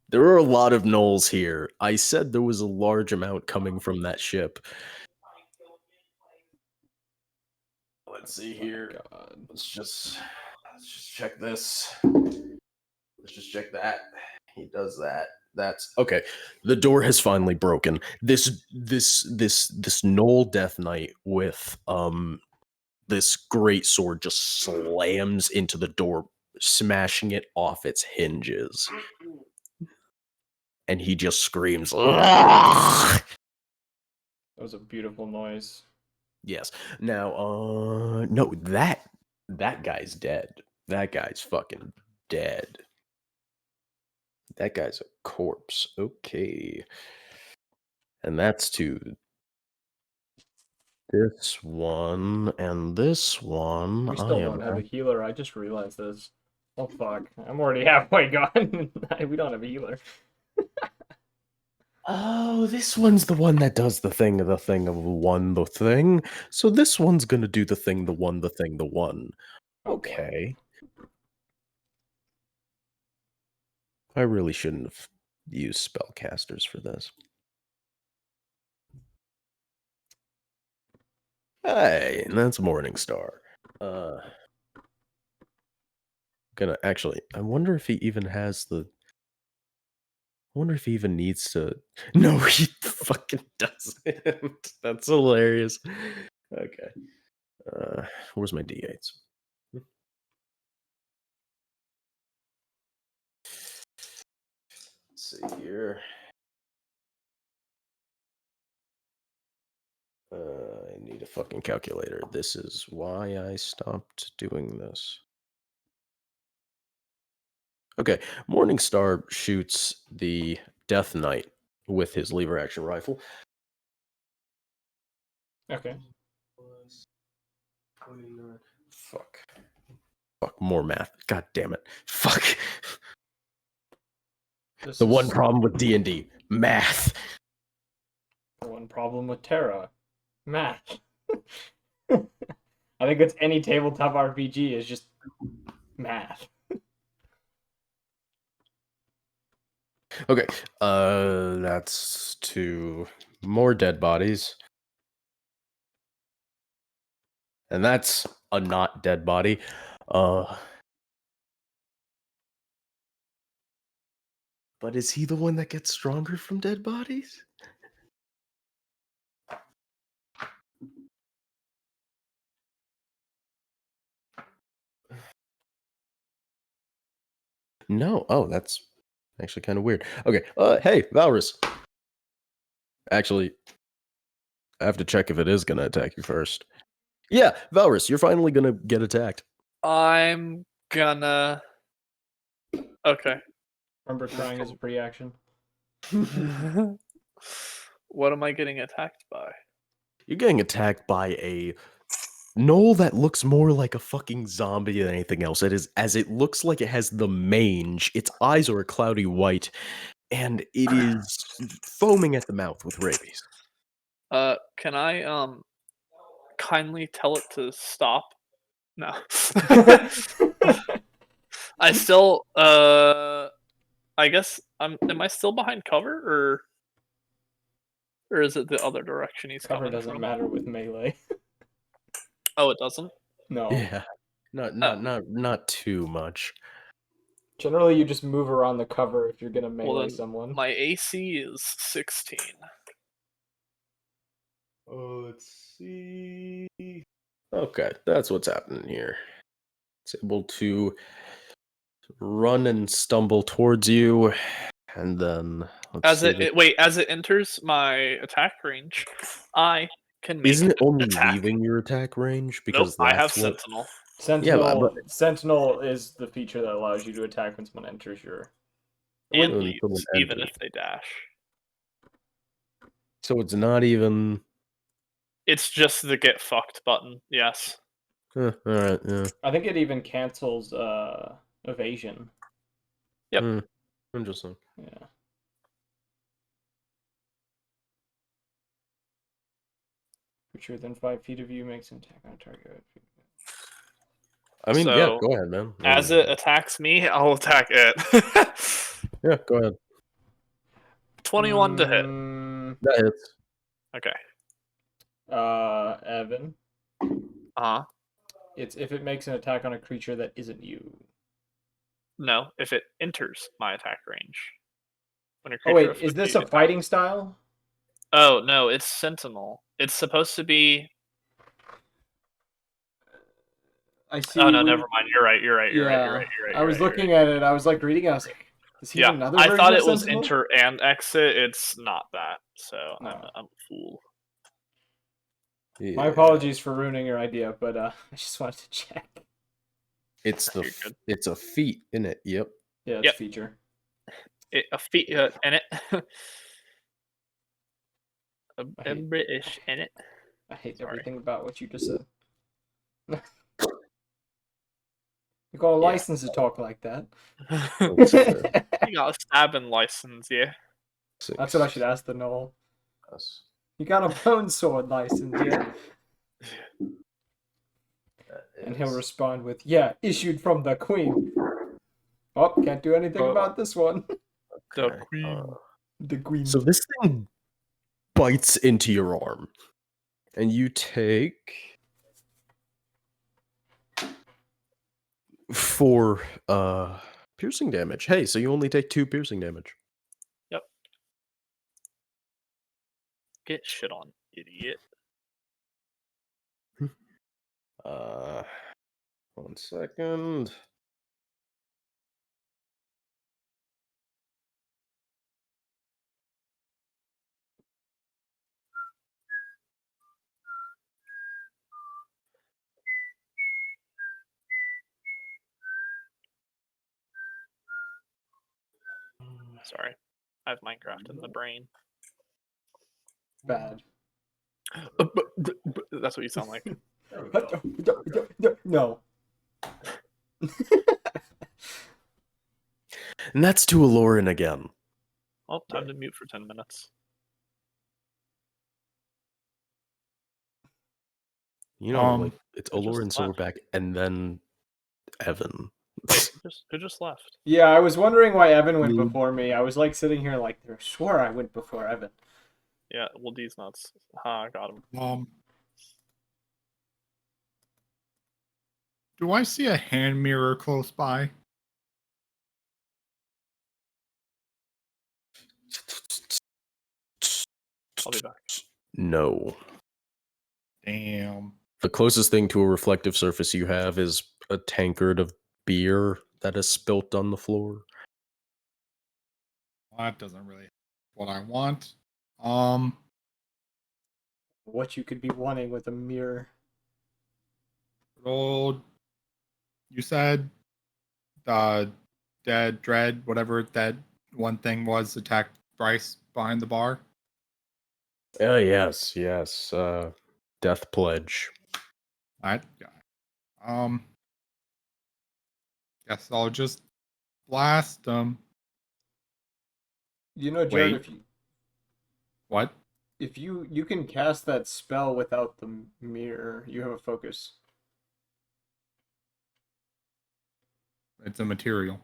There are a lot of gnolls here. I said there was a large amount coming from that ship. Let's see Oh my here. God. Let's just check this. Let's just check that. He does that. That's okay. The door has finally broken. This Knoll Death Knight with this great sword just slams into the door, smashing it off its hinges. And he just screams. That was a beautiful noise. Yes. Now, no, that guy's dead. That guy's fucking dead. That guy's a corpse. Okay. And that's to this one and this one. We still don't have a healer. I just realized this. Oh fuck! I'm already halfway gone. We don't have a healer. Oh, this one's the one that does the thing of the thing. So this one's gonna do the thing, the one. Oh, Okay. I really shouldn't have used spellcasters for this. Hey, that's Morningstar. I wonder if he even has the. I wonder if he even needs to. No, he fucking doesn't. That's hilarious. Okay. Where's my D8s? Let's see here. I need a fucking calculator. This is why I stopped doing this. Okay, Morningstar shoots the Death Knight with his lever action rifle. Okay. Fuck, more math. God damn it. Fuck. This The is one problem with D&D, math. the one problem with Terra, math. I think it's any tabletop RPG is just math. Okay, that's 2 more dead bodies. And that's a not dead body. But is he the one that gets stronger from dead bodies? No. Oh, that's actually kind of weird. Okay. Hey, Valrus. Actually, I have to check if it is gonna attack you first. Yeah, Valrus, you're finally gonna get attacked. I'm gonna. Okay. Remember, trying is a free action. What am I getting attacked by? You're getting attacked by a gnoll that looks more like a fucking zombie than anything else. It is, as it looks like it has the mange. Its eyes are a cloudy white, and it is foaming at the mouth with rabies. Can I kindly tell it to stop? No. I still I guess am I still behind cover or is it the other direction he's Cover coming doesn't from? matter with melee. Oh, it doesn't? No. Yeah, not too much. Generally, you just move around the cover if you're gonna melee Well, then someone. my AC is 16. Let's see. Okay, that's what's happening here. It's able to run and stumble towards you, and then As it enters my attack range, I can make isn't it only attack. leaving your attack range? Nope, Because I have that's what. Sentinel. Sentinel, but- Sentinel is the feature that allows you to attack when someone enters your. And When leaves, someone even enters. if they dash. So it's not even. It's just the get fucked button, yes. All right, yeah. I think it even cancels evasion. Yep. Interesting. Yeah. Creature within 5 feet of you makes an attack on a target. I mean, yeah, So, go ahead, man. As it attacks me, I'll attack it. Yeah, go ahead. 21 to hit. That hits. Okay. Evan. Uh-huh. It's if it makes an attack on a creature that isn't you. No, if it enters my attack range. When a Oh creature wait, of is this 15 a fighting style? Oh no, it's Sentinel. It's supposed to be. I see. Oh no, never mind. You're right. Yeah, I was looking at it. I was like reading. I was like, "Is he Yeah, another I version thought of it was Sentinel?" enter and exit. It's not that. So No. I'm a fool. My apologies for ruining your idea, but I just wanted to check. It's You're good. it's a feat, isn't it? Yep. Yeah, it's Yep. a feature. A feat in it. I a hate- British in it. I hate Sorry. everything about what you just said. You got a Yeah. license to talk like that. You got a stabbing license, yeah. That's what I should ask the Knoll. Yes. You got a bone sword license, yeah? That And he'll is- respond with, "Yeah, issued from the Queen." Oh, can't do anything about this one. The okay, Queen. The Queen. So this thing bites into your arm, and you take 4 piercing damage. Hey, so you only take 2 piercing damage. Get shit on, idiot. Uh, 1 second. Sorry. I have Minecraft in the brain. Bad. That's what you sound like. No. And that's to Aloran again. Well, time to mute for 10 minutes. You know, like, it's it just Aloran, left. Silverback, and then Evan. Wait, who just left? Yeah, I was wondering why Evan went Me. before me. I was like sitting here like, I swore I went before Evan. Yeah, well, D's nuts. Ha, I got him. Do I see a hand mirror close by? I'll be back. No. Damn. The closest thing to a reflective surface you have is a tankard of beer that is spilt on the floor. Well, that doesn't really what I want. What you could be wanting with a mirror. Old. You said dead dread, whatever that one thing was, attacked Brice behind the bar. Oh, yes. Death Pledge. That guy. Guess I'll just blast him. You know, Jared, Wait. if you What? you can cast that spell without the mirror, you have a focus. It's a material.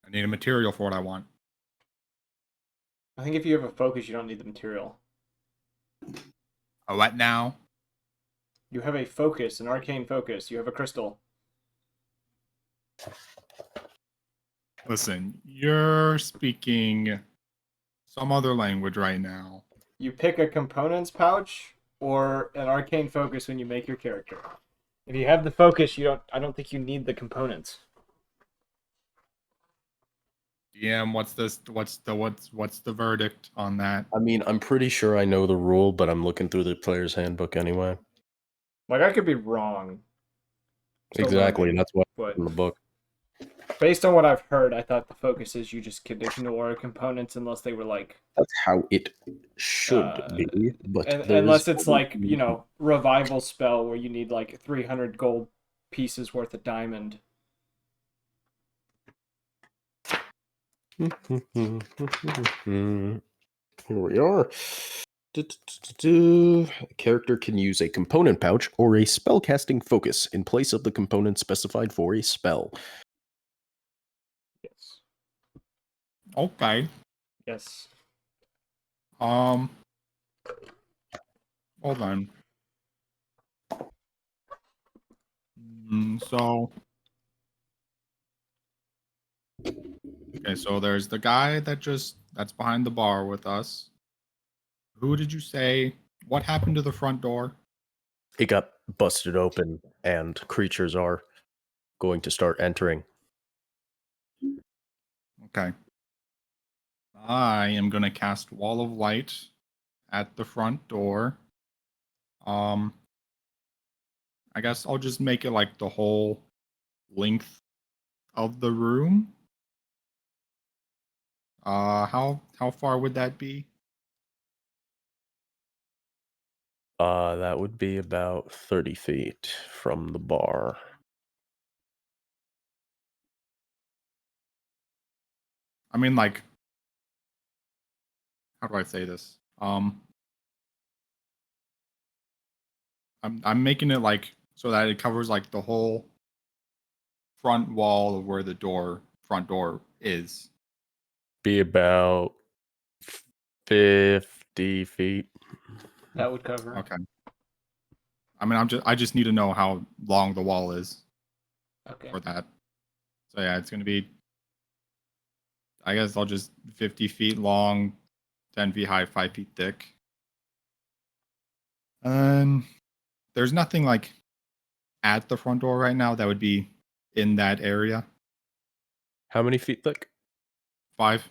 I need a material for what I want. I think if you have a focus, you don't need the material. A what now? You have a focus, an arcane focus. You have a crystal. Listen, you're speaking some other language right now. You pick a components pouch or an arcane focus when you make your character. If you have the focus, I don't think you need the components. DM, what's the verdict on that? I mean, I'm pretty sure I know the rule, but I'm looking through the player's handbook anyway. Like, I could be wrong. So Exactly, learning, that's what but in the book. based on what I've heard, I thought the focus is you just could ignore components unless they were like That's how it should be, but unless it's like, you know, revival spell where you need like 300 gold pieces worth of diamond. Here we are. A character can use a component pouch or a spellcasting focus in place of the component specified for a spell. Yes. Okay. Yes. Hold on. So, okay, so there's the guy that's behind the bar with us. Who did you say? What happened to the front door? It got busted open, and creatures are going to start entering. Okay. I am gonna cast Wall of Light at the front door. I guess I'll just make it like the whole length of the room. How far would that be? That would be about 30 feet from the bar. I mean, like, how do I say this? I'm making it like so that it covers like the whole front wall of where the front door is. Be about 50 feet. That would cover. Okay. I mean, I just need to know how long the wall is Okay. for that. So yeah, it's gonna be. I guess I'll just 50 feet long, 10 feet high, 5 feet thick. There's nothing like at the front door right now that would be in that area. How many feet thick? 5.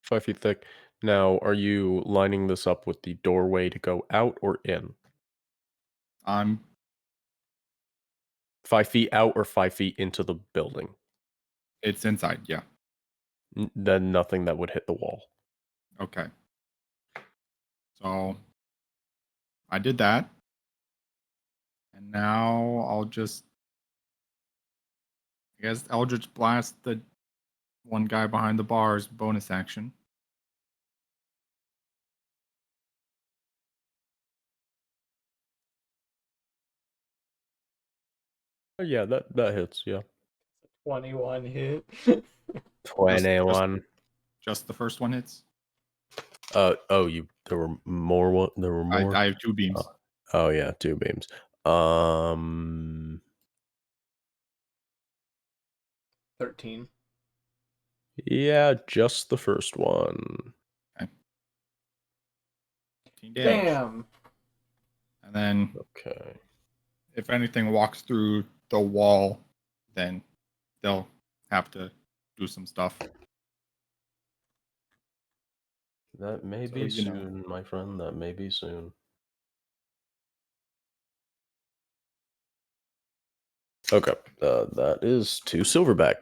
5 feet thick. Now, are you lining this up with the doorway to go out or in? I'm 5 feet out or 5 feet into the building? It's inside, yeah. Then nothing that would hit the wall. Okay. So I did that. And now I'll just I guess Eldritch Blast the one guy behind the bar's bonus action. Oh, yeah, that hits, yeah. 21 hit. 21. Just the first one hits. There were more. There were more. I have 2 beams. Oh yeah, 2 beams. 13. Yeah, just the first one. Okay. 15 damage. Damn. And then Okay. if anything walks through the wall, then they'll have to do some stuff. That may So, be you know. soon, my friend. That may be soon. Okay, that is 2 silverback.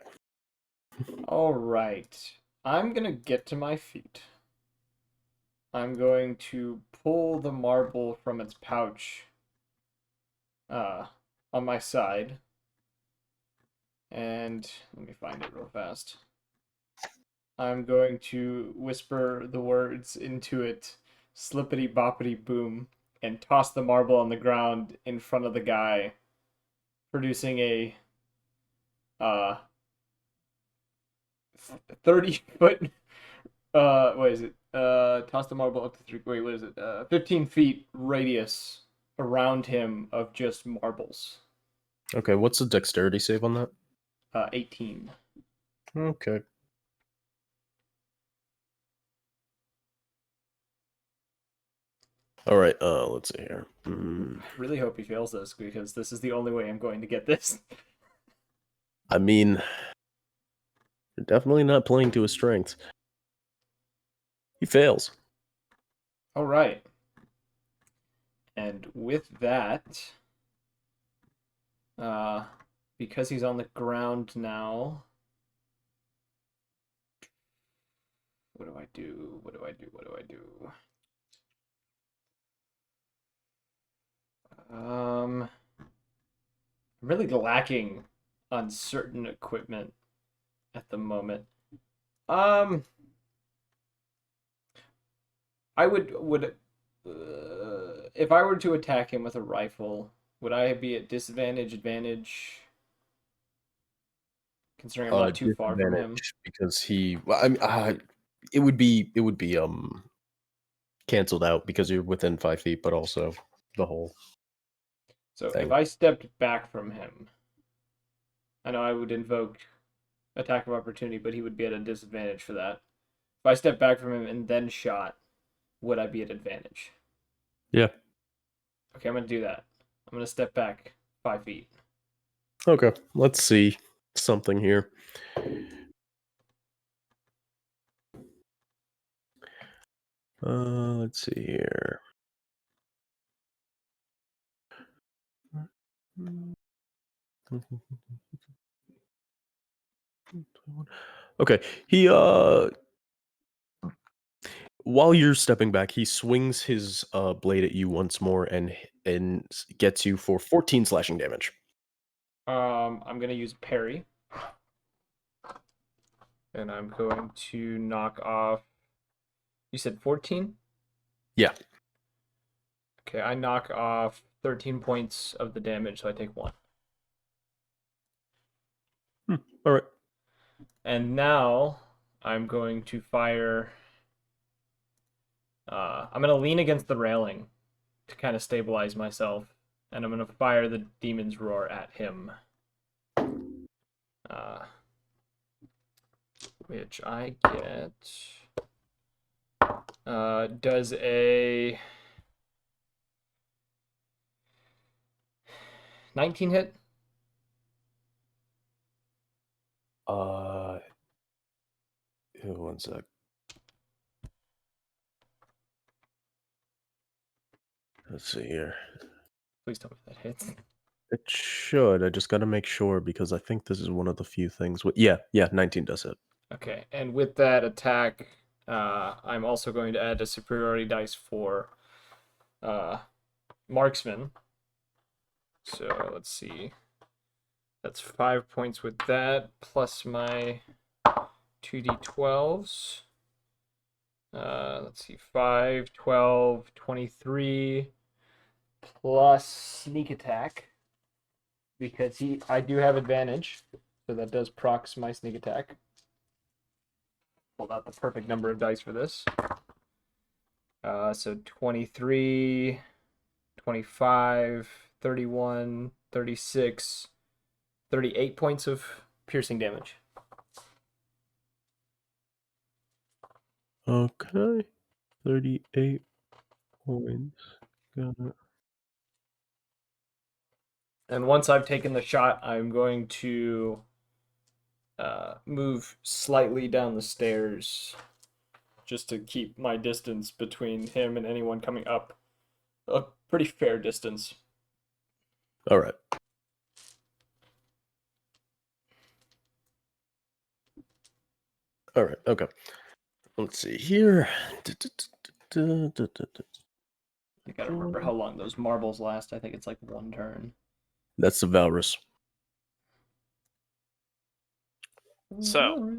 All right. I'm going to get to my feet. I'm going to pull the marble from its pouch on my side. And let me find it real fast. I'm going to whisper the words into it, slippity boppity boom, and toss the marble on the ground in front of the guy, producing a 30-foot what is it? Toss the marble up to 3. Wait, what is it? 15 feet radius around him of just marbles. Okay, what's the dexterity save on that? 18. Okay. All right, let's see here. I really hope he fails this because this is the only way I'm going to get this. I mean, you're definitely not playing to his strengths. He fails. All right. And with that, because he's on the ground now, what do I do? What do I do? What do I do? I'm really lacking on certain equipment at the moment. I would if I were to attack him with a rifle, would I be at disadvantage, advantage? Considering I'm not too far from him. Because he. Well, I mean, it would be canceled out because you're within 5 feet, but also the whole. So thing. if I stepped back from him, I know I would invoke attack of opportunity, but he would be at a disadvantage for that. If I step back from him and then shot, would I be at advantage? Yeah. Okay, I'm gonna do that. I'm gonna step back 5 feet. Okay, let's see something here. Let's see here. Okay, he while you're stepping back, he swings his blade at you once more and gets you for 14 slashing damage. I'm gonna use parry, and I'm going to knock off. You said 14? Yeah. Okay, I knock off 13 points of the damage, so I take 1. All right. And now I'm going to fire. I'm gonna lean against the railing to kind of stabilize myself, and I'm gonna fire the Demon's Roar at him. Which I get. Does a 19 hit? One sec. Let's see here. Please tell me that hits. It should. I just got to make sure because I think this is one of the few things. Yeah, 19 does hit. Okay, and with that attack, I'm also going to add a superiority dice for marksman. So let's see. That's 5 points with that, plus my 2d12s. Let's see, 5, 12, 23, plus sneak attack. Because I do have advantage, so that does procs my sneak attack. Pulled out the perfect number of dice for this. So 23, 25, 31, 36, 38 points of piercing damage. Okay. 38 points. Got it. And once I've taken the shot, I'm going to move slightly down the stairs just to keep my distance between him and anyone coming up a pretty fair distance. All right. All right. Okay. Let's see here. You gotta remember how long those marbles last. I think it's like 1 turn. That's the Valrus. So,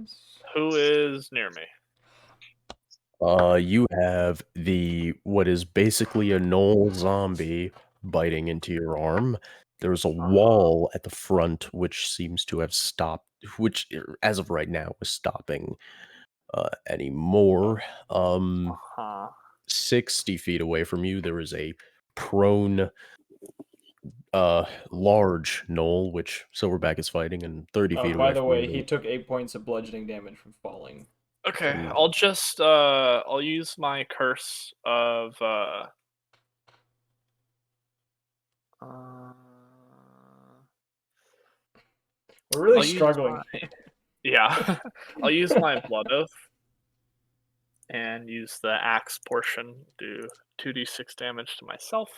who is near me? You have what is basically a gnoll zombie biting into your arm. There's a wall at the front which seems to have stopped, which as of right now is stopping anymore. 60 feet away from you, there is a prone large gnoll which Silverback is fighting, and 30 feet away by the from way, you. he took 8 points of bludgeoning damage from falling. Okay, I'll just I'll use my curse of We're really struggling. Yeah. I'll use my blood oath and use the axe portion, do 2d6 damage to myself.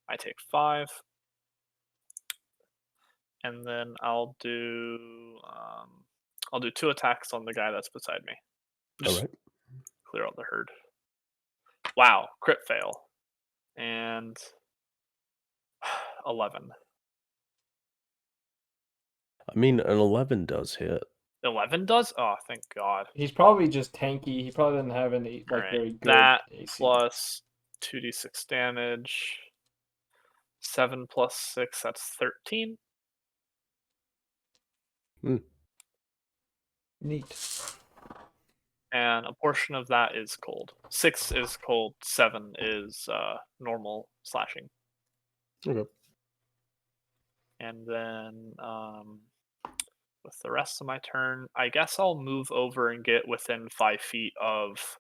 I take 5. And then I'll do 2 attacks on the guy that's beside me. Just All right. clear out the herd. Wow, crit fail. And 11. I mean, an 11 does hit. 11 does? Oh, thank God. He's probably just tanky. He probably doesn't have any very good that AC. Plus 2d6 damage. 7 plus 6, that's 13. Neat. And a portion of that is cold. 6 is cold, 7 is normal slashing. Okay. And then rest of my turn, I guess I'll move over and get within 5 feet of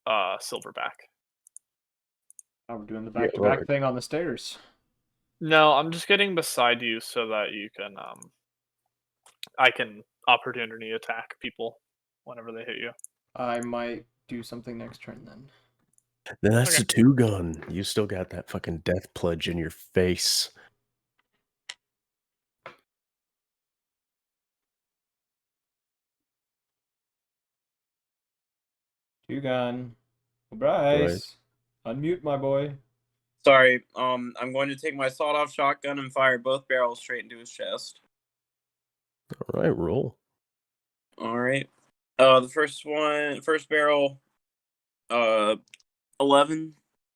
Silverback. Oh, we're doing the Yeah, back-to-back right. thing on the stairs. No, I'm just getting beside you so that you can I can opportunity attack people whenever they hit you. I might do something next turn then. Then that's Okay. a 2-gun. You still got that fucking death pledge in your face. Two-gun. Brice. Unmute, my boy. Sorry. I'm going to take my sawed-off shotgun and fire both barrels straight into his chest. All right, roll. All right. The first barrel, 11.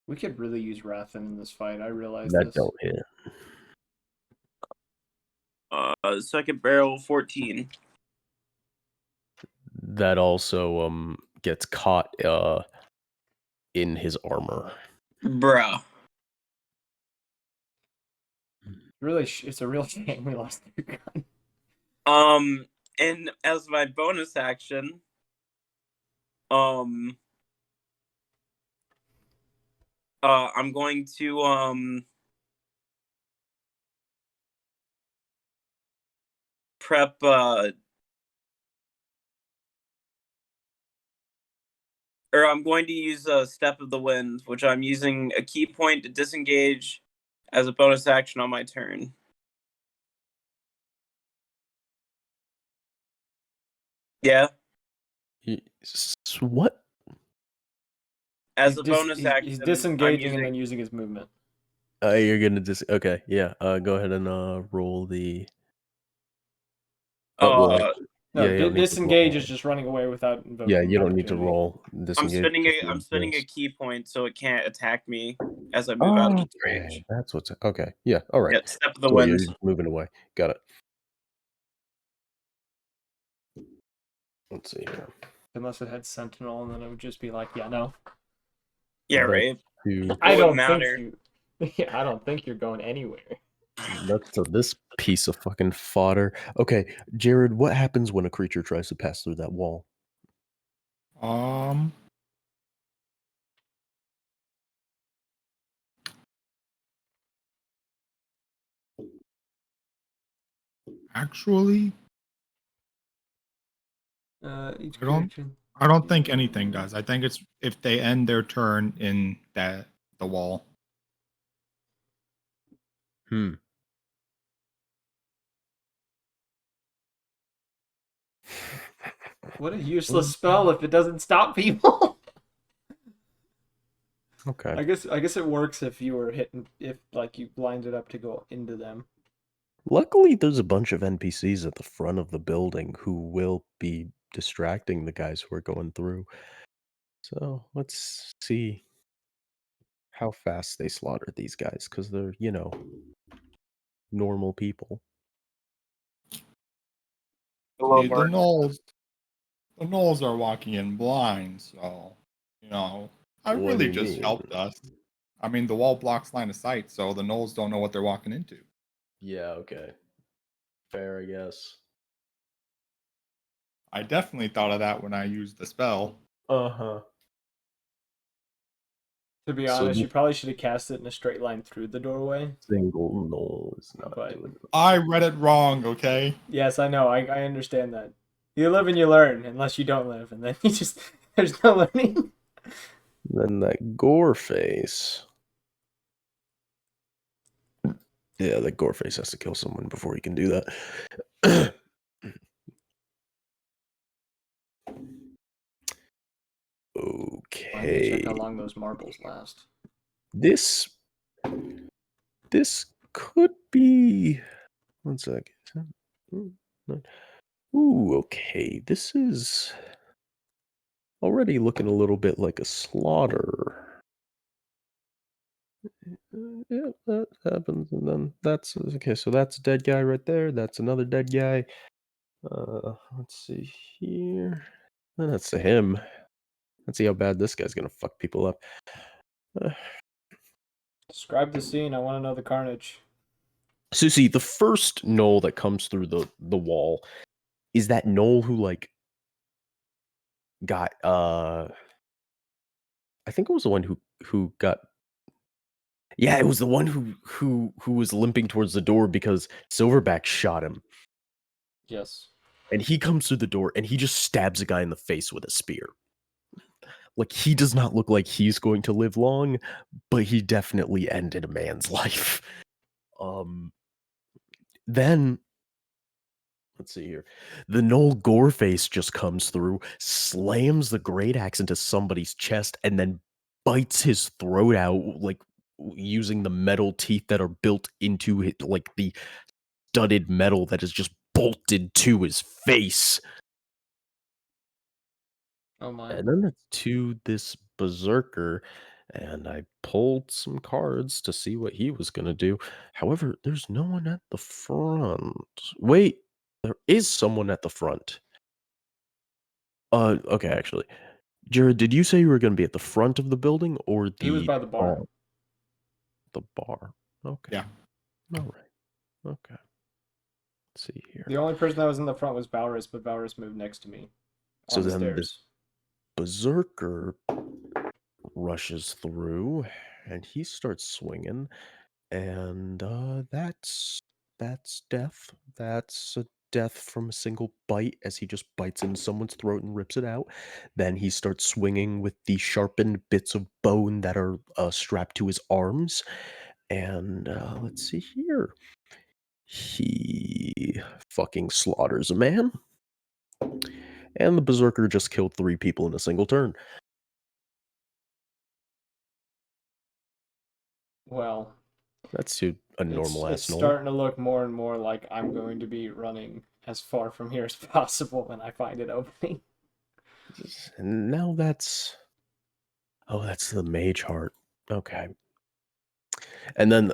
We could really use Rathen in this fight. I realize That this. don't hit. Second barrel, 14. That also gets caught in his armor. Bruh. Really, it's a real shame we lost the gun. And as my bonus action, I'm going to prep I'm going to use a Step of the Wind, which I'm using a key point to disengage as a bonus action on my turn. Yeah. What? As a bonus he's action, disengaging I'm and then using his movement. You're gonna okay, yeah. Go ahead and roll the. No, yeah, you don't need to disengage roll. is just running away without invoking. Yeah, you don't need to opportunity. roll. I'm Disengage. spending a key point so it can't attack me as I move out of its range. That's what's okay. Yeah, all right. Yeah, Step of the So you're Wind. just moving away. Got it. Let's see here. Unless it had Sentinel, and then it would just be like, yeah, no. Yeah, That's right. I don't matter. think you. Yeah, I don't think you're going anywhere. That's this piece of fucking fodder. Okay, Jared, what happens when a creature tries to pass through that wall? Actually, Each I don't think anything does. I think it's if they end their turn in the wall. What a useless spell if it doesn't stop people. Okay. I guess it works if you were hitting, if like you lined it up to go into them. Luckily, there's a bunch of NPCs at the front of the building who will be distracting the guys who are going through. So let's see how fast they slaughter these guys, because they're, normal people. See, the gnolls are walking in blind, so I What do really you just mean? helped us. I mean, the wall blocks line of sight, so the gnolls don't know what they're walking into. Yeah, okay. Fair, I guess. I definitely thought of that when I used the spell. Uh-huh. To be So honest, the- you probably should have cast it in a straight line through the doorway. Single gnoll is not But- doing it. I read it wrong, okay? Yes, I know. I understand that. You live and you learn, unless you don't live, and then you just there's no learning. Then that gore face. Yeah, that gore face has to kill someone before he can do that. I need to Okay. check how long those marbles last. This could be 1 second. Ooh, okay. This is already looking a little bit like a slaughter. Yeah, that happens, and then that's okay. So that's a dead guy right there. That's another dead guy. Let's see here. And that's to him. Let's see how bad this guy's gonna fuck people up. Describe the scene. I want to know the carnage. So see, the first gnoll that comes through the wall is that gnoll who like got I think it was the one who got. Yeah, it was the one who was limping towards the door because Silverback shot him. Yes. And he comes through the door and he just stabs a guy in the face with a spear. Like, he does not look like he's going to live long, but he definitely ended a man's life. Then, let's see here. The Gnoll Goreface just comes through, slams the great axe into somebody's chest, and then bites his throat out, like, using the metal teeth that are built into it, like the studded metal that is just bolted to his face. Oh my. And then it's to this berserker, and I pulled some cards to see what he was gonna do. However, there's no one at the front. Wait, there is someone at the front. Okay, actually. Jared, did you say you were gonna be at the front of the building or He was the by the bar. the bar? Okay. Yeah. Alright. Okay. Let's see here. The only person that was in the front was Valrus, but Valrus moved next to me. So On the then this stairs. berserker rushes through and he starts swinging, and that's death. That's a death from a single bite as he just bites into someone's throat and rips it out. Then he starts swinging with the sharpened bits of bone that are strapped to his arms, and let's see here. He fucking slaughters a man, and the berserker just killed 3 people in a single turn. Well, That's to a normal it's ass gnoll. starting to look more and more like I'm going to be running as far from here as possible when I find an opening. And now that's... Oh, that's the mage heart. Okay. And then,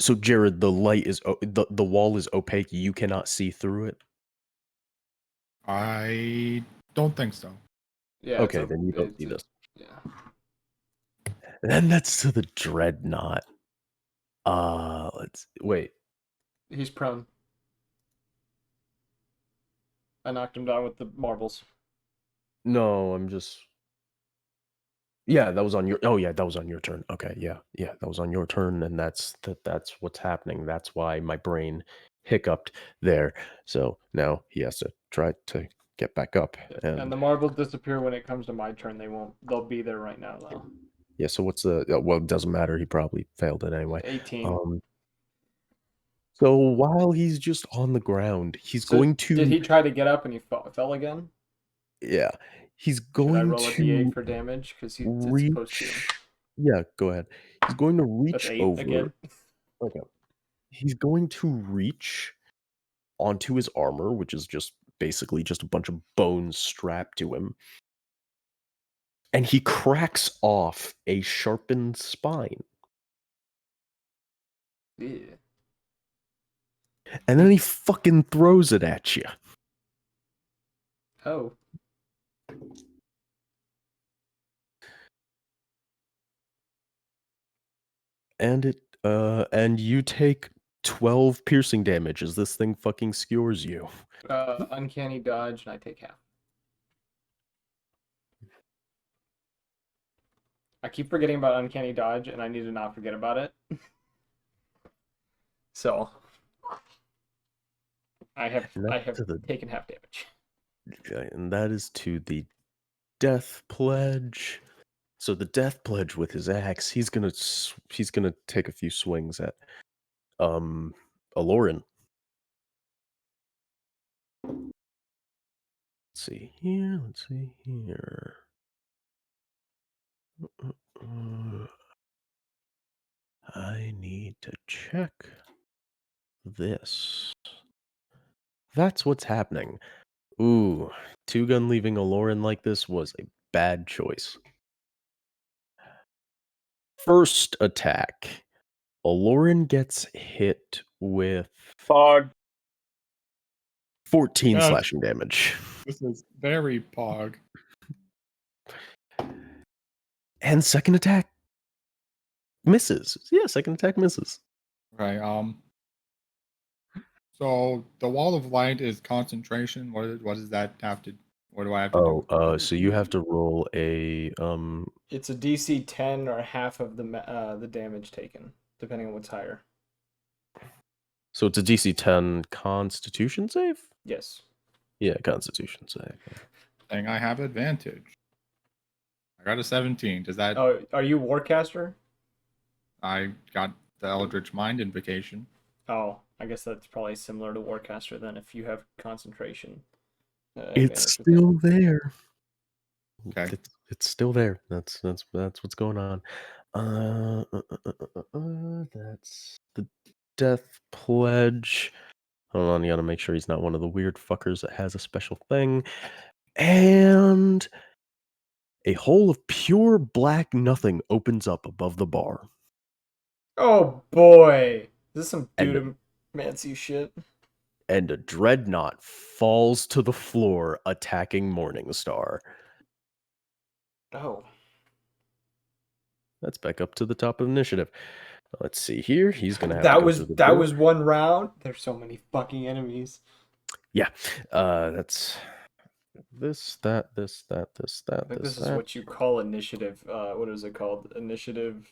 so Jared, the light is... the wall is opaque. You cannot see through it? I don't think so. Yeah. Okay, then you don't see this. Yeah. And then that's to the dreadnought. Wait. He's prone. I knocked him down with the marbles. No, I'm just... Yeah, that was on your... Oh, yeah, that was on your turn. Okay, yeah, that was on your turn, and that's what's happening. That's why my brain hiccuped there. So now he has to try to get back up. And the marbles disappear when it comes to my turn. They'll be there right now, though. Yeah, so what's the... Well, it doesn't matter. He probably failed it anyway. 18. So while he's just on the ground, he's So going to... Did he try to get up and he fell again? Yeah. He's Should going I roll a d8 to for damage? Because it's supposed to. Yeah, go ahead. He's going to That's reach 8 over. again. Okay. He's going to reach onto his armor, which is just basically just a bunch of bones strapped to him. And he cracks off a sharpened spine. Yeah. And then he fucking throws it at you. Oh. And you take 12 piercing damage as this thing fucking skewers you. Uncanny dodge, and I take half. I keep forgetting about uncanny dodge, and I need to not forget about it. So I have taken half damage. And that is to the death pledge. So the death pledge with his axe, he's gonna take a few swings at Aloran. Let's see here. I need to check this. That's what's happening. Ooh, 2-gun leaving Aloran like this was a bad choice. First attack. Aloran gets hit with Fog. 14 Yes. slashing damage. This is very pog. And second attack misses. Yeah, second attack misses. Okay. So the wall of light is concentration. What does that have to? What do I have to do? So you have to roll a It's a DC 10 or half of the damage taken, depending on what's higher. So it's a DC 10 Constitution save. Yes. Yeah, Constitution save. Saying I have advantage. I got a 17. Does that? Oh, are you Warcaster? I got the Eldritch Mind invocation. Oh, I guess that's probably similar to Warcaster then. If you have concentration, It's still there. Okay. It's still there. That's what's going on. That's the Death Pledge. Hold on, you gotta make sure he's not one of the weird fuckers that has a special thing. And a hole of pure black nothing opens up above the bar. Oh boy, is this some And- dude-mancy shit? And a dreadnought falls to the floor, attacking Morningstar. Oh, That's back up to the top of initiative. Let's see here. He's gonna have that to go was through the that door. was one round. There's so many fucking enemies. Yeah. That's this, that, this, that, this, that, I think this, this is that. what you call initiative. What is it called? Initiative,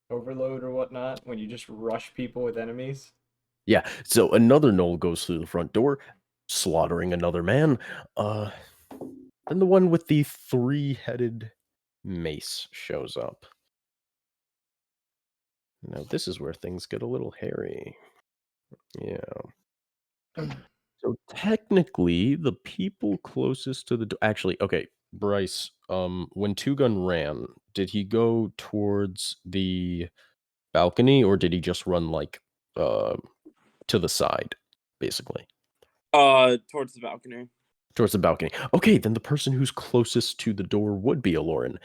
overload or whatnot. When you just rush people with enemies. Yeah. So another gnoll goes through the front door, slaughtering another man. Then the one with the 3-headed mace shows up. Now this is where things get a little hairy. Yeah. So technically, the people closest to the door. Actually, okay, Brice. When Two Gun ran, did he go towards the balcony, or did he just run like to the side, basically? Towards the balcony. Towards the balcony. Okay, then the person who's closest to the door would be Aloran.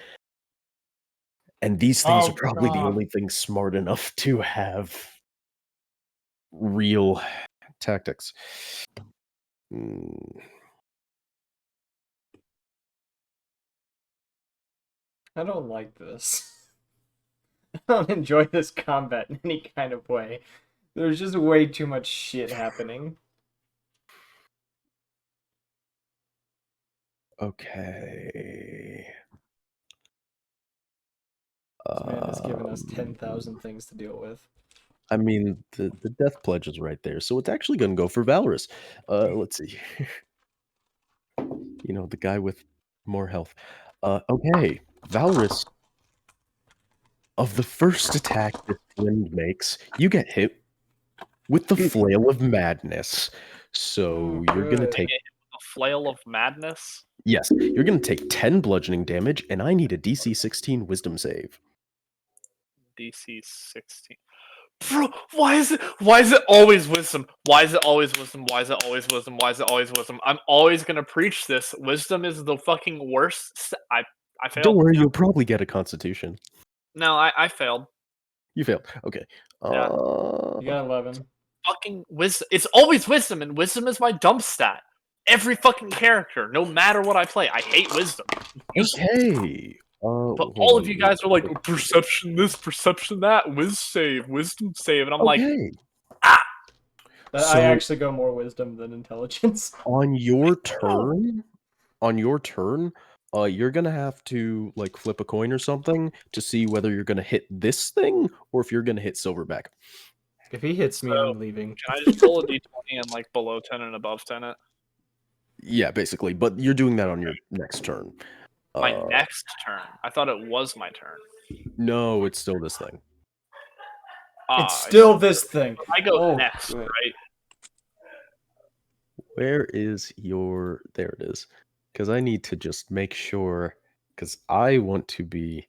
And these things Oh, are probably the God. only things smart enough to have real tactics. I don't like this. I don't enjoy this combat in any kind of way. There's just way too much shit happening. Okay. This man has given us 10,000 things to deal with. I mean, the death pledge is right there, so it's actually going to go for Valorous. Let's see. You know, the guy with more health. Okay, Valorous. Of the first attack this wind makes, you get hit with the Flail of Madness. So you're going to good. take... A flail of madness. Yes, you're going to take 10 bludgeoning damage, and I need a DC 16 Wisdom save. DC 16. Bro, why is it always wisdom? Why is it always wisdom? Why is it always wisdom? Why is it always wisdom? I'm always gonna preach this. Wisdom is the fucking worst. I failed. Don't worry, Yeah. you'll probably get a Constitution. No, I failed. You failed. Okay. Yeah. You got 11. Fucking wisdom. It's always wisdom, and wisdom is my dump stat. Every fucking character, no matter what I play, I hate wisdom. Okay. But all of you guys are like, perception this, perception that, wisdom save, and I'm like, I So- actually go more wisdom than intelligence. on your turn, you're gonna have to like flip a coin or something to see whether you're gonna hit this thing or if you're gonna hit Silverback. If he hits me, I'm leaving. can I just roll a d20 and like below 10 and above 10 it? Yeah, basically, but you're doing that on your next turn. My next turn. I thought it was my turn. No, it's still this thing. It's still this thing. I go Oh, next, good. right? Where is your... There it is. Because I need to just make sure, because I want to be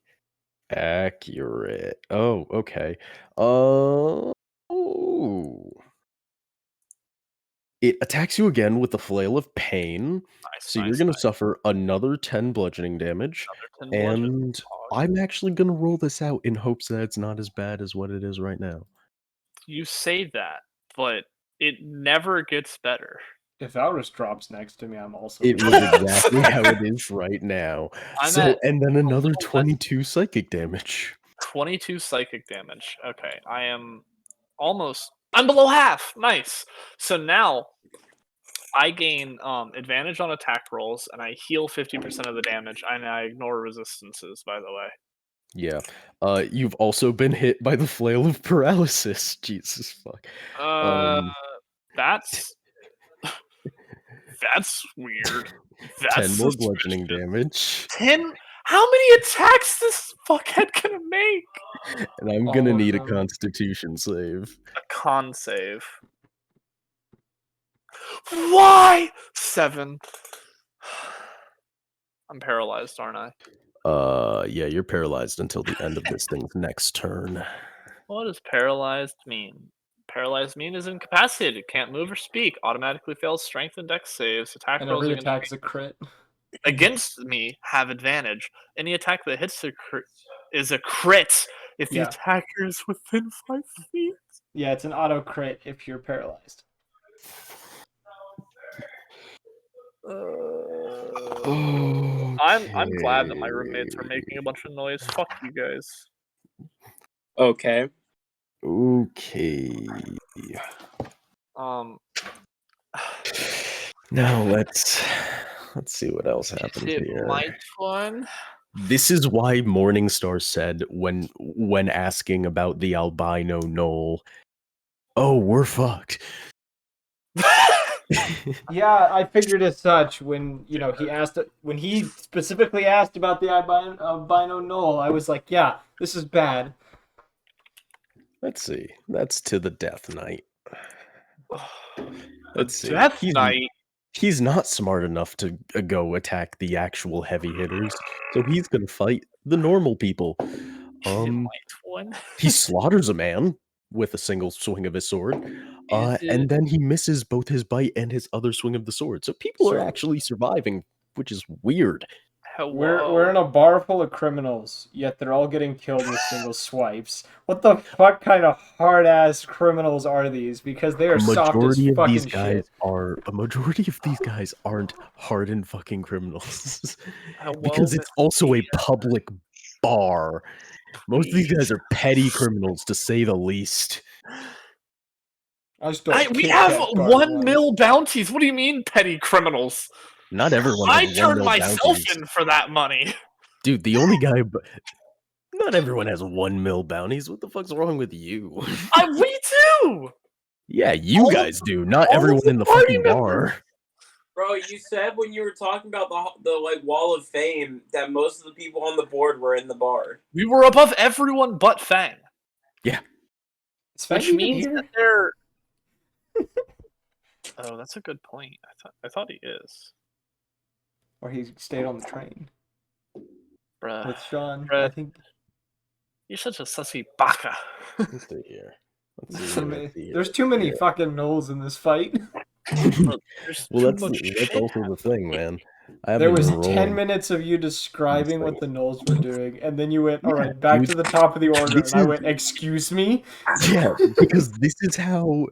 accurate. Oh, okay. Oh. It attacks you again with the Flail of Pain. Nice, So you're nice, going to nice. suffer another 10 bludgeoning damage. Another 10 bludgeoning. And I'm actually going to roll this out in hopes that it's not as bad as what it is right now. You say that, but it never gets better. If Valorous drops next to me, I'm also. It was exactly how it is right now. I'm So, at and then another little less- 22 psychic damage. 22 psychic damage. Okay, I'm below half. Nice. So now I gain advantage on attack rolls, and I heal 50% of the damage, and I ignore resistances. By the way. Yeah. You've also been hit by the flail of paralysis. Jesus fuck. That's that's weird. 10 That's more suspicious. bludgeoning damage. 10. How many attacks this fuckhead gonna make? And I'm All gonna of need a them. constitution save. A con save. Why? 7. I'm paralyzed, aren't I? Yeah, you're paralyzed until the end of this thing's next turn. What does paralyzed mean? Paralyzed mean is incapacitated, can't move or speak, automatically fails strength and dex saves, attack And rolls every against attack is a crit. me have advantage. Any attack that hits is a crit if the Yeah. attacker is within 5 feet. Yeah, it's an auto crit if you're paralyzed. I'm glad that my roommates are making a bunch of noise. Fuck you guys. Okay. Okay. Now let's see what else happens Is it here. my turn? This is why Morningstar said when asking about the albino knoll, "Oh, we're fucked." Yeah, I figured as such when he specifically asked about the albino knoll. I was like, yeah, this is bad. Let's see. That's to the Death Knight. Let's see. Death Knight. He's not smart enough to go attack the actual heavy hitters, so he's gonna fight the normal people. He slaughters a man with a single swing of his sword, and then he misses both his bite and his other swing of the sword. So people are actually surviving, which is weird. We're in a bar full of criminals, yet they're all getting killed with single swipes. What the fuck kind of hard ass criminals are these? Because they are soft as fucking shit. A majority of these guys aren't hardened fucking criminals. Hello, Because it's also a public bar. Most of these guys are petty criminals, to say the least. We have 1 mil bounties. What do you mean, petty criminals? Not everyone I has 1 turned mil myself bounties. in for that money. Dude, the only guy... Not everyone has 1 mil bounties. What the fuck's wrong with you? We do! Yeah, you guys do. Not everyone in the fucking bar. Bro, you said when you were talking about the like wall of fame that most of the people on the board were in the bar. We were above everyone but Fang. Yeah. Which means that they're... Oh, that's a good point. I thought he is. Or he stayed on the train. Bruh. With Sean. Bruh. I think You're such a sussy baka. Let's see here. there's too many fucking gnolls in this fight. Well, that's also the thing, man. There was 10 minutes of you describing what the gnolls were doing, and then you went, all right, back to the top of the order, and I went, excuse me? Yeah, because this is how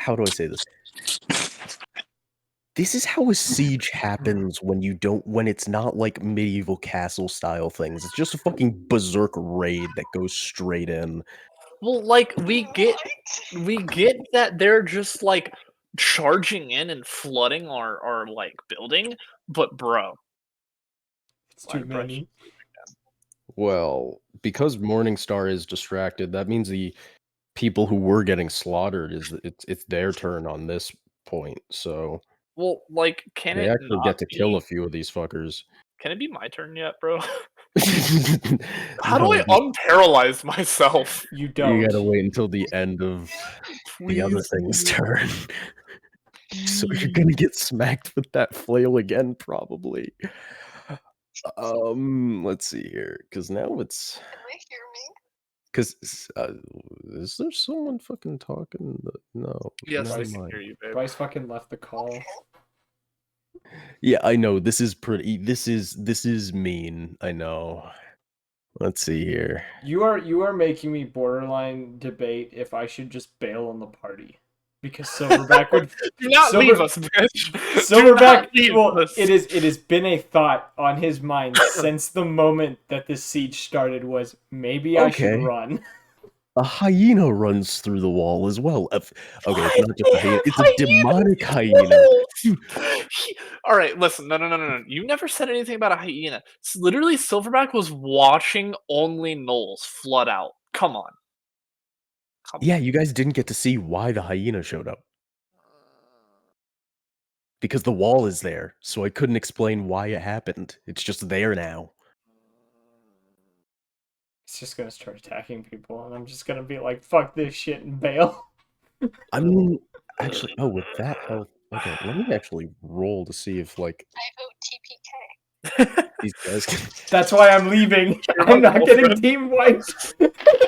do I say this? This is how a siege happens when it's not like medieval castle style things. It's just a fucking berserk raid that goes straight in. Well, like, we get that they're just, like, charging in and flooding our like, building, but bro. It's too many. Well, because Morningstar is distracted, that means the people who were getting slaughtered it's their turn on this point, so... Well, like, they actually get to kill a few of these fuckers. Can it be my turn yet, bro? How do I unparalyze myself? You don't. You gotta wait until the end of the other thing's turn. So you're gonna get smacked with that flail again, probably. Let's see here, because now it's... Can they hear me? Because is there someone fucking talking? No. Yes, I can hear you, babe. Brice fucking left the call. Yeah, I know. This is pretty. This is mean. I know. Let's see here. You are making me borderline debate if I should just bail on the party. Because Silverback would. Do not Silver- leave us, bitch. Do Silverback. not leave Well, us. it has been a thought on his mind since the moment that this siege started. Was maybe I should Okay. run. A hyena runs through the wall as well. Okay, it's not just a hyena; it's a Hyenas demonic hyena. Dude, All right, listen. No. You never said anything about a hyena. Literally, Silverback was watching only gnolls flood out. Come on. yeah, you guys didn't get to see why the hyena showed up because the wall is there, so I couldn't explain why it happened. It's just there now. It's just gonna start attacking people, and I'm just gonna be like, "Fuck this shit" and bail. I mean, actually, with that health, okay, let me actually roll to see if like I vote TPK. these guys can. That's why I'm leaving. You're I'm my not getting girlfriend. team wiped.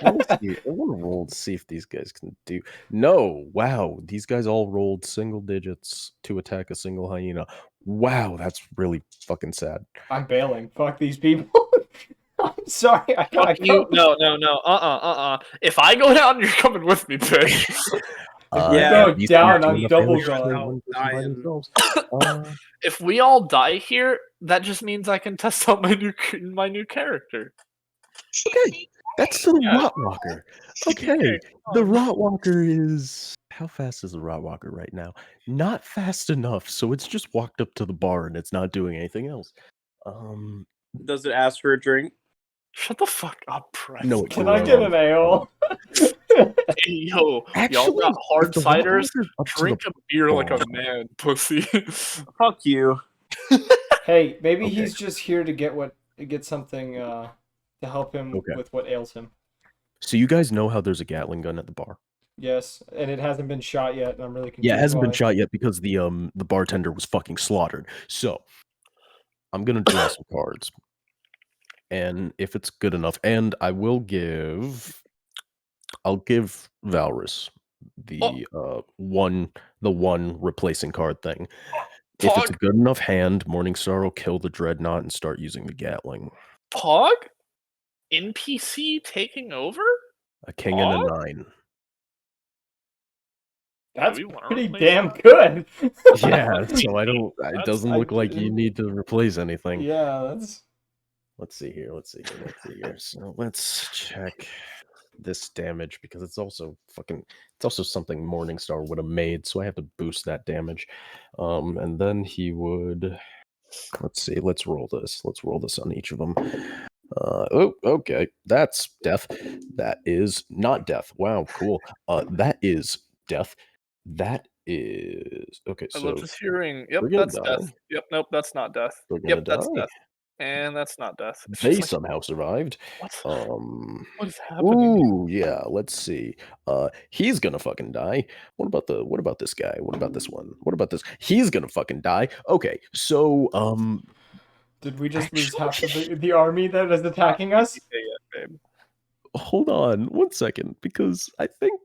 I want to roll to see if these guys can do. No, wow, these guys all rolled single digits to attack a single hyena. Wow, that's really fucking sad. I'm bailing. Fuck these people. I'm sorry. I Fuck you. No. If I go down, you're coming with me, bitch. Yeah, go these down, two I'm enough double damage to kill gone. one person by Dying. themselves. If we all die here, that just means I can test out my new character. Okay, that's the Yeah. Rotwalker. Okay, the Rotwalker is. How fast is the Rotwalker right now? Not fast enough, so it's just walked up to the bar and it's not doing anything else. Does it ask for a drink? Shut the fuck up, Brice. No, it Can can I get an run. ale? Hey, yo, y'all Actually, got hard if the ciders? Rotwalker's up to Drink the a beer like a bar- man, pussy. Fuck you. Hey, maybe Okay. he's just here to get something to help him Okay. with what ails him. So you guys know how there's a Gatling gun at the bar? Yes, and it hasn't been shot yet, and I'm really confused. Yeah, it hasn't been why. shot yet because the bartender was fucking slaughtered. So I'm gonna draw some cards, and if it's good enough, and I'll give Valrus the one replacing card thing. If it's a Pog? good enough hand, Morningstar will kill the Dreadnought and start using the Gatling. Pog? NPC taking over? A king and a Pog? 9. That's Do we wanna pretty replace damn that? good. Yeah, so I don't. It That's- doesn't look like you need to replace anything. Yeah, that's. Let's see here. So let's check this damage because it's also something Morningstar would have made, so I have to boost that damage. And then he would. Let's see. Let's roll this. Let's roll this on each of them. Okay. That's death. That is not death. Wow, cool. That is death. That is okay. I So love just hearing, yep, we're gonna that's die. death. Yep, nope, that's not death. We're gonna Yep, that's die. death. And that's not death. It's They just like, somehow survived. what? Um. What is happening? Ooh, yeah. Let's see. He's gonna fucking die. What about this guy? What about this one? What about this? He's gonna fucking die. Okay, so Did we just lose half of the army that is attacking us? Yeah, babe. hold on 1 second because I think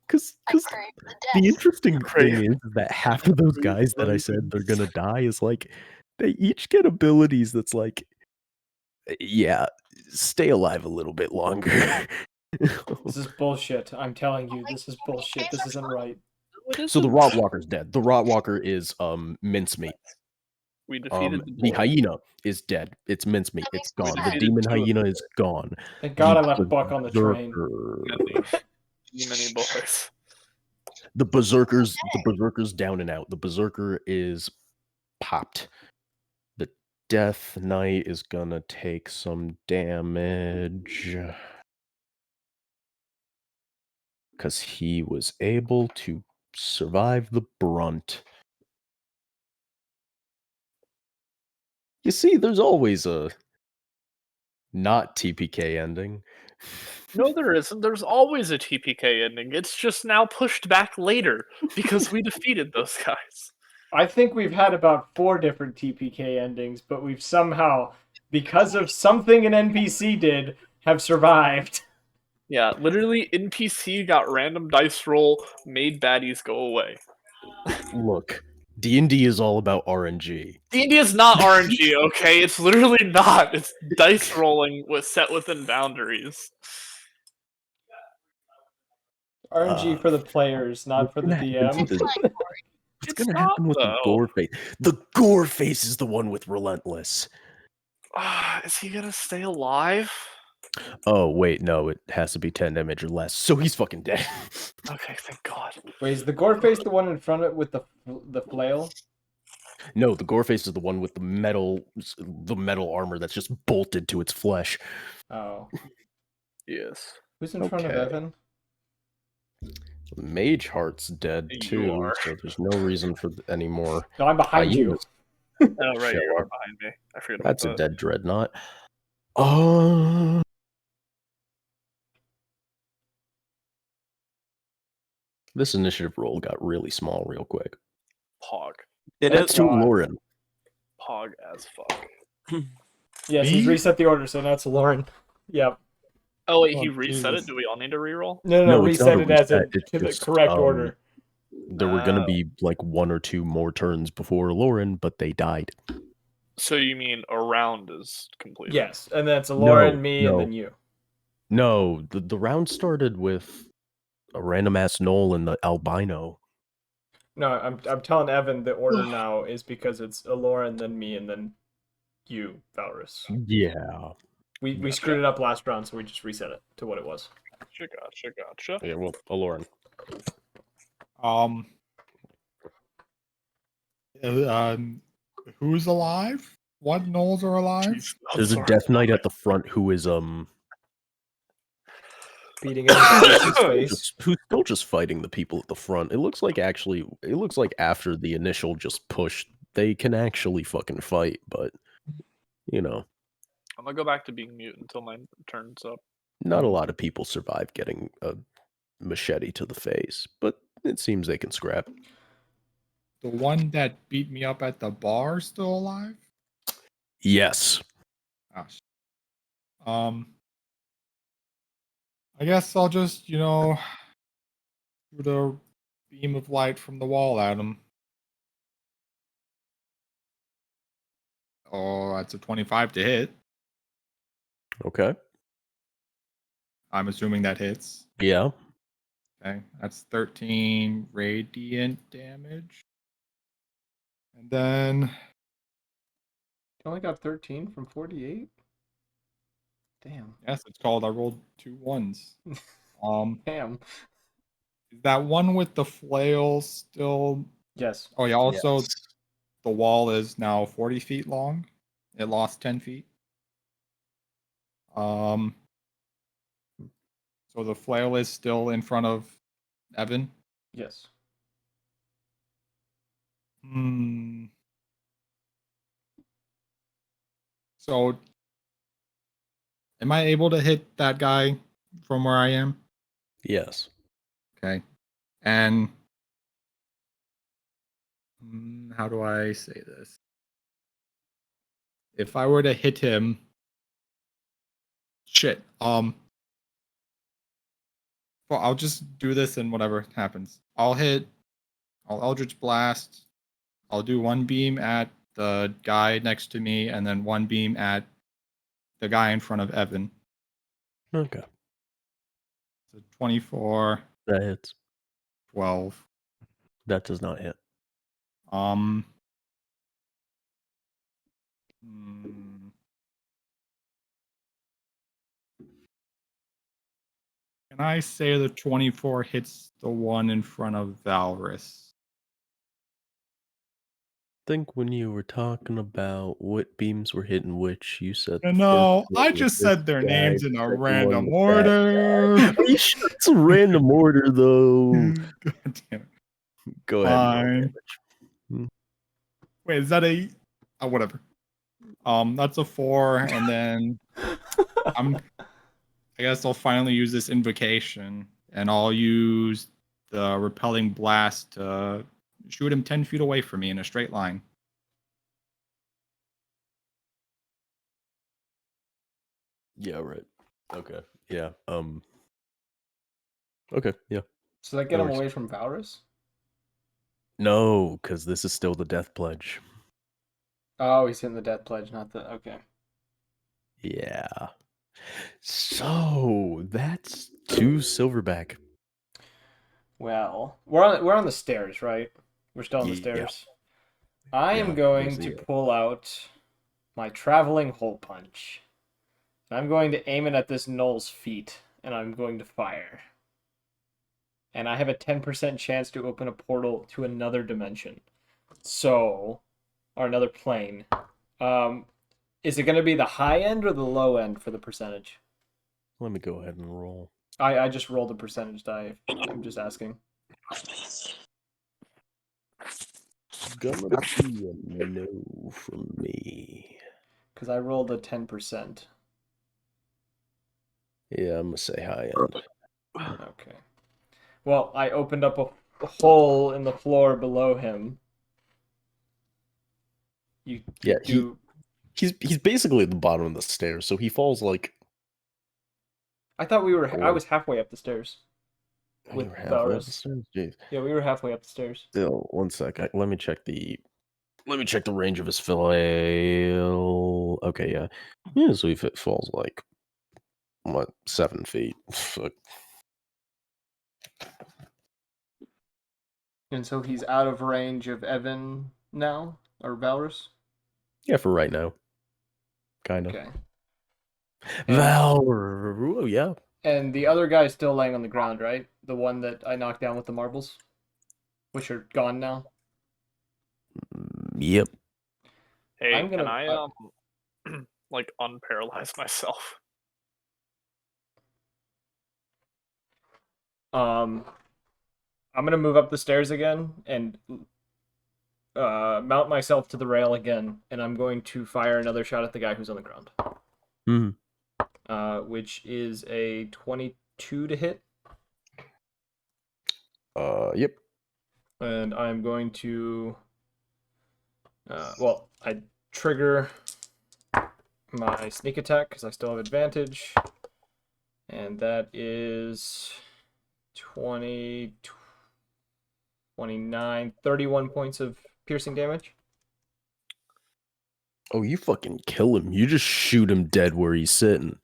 because I crave the the death. interesting Crave- thing is that half of those guys that I said they're gonna die is like they each get abilities that's like yeah, stay alive a little bit longer. This is bullshit. I'm telling you, this is bullshit. This isn't right. So the Rotwalker's dead. The Rotwalker is mincemeat. We defeated The boy. hyena is dead. It's mincemeat. That It's makes gone. sense. The demon We defeated hyena is gone. Thank God I The left Buck on the train. berserker- Many boys. The berserker's down and out. The berserker is popped. The Death Knight is gonna take some damage because he was able to survive the brunt. You see, there's always a not TPK ending. No, there isn't. There's always a TPK ending. It's just now pushed back later because we defeated those guys. I think we've had about 4 different TPK endings, but we've somehow, because of something an NPC did, have survived. Yeah, literally, NPC got random dice roll, made baddies go away. Look, D&D is all about RNG. D&D is not RNG, okay? It's literally not. It's dice rolling with set within boundaries. RNG for the players, not for the what's gonna happen DM. to the- What's It's gonna not, happen with the though. gore face? The gore face is the one with relentless. Is he gonna stay alive? Oh wait, no, it has to be 10 damage or less, so he's fucking dead. Okay, thank God. Wait, is the gore face the one in front of it with the flail? No, the gore face is the one with the metal armor that's just bolted to its flesh. Oh. Yes. Who's in front of Okay. Evan? Mage Heart's dead You too, are. so there's no reason for any more. No, I'm behind you. hyenas. Oh, right, Show you are up. behind me. I forget That's a about that. dead dreadnought. This initiative roll got really small real quick. Pog. That's to God. Lauren. Pog as fuck. Yes, he's Me? reset the order, so now it's Lauren. Yep. Oh, wait, he Oh, reset Jesus. it? Do we all need to reroll? No, No, it's not reset a it as reset, it's to the just, correct order. There were gonna Oh. be like 1 or 2 more turns before Lauren, but they died. So you mean a round is completed? Yes, and then it's Lauren, No, me, and no. then you. No, the round started with a random ass Knoll and the albino. No, I'm telling Evan the order now is because it's Lauren, then me, and then you, Valrus. Yeah. We screwed it up last round, so we just reset it to what it was. Gotcha. Yeah, well, Lauren. Who's alive? What gnolls are alive? Jeez, I'm There's a sorry. Death Knight at the front who is Beating his face. who's still just fighting the people at the front. It looks like after the initial just push, they can actually fucking fight, but you know, I'm gonna go back to being mute until my turn's up. not a lot of people survive getting a machete to the face, but it seems they can scrap. The one that beat me up at the bar still alive? Yes. Gosh. I guess I'll just, shoot a beam of light from the wall at him. Oh, that's a 25 to hit. Okay. I'm assuming that hits. Yeah. Okay, that's 13 radiant damage. And then You only got 13 from 48? Damn. yes, it's called I rolled 2 ones. Damn. Is that one with the flail still? Yes. Oh yeah, also Yes. the wall is now 40 feet long. It lost 10 feet. So the flail is still in front of Evan. Yes. So am I able to hit that guy from where I am? Yes. Okay. And how do I say this? If I were to hit him, well, I'll just do this and whatever happens. I'll Eldritch Blast. I'll do 1 beam at the guy next to me and then 1 beam at the guy in front of Evan. Okay. So 24, That hits. 12. That does not hit. Can I say the 24 hits the one in front of Valrus? I think when you were talking about what beams were hitting which, you said the No, first one I was just this said their guy, names in a second one random was that order. guy. Are you sure it's a random order though? God damn it. Go ahead and roll Fine. damage. Wait, is that a whatever. That's a 4, and then I guess I'll finally use this invocation, and I'll use the repelling blast to shoot him 10 feet away from me in a straight line. Yeah, right. Okay. Yeah. Okay, yeah. So that get him works. away from Valrus? No, because this is still the death pledge. Oh, he's in the death pledge, not the okay. Yeah. So that's 2 silverback. Well, we're on the stairs, right? We're still on the Yeah. stairs. I am Yeah, going basically, to yeah. pull out my traveling hole punch. And I'm going to aim it at this gnoll's feet, and I'm going to fire. And I have a 10% chance to open a portal to another dimension. So, or another plane. Is it going to be the high end or the low end for the percentage? Let me go ahead and roll. I just rolled a percentage die. I'm just asking. Gonna be a no from me. Because I rolled a 10%. Yeah, I'm gonna say high end. Okay. Well, I opened up a hole in the floor below him. You Yeah, do. he's basically at the bottom of the stairs, so he falls like. I thought we were. I Oh. was halfway up the stairs. You With were halfway up the Valrus. stairs. Jeez. Yeah, we were halfway up the stairs. Still, one sec. Let me check the. Let me check the range of his flail. Okay, yeah, yeah. So if it falls like what 7 feet. Fuck. And so he's out of range of Evan now, or Valrus. Yeah, for right now. Kind of. Okay. Oh yeah. And the other guy's still laying on the ground, right? The one that I knocked down with the marbles, which are gone now. Yep. Hey, I'm gonna- can I like unparalyze myself? I'm gonna move up the stairs again and mount myself to the rail again, and I'm going to fire another shot at the guy who's on the ground. Which is a 22 to hit. Yep. And I'm going to well, I trigger my sneak attack because I still have advantage. And that is 20, 29, 31 points of piercing damage. Oh, you fucking kill him. You just shoot him dead where he's sitting.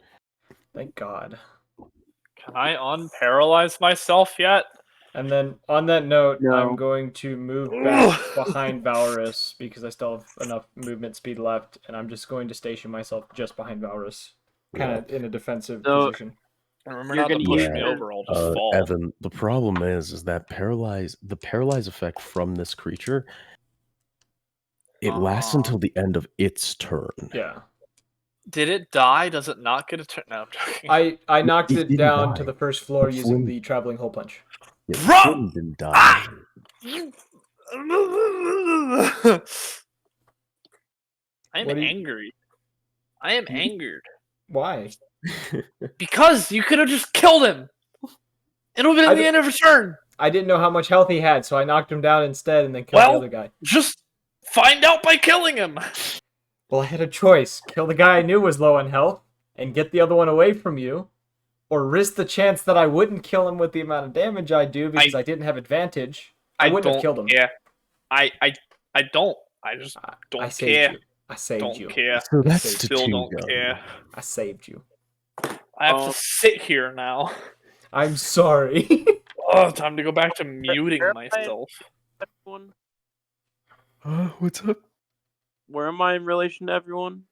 Thank God. Can I unparalyze myself yet? And then on that note, No. I'm going to move back behind Valrus because I still have enough movement speed left, and I'm just going to station myself just behind Valrus, kind of in a defensive position. Remember You're not to gonna push use me your- over, I'll just fall. Evan, the problem is that the paralyze effect from this creature, it lasts until the end of its turn. Yeah. Did it die? Does it not get a turn? No, I'm joking. I knocked It it didn't down die. to the first floor using Flynn- the traveling hole punch. Yeah, Bro! Flynn didn't die. I am What do you- angry. I am angered. Why? Because you could have just killed him. It would have I been the di- end of his turn. I didn't know how much health he had, so I knocked him down instead and then killed the Well- other guy. Just find out by killing him. Well, I had a choice. Kill the guy I knew was low on health and get the other one away from you, or risk the chance that I wouldn't kill him with the amount of damage I do because I didn't have advantage. I wouldn't have killed him. Yeah, I don't. I just don't I saved care. you. I saved Don't you. care. So that's saved to Still two don't guns. care. I saved you. I have to sit here now. I'm sorry. Oh, time to go back to muting myself. Everyone? What's up? Where am I in relation to everyone?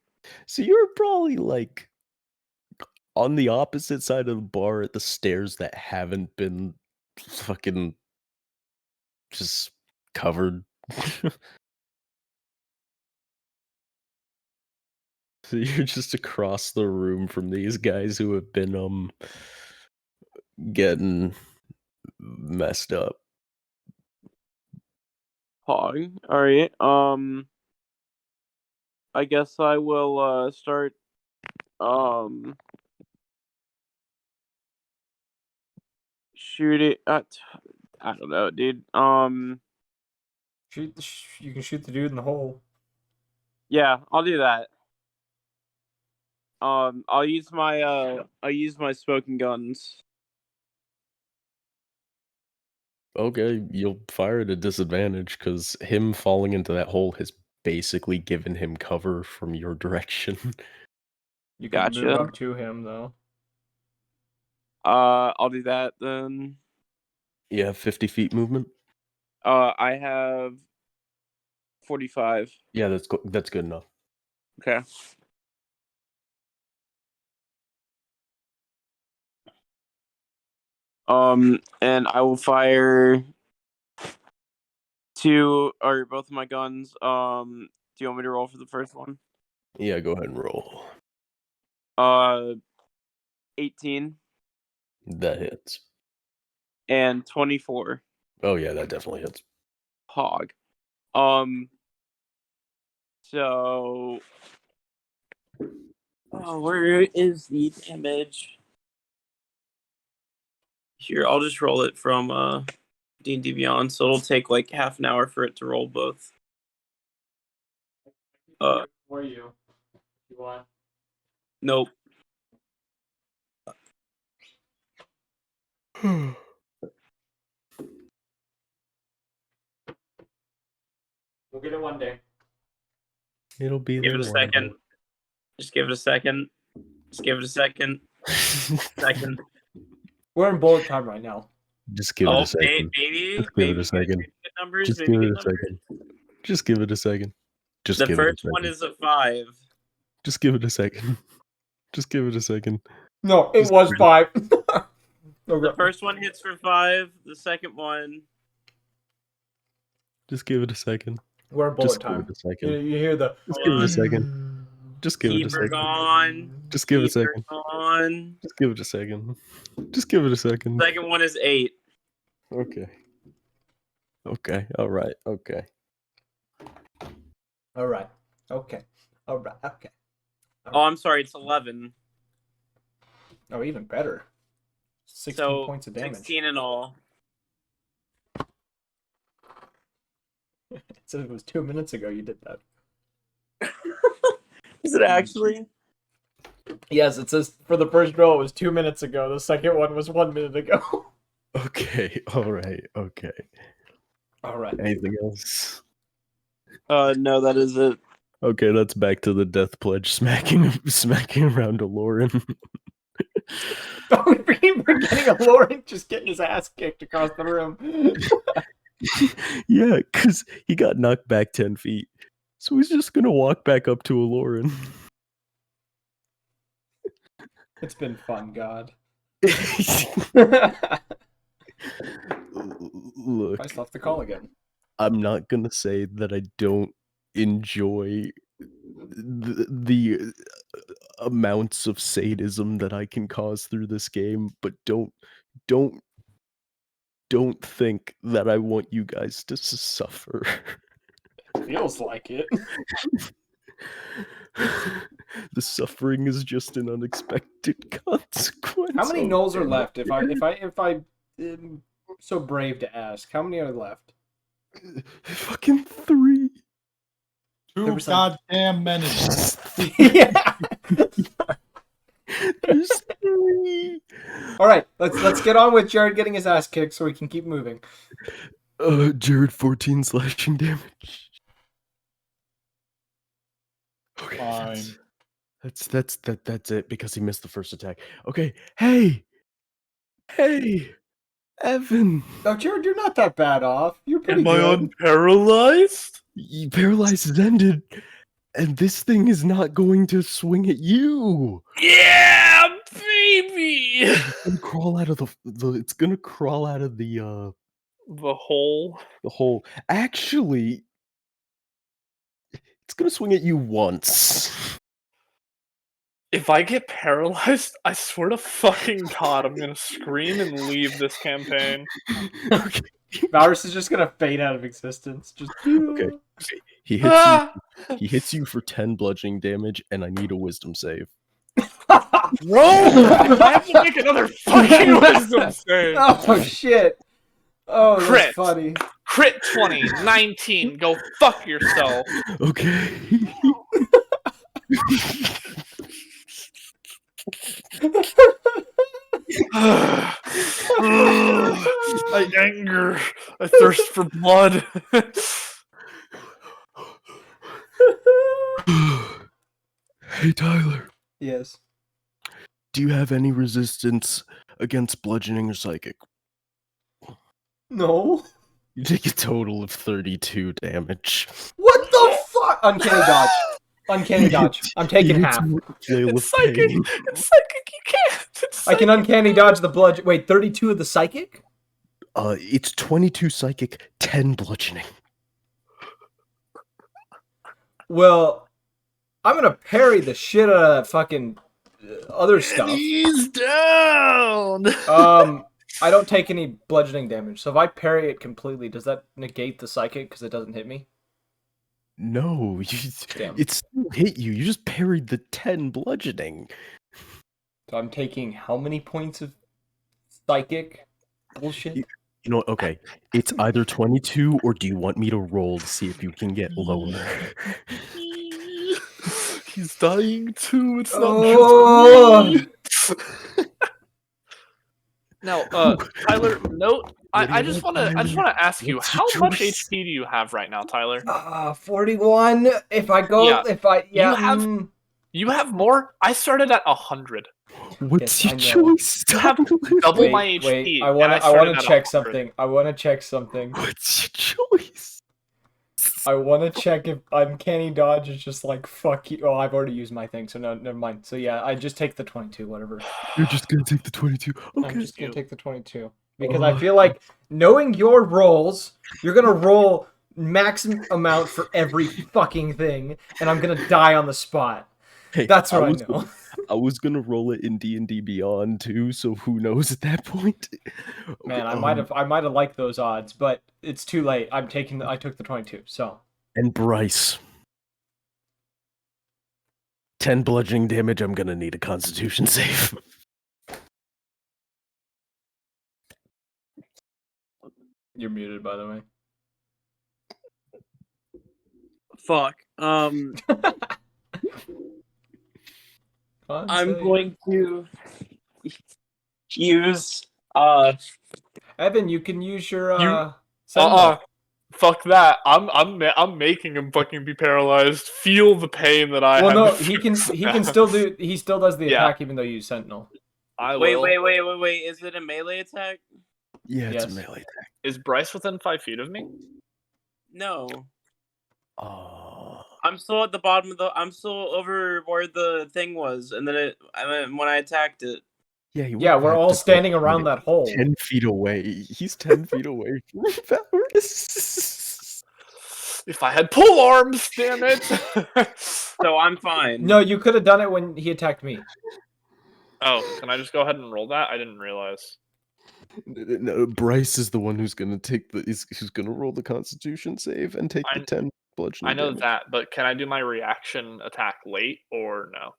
So you're probably like on the opposite side of the bar at the stairs that haven't been fucking just covered. So you're just across the room from these guys who have been getting messed up. Pog. Alright. I guess I will start shooting at I don't know, dude. You can shoot the dude in the hole. Yeah, I'll do that. I'll use my smoking guns. Okay, you'll fire at a disadvantage because him falling into that hole has basically given him cover from your direction. You can move Gotcha. up to him though. I'll do that then. You have 50 feet movement? I have 45. Yeah, that's good enough. Okay. And I will fire both of my guns. Do you want me to roll for the first one? Yeah, go ahead and roll. 18 That hits. and 24. Oh yeah, that definitely hits. Hog. So, where is the damage? Here, I'll just roll it from D&D Beyond, so it'll take like half an hour for it to roll both. For you. You want? Nope. We'll get it one day. It'll be Give there it a one second. Just give it a second. Just give it a second. Second. We're in bullet time right now. Just give it a second. Maybe. Just give it a second. Maybe good numbers. Just Maybe give it good a numbers. second. Just give it a second. Just The give it a first one second. is a 5. Just give it a second. Just give it a second. No, it Just was give 5. The first one hits for 5. The second one. Just give it a second. We're in bullet Just give time. it a second. You hear the. Just give it a second. Just give it a Keep her second. gone. Just give it a Keep her second. gone. Just give it a second. Just give it a second. Second one is 8. Okay. Okay. All right. Okay. All right. Okay. All right. Okay. Oh, I'm sorry. It's 11. Oh, even better. 16 So points of damage. 16 in all. It said it was 2 minutes ago you did that. Is it actually? Yes, it says for the first roll it was 2 minutes ago. The second one was 1 minute ago. Okay. All right. Okay. All right. Anything else? No, that is it. Okay, that's back to the death pledge smacking around a Lauren. We're getting a Lauren just getting his ass kicked across the room. Yeah, because he got knocked back 10 feet. So he's just gonna walk back up to a Lauren. It's been fun, God. Look, Brice left the call again. I'm not gonna say that I don't enjoy the amounts of sadism that I can cause through this game, but don't think that I want you guys to suffer. Feels like it. The suffering is just an unexpected consequence. How many of nulls are it. left? If I am so brave to ask, how many are left? Fucking 3. Too 100%. goddamn many. Yeah. There's 3. All right, let's get on with Jared getting his ass kicked so we can keep moving. Jared, 14 slashing damage. Okay, Fine. that's it because he missed the first attack. Okay, hey, Evan. Oh, Jared, you're not that bad off. You're pretty Am I good. unparalyzed? Paralyzed has ended, and this thing is not going to swing at you. Yeah, baby! It's gonna crawl out of it's gonna crawl out of the hole. hole. Actually, it's gonna swing at you once. If I get paralyzed, I swear to fucking God, I'm gonna scream and leave this campaign. Okay. Varus is just gonna fade out of existence. Just Okay. He hits Ah! you. He hits you for 10 bludgeoning damage, and I need a wisdom save. Bro! I have to make another fucking wisdom save! Oh shit! Oh, that's Crit. funny. Crit 20, 19, go fuck yourself. Okay. I anger. I thirst for blood. Hey, Tyler. Yes. Do you have any resistance against bludgeoning or psychic? No. You take a total of 32 damage. What the fuck? Uncanny dodge. Uncanny dodge. I'm taking He hits half. you with a flail It's of psychic. pain. It's psychic. You can't. It's I can psychic. uncanny dodge the bludgeon. Wait, 32 of the psychic? It's 22 psychic, 10 bludgeoning. Well, I'm gonna parry the shit out of that fucking other stuff. He's down. I don't take any bludgeoning damage, so if I parry it completely, does that negate the psychic because it doesn't hit me? No, Damn. it still hit you. You just parried the 10 bludgeoning. So I'm taking how many points of psychic bullshit? You know what? Okay, it's either 22 or do you want me to roll to see if you can get lower? He's dying too. It's not Oh! just me. Now, Tyler, note. I just want to ask you, What's how your much choice? HP do you have right now, Tyler? 41. If I go, Yeah. yeah, You have- You have more. I started at 100. What's Yes, your I know. choice? You have double my HP. Wait, I and want started to at check 100. something. I want to check something. What's your choice? I want to check if uncanny dodge is just like fuck you. Oh, I've already used my thing, so no, never mind. So yeah, I just take the 22, whatever. You're just gonna take the 22. I'm Okay. just gonna take the 22 because I feel like knowing your rolls, you're gonna roll maximum amount for every fucking thing, and I'm gonna die on the spot. Hey, That's what I know. I was gonna roll it in D&D Beyond too, so who knows at that point? Man, Okay, I might have liked those odds, but it's too late. I took the 22. So And Brice. 10 bludgeoning damage, I'm gonna need a constitution save. you're muted, by the way. Fuck. I'm going to use Evan, you can use your You- Sentinel. Fuck that. I'm making him fucking be paralyzed. Feel the pain that I Well, had no, to he can fix. still do. He still does the Yeah. attack even though you use Sentinel. I wait, will. wait. Is it a melee attack? Yeah, it's Yes. a melee attack. Is Brice within 5 feet of me? No. Oh. I'm still at the bottom of the. I'm still over where the thing was, and then when I attacked it. Yeah, Yeah, we're all standing around that hole. 10 feet away. He's 10 feet away from Valorous. If I had pole arms, damn it! So I'm fine. No, you could have done it when he attacked me. Oh, can I just go ahead and roll that? I didn't realize. No, Brice is the one who's gonna take who's gonna roll the Constitution save and take the 10 bludgeoning I know damage. that, but can I do my reaction attack late or no?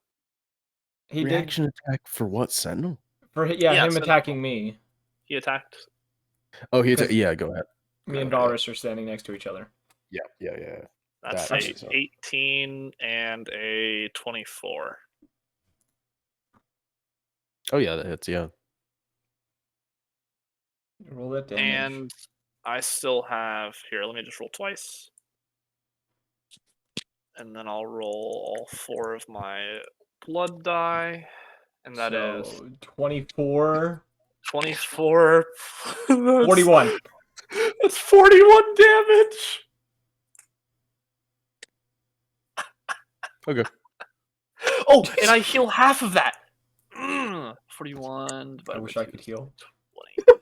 He Reaction attack for what? Sentinel? did for Yeah, him so- attacking me. He attacked. Oh, yeah. Go ahead. Me and Okay. Valrus are standing next to each other. Yeah. That's That a makes sense. 18 and a 24. Oh yeah, that hits. Yeah. Roll that damage. And I still have here. Let me just roll twice, and then I'll roll all 4 of my blood die, and that is So, 24. 24. 41. That's 41 damage. Okay. Oh, and I heal half of that. 41. I wish I could heal. 20.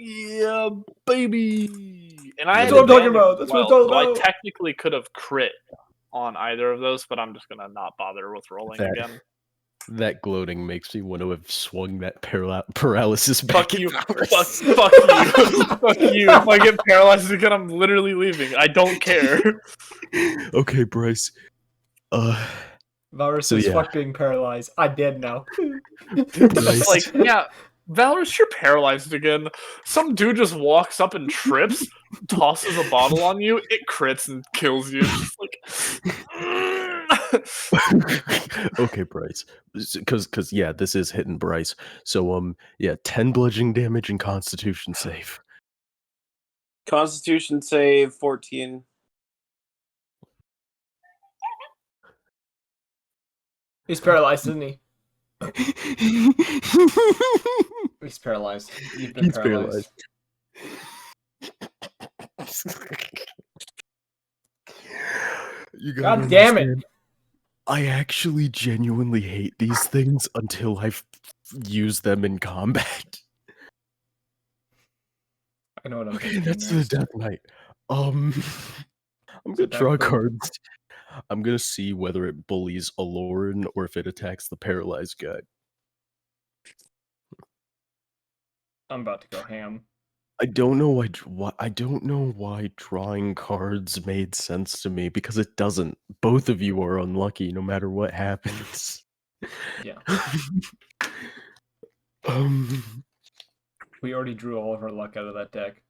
Yeah, baby. And I That's had what I'm talking advantage about. as That's what I'm well, talking so about. I technically could have crit on either of those, but I'm just gonna not bother with rolling That- again. That gloating makes me want to have swung that paralysis back. Fuck at you. Valorous. Fuck you. Fuck you. If I get paralyzed again, I'm literally leaving. I don't care. Okay, Brice. Valrus So, is yeah. fuck being paralyzed. I'm dead now. Nice. Like, yeah, Valorous, you're paralyzed again. Some dude just walks up and trips, tosses a bottle on you, it crits and kills you. It's just like, Okay, Brice. Because yeah, this is hitting Brice. So 10 bludgeoning damage and Constitution save. Constitution save 14. He's paralyzed, isn't he? He's paralyzed. You've been He's paralyzed. You gotta God damn it! understand, I actually genuinely hate these things until I've used them in combat. I know what I'm Okay, gonna do that's the next. Death Knight. I'm So gonna draw back to- cards. I'm gonna see whether it bullies Aloran or if it attacks the paralyzed guy. I'm about to go ham. I don't know why drawing cards made sense to me, because it doesn't. Both of you are unlucky no matter what happens. Yeah. um We already drew all of our luck out of that deck.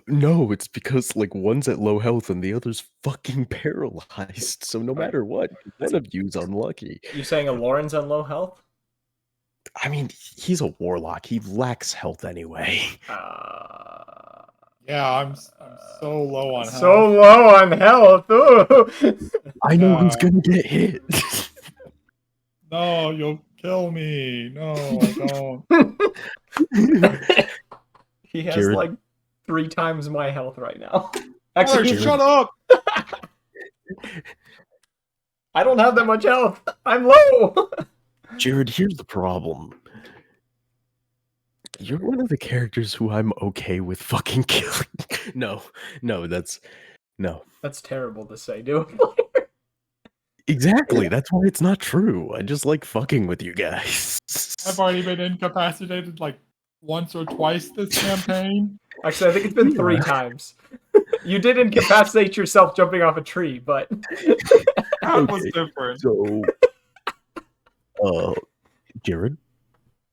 no, it's because like one's at low health and the other's fucking paralyzed. So no Right. matter what, one of you's unlucky. You saying Aloran's on low health? I mean, he's a warlock. He lacks health anyway. Yeah, I'm so low on health. So low on health. Ooh. I know who's Yeah. gonna get hit. No, you'll kill me. No, don't. He has Jared. like 3 times my health right now. Actually, Actually, shut up. I don't have that much health. I'm low. Jared, here's the problem. You're one of the characters who I'm okay with fucking killing. No, that's terrible to say, dude. exactly. That's why it's not true. I just like fucking with you guys. I've already been incapacitated like once or twice this campaign. Actually, I think it's been 3 times. You did incapacitate yourself jumping off a tree, but That was Okay, different. So, Jared,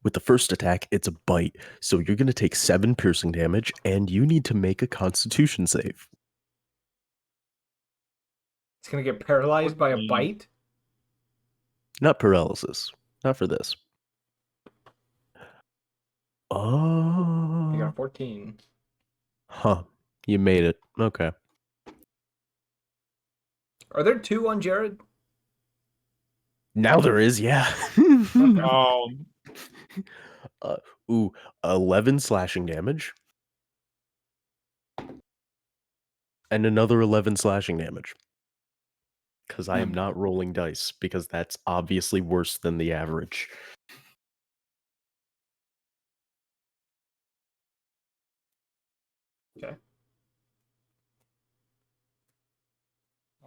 with the first attack, it's a bite. So you're gonna take 7 piercing damage, and you need to make a Constitution save. it's gonna get paralyzed by a bite. Not paralysis. Not for this. You Oh. got a 14. Huh. You made it. Okay. Are there 2 on Jared? Now there is, yeah. Ooh, 11 slashing damage. And another 11 slashing damage. Because I am not rolling dice, because that's obviously worse than the average. Okay.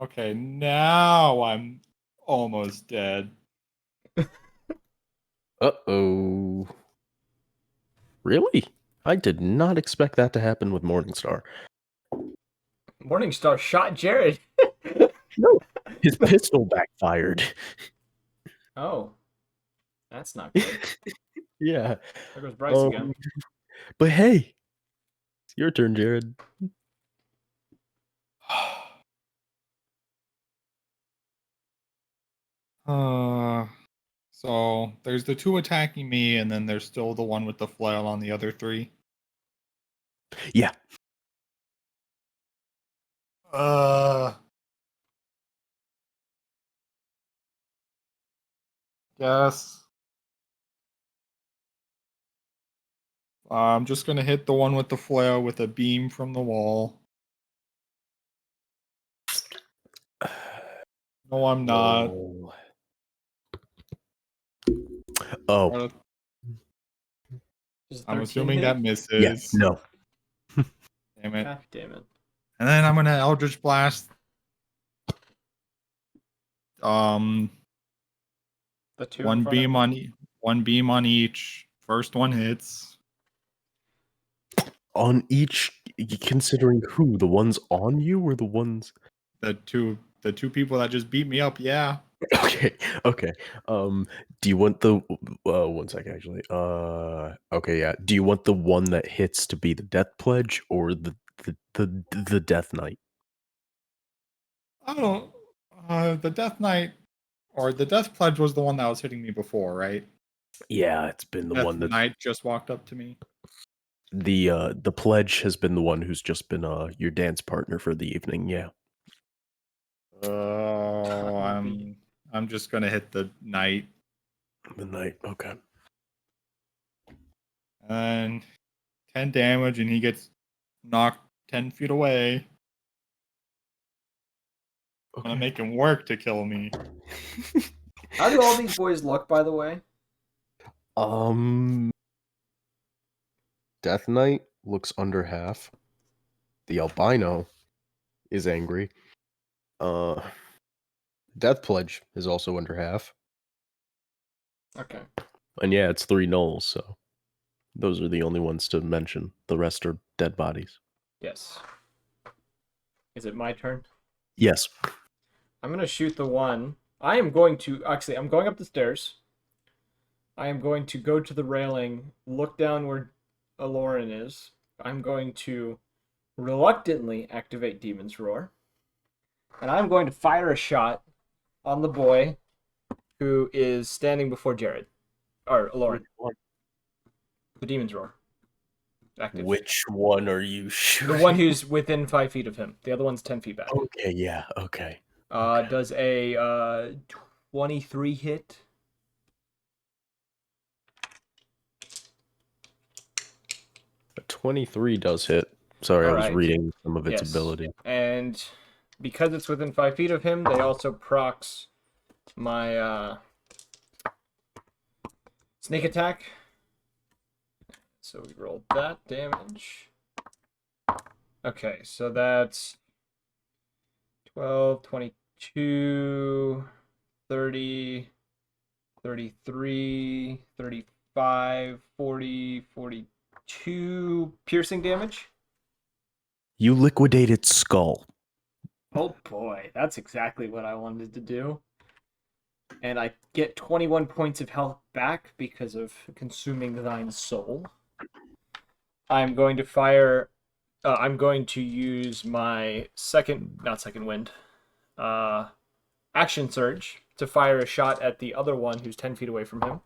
Okay, now I'm almost dead. Uh-oh. Really? I did not expect that to happen with Morningstar. Morningstar shot Jared. No, his pistol backfired. Oh. That's not good. Yeah. There goes Brice again. But hey, it's your turn, Jared. So there's the 2 attacking me, and then there's still the one with the flail on the other 3. Yeah. Yes. I'm just gonna hit the one with the flail with a beam from the wall. No, I'm not. Oh. I'm assuming that misses. Yes. No. Damn it. God damn it. And then I'm gonna Eldritch Blast. The 2 in One front of beam me? on one beam on each. First one hits. On each, considering who? The ones on you or the ones? The two people that just beat me up, yeah. Okay. Do you want the one sec actually? Okay, yeah. Do you want the one that hits to be the Death Pledge or the Death Knight? I don't the Death Knight or the Death Pledge was the one that was hitting me before, right? Yeah, it's been the Death one that Knight just walked up to me. the Pledge has been the one who's just been your dance partner for the evening, yeah. Oh, I'm just gonna hit the Knight. The Knight, okay. And 10 damage, and he gets knocked 10 feet away. I'm gonna make him work to kill me. How do all these boys look, by the way? Death Knight looks under half. The albino is angry. Death Pledge is also under half. Okay. And yeah, it's 3 gnolls, so those are the only ones to mention. The rest are dead bodies. Yes. Is it my turn? Yes. I'm going to shoot the one. I am going to... Actually, I'm going up the stairs. I am going to go to the railing, look down where Aloran is. I'm going to reluctantly activate Demon's Roar. And I'm going to fire a shot on the boy who is standing before Jared. Or Aloran. The Demon's Roar. Active. Which one are you shooting? The one who's within 5 feet of him. The other one's 10 feet back. Okay, yeah, okay. Does a 23 hit? A 23 does hit. Sorry, I was Alright. reading some of its Yes. ability. And because it's within 5 feet of him, they also procs my sneak attack. So we rolled that damage. Okay, so that's 12, 22, 30, 33, 35, 40, 42 piercing damage. You liquidate its skull. Oh boy, that's exactly what I wanted to do. And I get 21 points of health back because of consuming thine soul. I'm going to fire... I'm going to use my second wind, action surge to fire a shot at the other one who's 10 feet away from him.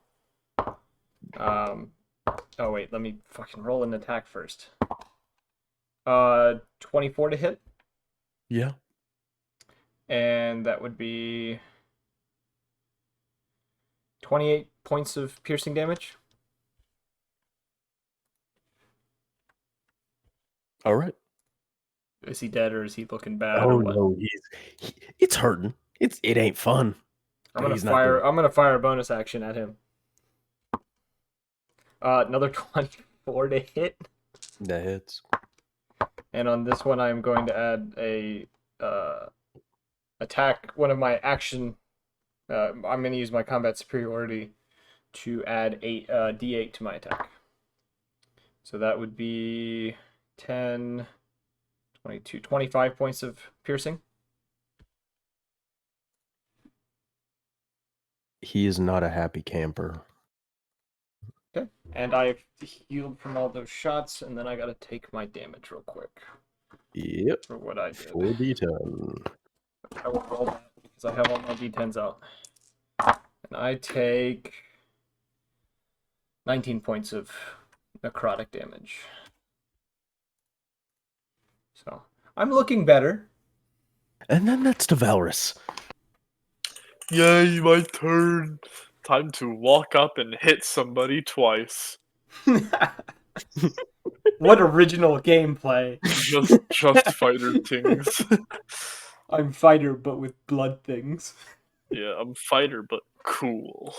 Oh wait, let me fucking roll an attack first. 24 to hit. Yeah. And that would be 28 points of piercing damage. All right. Is he dead or is he looking bad? Oh or what? no, it's hurting. It ain't fun. I'm but gonna he's not fire. dead. I'm gonna fire a bonus action at him. Another 24 to hit. That hits. And on this one, I'm going to add a attack. One of my action. I'm going to use my combat superiority to add d8 to my attack. So that would be 10, 22, 25 points of piercing. He is not a happy camper. Okay. And I've healed from all those shots, and then I gotta take my damage real quick. Yep. For what I did. 4d10. I will roll that because I have all my d10s out. And I take 19 points of necrotic damage. So, I'm looking better. And then that's Devalrus. Yay, my turn. Time to walk up and hit somebody twice. What original gameplay. Just fighter things. I'm fighter, but with blood things. Yeah, I'm fighter, but cool.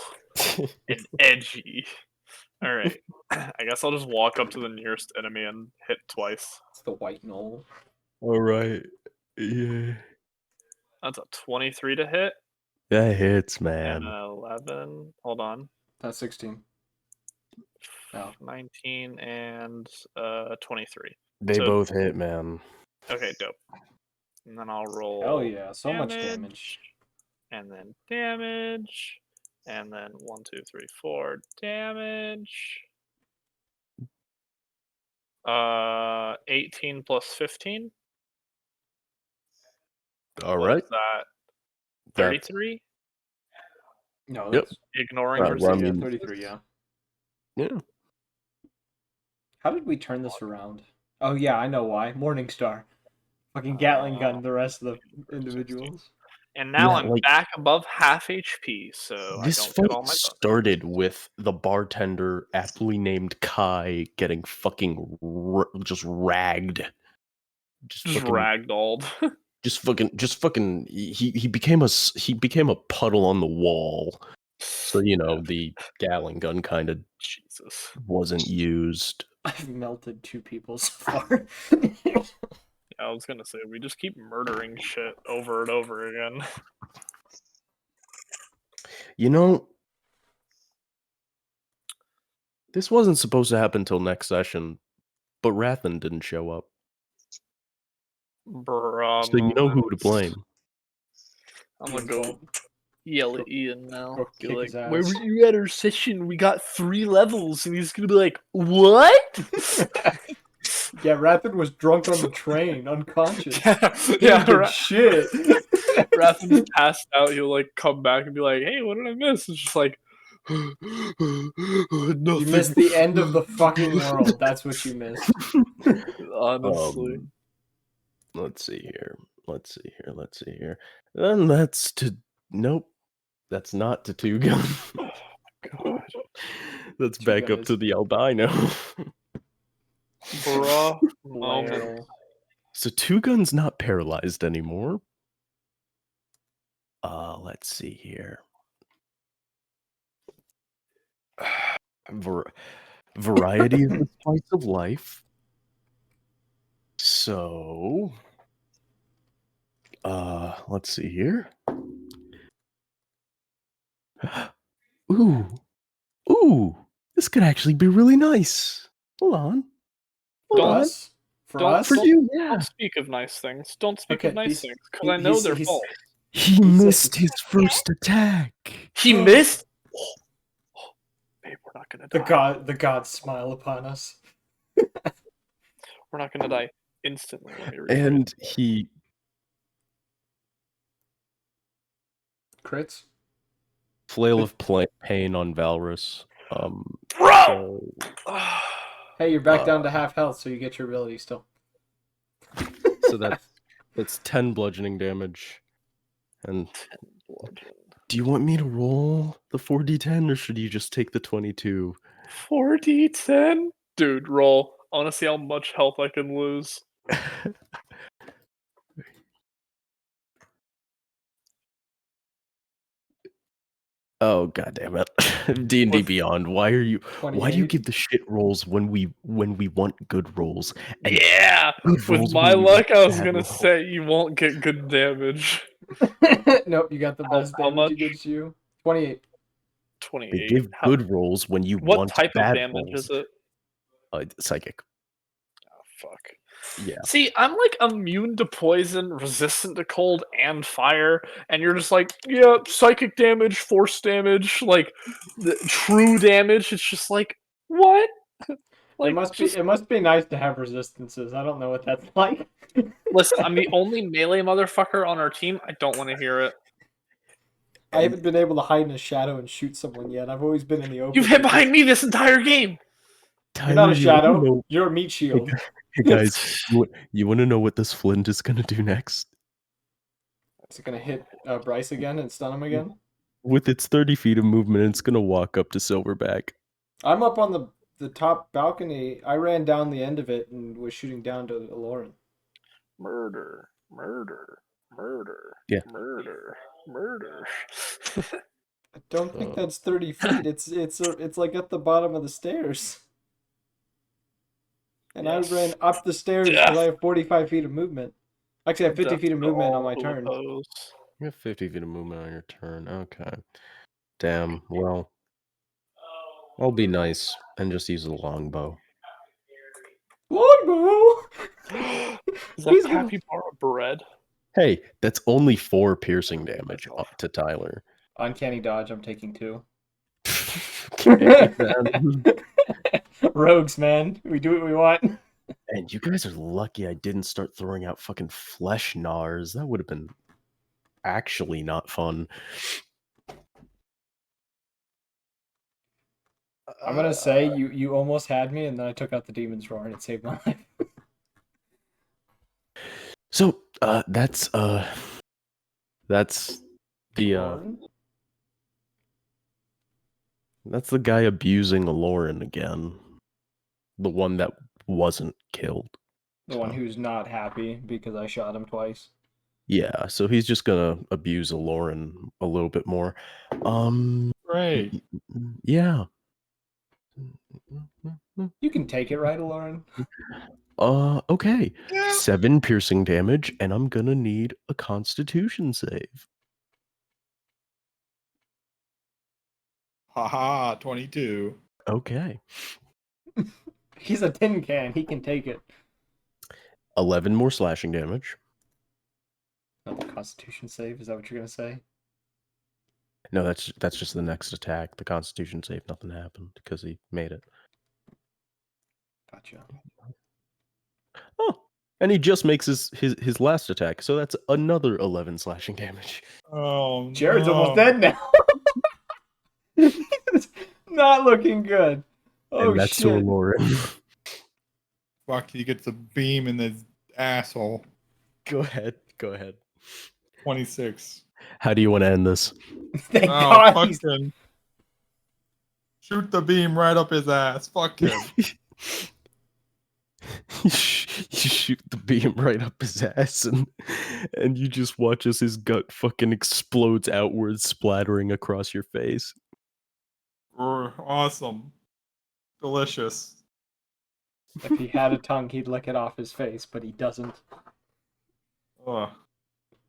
And edgy. Alright. I guess I'll just walk up to the nearest enemy and hit twice. It's the white knoll. All right. Yeah. That's a 23 to hit. That hits, And man. 11. Hold on. That's 16. Oh. 19 and 23. They So- both hit, man. Okay, dope. And then I'll roll. Oh yeah, so much damage. And then damage. And then 1, 2, 3, 4 damage. 18 plus 15. All What right. is that? That's- 33? No, Yep. that's Ignoring Right, well, I resistance. mean- 33, yeah. Yeah. How did we turn this around? Oh yeah, I know why. Morningstar. Fucking Gatling gun the rest of the individuals. And now Yeah, I'm like- back above half HP, so This I don't get all fight my started with the bartender, aptly named Kai, getting fucking just ragged. just fucking- ragdolled. just fucking. He became a puddle on the wall. So the Gatling gun kind of Jesus. wasn't used. I've melted 2 people so far. Yeah, I was gonna say we just keep murdering shit over and over again. This wasn't supposed to happen till next session, but Rathen didn't show up. Bruh. So you know who to blame. I'm gonna go yell at Ian now. Go Be kick like, his ass. where were you at our session? We got 3 levels, and he's gonna be like, what? Yeah, Rathen was drunk on the train, unconscious. He yeah, did shit. Rathen's passed out. He'll like come back and be like, "Hey, what did I miss?" It's just like, You nothing. missed the end of the fucking world. That's what you missed. Honestly, Let's see here. Then that's to nope. That's not to Two Gun. God, Let's Two back Gun up is- to the albino. bruh. Blair. So Two Gun's not paralyzed anymore. Let's see here. Variety is the spice of life. So, let's see here. Ooh, this could actually be really nice. Hold on. For Don't- us? For don't- us? For you, yeah. Don't speak of nice things. Don't speak Okay, of nice he's- things because I know they're he's- false. He He missed said- his first attack. He missed. Babe, we're not gonna die. The gods smile upon us. We're not gonna die instantly. Let me read it. And he Crits? flail of pain on Valrus. Bro! So, Hey, you're back down to half health, so you get your ability still. so that's 10 bludgeoning damage. And do you want me to roll the 4d10 or should you just take the 22? 4d10? Dude, roll. I want to see how much health I can lose. Oh god damn it. D&D With- Beyond. Why do you 28. give the shit rolls when we want good rolls? And Yeah! good rolls With my when we luck, want I was bad gonna rolls. say you won't get good damage. Nope, you got the best How damage much? against you. 28. They 28. give good rolls when you What want type of bad damage rolls. is it? Psychic. Oh, fuck. Yeah. See, I'm like immune to poison, resistant to cold and fire, and you're just like, yeah, psychic damage, force damage, like the true damage. It's just like, what? It must be nice to have resistances. I don't know what that's like. Listen, I'm the only melee motherfucker on our team. I don't want to hear it. I haven't been able to hide in a shadow and shoot someone yet. I've always been in the open. You've hit behind me this entire game. You're not a Tyler, you wanna shadow. know- You're a meat shield. Hey guys, you want to know what this flint is gonna do next? Is it gonna hit Brice again and stun him again? With its 30 feet of movement, it's gonna walk up to Silverback. I'm up on the top balcony. I ran down the end of it and was shooting down to Aloran. Murder, murder, murder, Yeah. murder, murder. I don't think that's 30 feet. It's like at the bottom of the stairs. And Yes. I ran up the stairs because I have 45 feet of movement. Actually, I have 50 Death feet of to movement on all my who turn. oppose. You have 50 feet of movement on your turn. Okay. Damn. Well, I'll be nice and just use a longbow. Longbow! Is that He's gonna- Pappy Bar bread? Hey, that's only 4 piercing damage up to Tyler. Uncanny dodge, I'm taking 2. Okay, man. Rogues, man. We do what we want. And you guys are lucky I didn't start throwing out fucking flesh gnars. That would have been actually not fun. I'm gonna say you almost had me, and then I took out the demon's roar, and it saved my life. So, that's That's the Lauren? that's the guy abusing Lauren again. The one that wasn't killed. The one who's not happy because I shot him twice. Yeah, so he's just gonna abuse Lauren a little bit more. Great. Yeah. You can take it, right, Lauren? Okay. Yeah. 7 piercing damage, and I'm gonna need a Constitution save. Haha, 22. Okay. He's a tin can. He can take it. 11 more slashing damage. Not the Constitution save. Is that what you're gonna say? No, that's just the next attack. The Constitution save, nothing happened because he made it. Gotcha. Oh, and he just makes his last attack, so that's another 11 slashing damage. Oh, Jared's no. almost dead now. It's not looking good. Oh And that's shit. Lauren. Fuck, he gets a beam in his asshole. Go ahead. 26. How do you want to end this? Thank Oh, God fuck he's him. Shoot the beam right up his ass. Fuck him. You shoot the beam right up his ass, and you just watch as his gut fucking explodes outwards, splattering across your face. Awesome. Delicious. If he had a tongue, he'd lick it off his face, but he doesn't. Ugh.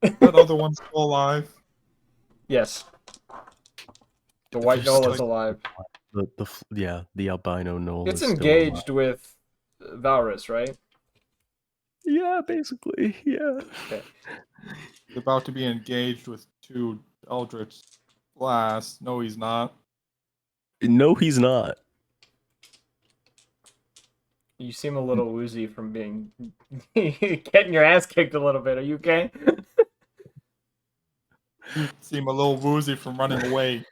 That other one's still alive. Yes. The white There's knoll is still- alive. The albino knoll. It's is still engaged with Valrus, right? alive. Yeah, basically. Yeah. Okay. He's about to be engaged with 2 Eldritch Blasts. No, he's not. No, he's not. You seem a little woozy from being getting your ass kicked a little bit. Are you okay? You seem a little woozy from running away,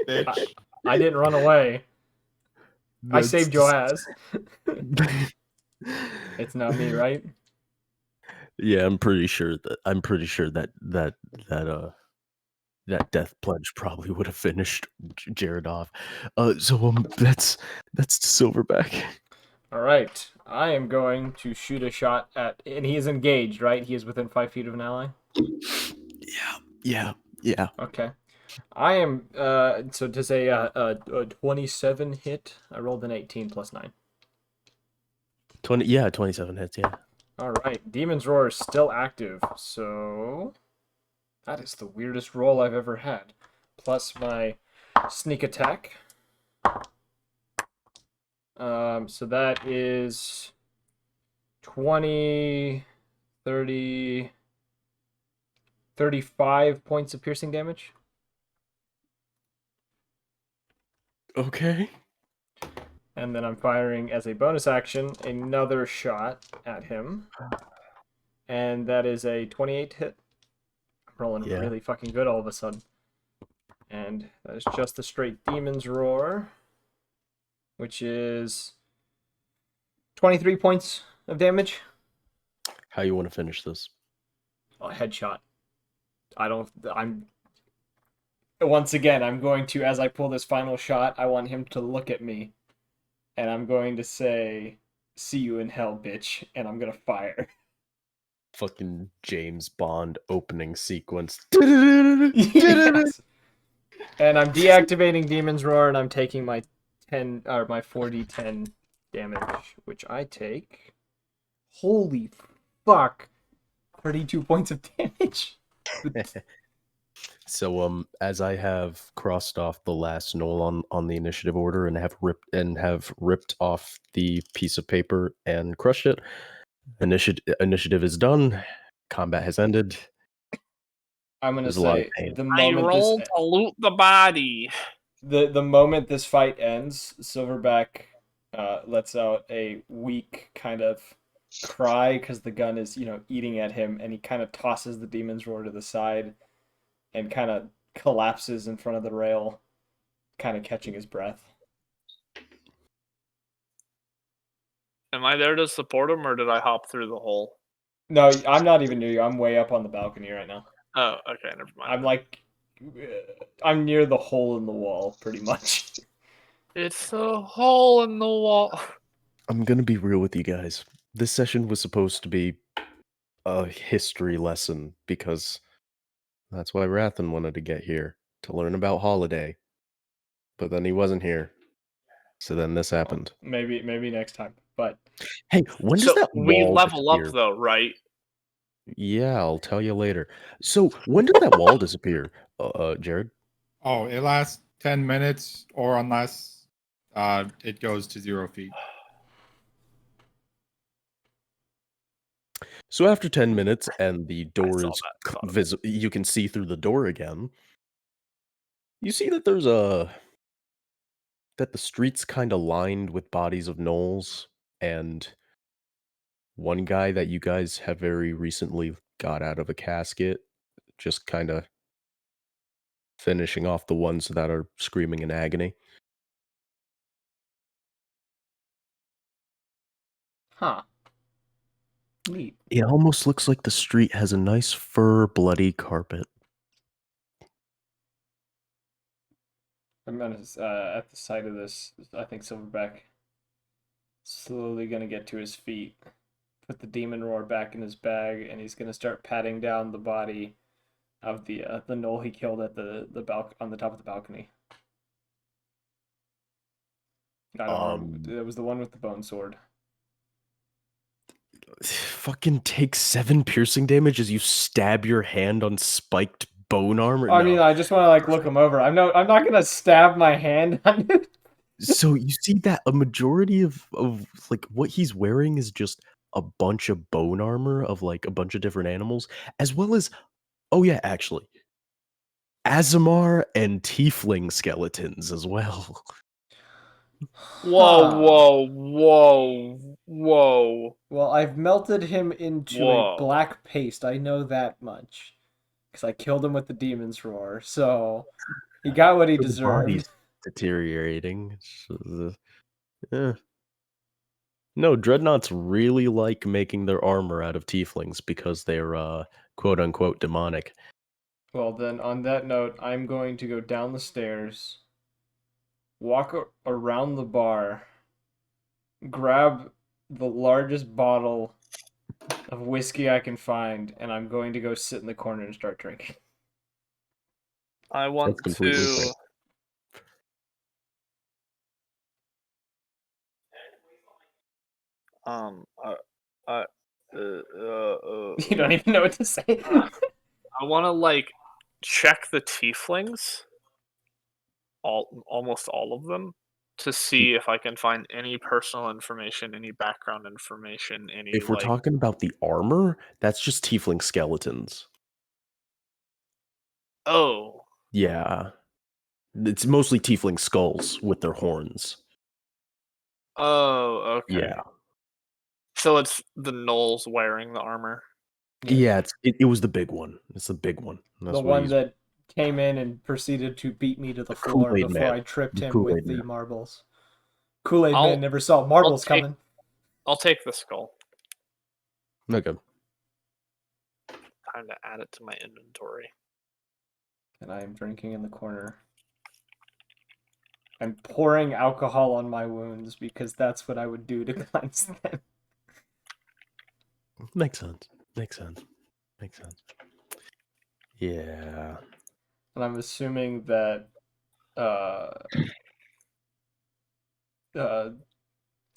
bitch. I didn't run away. I That's saved your just- ass. It's not me, right? Yeah, I'm pretty sure that death pledge probably would have finished Jared off. So that's Silverback. All right. I am going to shoot a shot at, and he is engaged, right? He is within 5 feet of an ally. Yeah. Okay. I am. So does a 27 hit? I rolled an 18 plus 9. 27 hits. Yeah. All right. Demon's Roar is still active, so that is the weirdest roll I've ever had. Plus my sneak attack. So that is 20, 30, 35 points of piercing damage. Okay. And then I'm firing as a bonus action another shot at him. And that is a 28 hit. I'm rolling Yeah. really fucking good all of a sudden. And that is just a straight Demon's Roar, which is 23 points of damage. How you want to finish this? A headshot. Once again, I'm going to, as I pull this final shot, I want him to look at me. And I'm going to say, "See you in hell, bitch." And I'm going to fire. Fucking James Bond opening sequence. Yes. And I'm deactivating Demon's Roar, and I'm taking my 4d10 damage, which I take. Holy fuck! 32 points of damage. So as I have crossed off the last knoll on the initiative order and have ripped off the piece of paper and crushed it, initiative is done. Combat has ended. I'm gonna There's a lot of say pain. the I moment rolled this to loot the body. the moment this fight ends, Silverback lets out a weak kind of cry because the gun is eating at him, and he kind of tosses the Demon's Roar to the side and kind of collapses in front of the rail, kind of catching his breath. Am I there to support him, or did I hop through the hole? No, I'm not even near you. I'm way up on the balcony right now. Oh, okay, never mind. I'm like, I'm near the hole in the wall, pretty much. It's a hole in the wall. I'm gonna be real with you guys. This session was supposed to be a history lesson because that's why Rathen wanted to get here to learn about Holiday. But then he wasn't here. So then this happened. Maybe next time. But Hey, when does So that we wall level up disappear? though, right? Yeah, I'll tell you later. So when does that wall disappear, Jared? Oh, it lasts 10 minutes, or unless it goes to 0 feet. So after 10 minutes and the door saw is that, thought of it. visible, you can see through the door again. You see that that the street's kind of lined with bodies of gnolls, and one guy that you guys have very recently got out of a casket, just kind of finishing off the ones that are screaming in agony. huh. Neat. It almost looks like the street has a nice fur, bloody carpet. I'm gonna at the sight of this, I think Silverback slowly gonna get to his feet, put the demon roar back in his bag, and he's gonna start patting down the body of the gnoll he killed at the on the top of the balcony. I don't know. It was the one with the bone sword. Fucking take 7 piercing damage as you stab your hand on spiked bone armor. I mean, I just want to like look him over. I'm not gonna stab my hand on it. So you see that a majority of like what he's wearing is just a bunch of bone armor of like a bunch of different animals, as well as oh yeah, actually, Azamar and tiefling skeletons as well. Whoa, Huh. whoa, whoa, whoa. Well, I've melted him into Whoa. a black paste. I know that much. Because I killed him with the demon's roar. So he got what he The body's deserved. deteriorating. No, dreadnoughts really like making their armor out of tieflings because they're quote unquote demonic. Well, then, on that note, I'm going to go down the stairs, walk around the bar, grab the largest bottle of whiskey I can find, and I'm going to go sit in the corner and start drinking. I want That's completely to. fair. You don't even know what to say. I want to like check the tieflings, almost all of them, to see if I can find any personal information, any background information, any If we're like. talking about the armor, that's just tiefling skeletons. Oh, Yeah. It's mostly tiefling skulls with their horns. oh, okay. Yeah. So it's the gnolls wearing the armor. Yeah, it was the big one. It's the big one. That's The what one he's that came in and proceeded to beat me to the floor Kool-Aid before Man. I tripped The him with Kool-Aid the Man. marbles. Kool-Aid I'll- Man never saw marbles take- coming. I'll take the skull. Okay. Time to add it to my inventory. And I am drinking in the corner. I'm pouring alcohol on my wounds because that's what I would do to cleanse them. Makes sense. Makes sense. Makes sense. Yeah. And I'm assuming that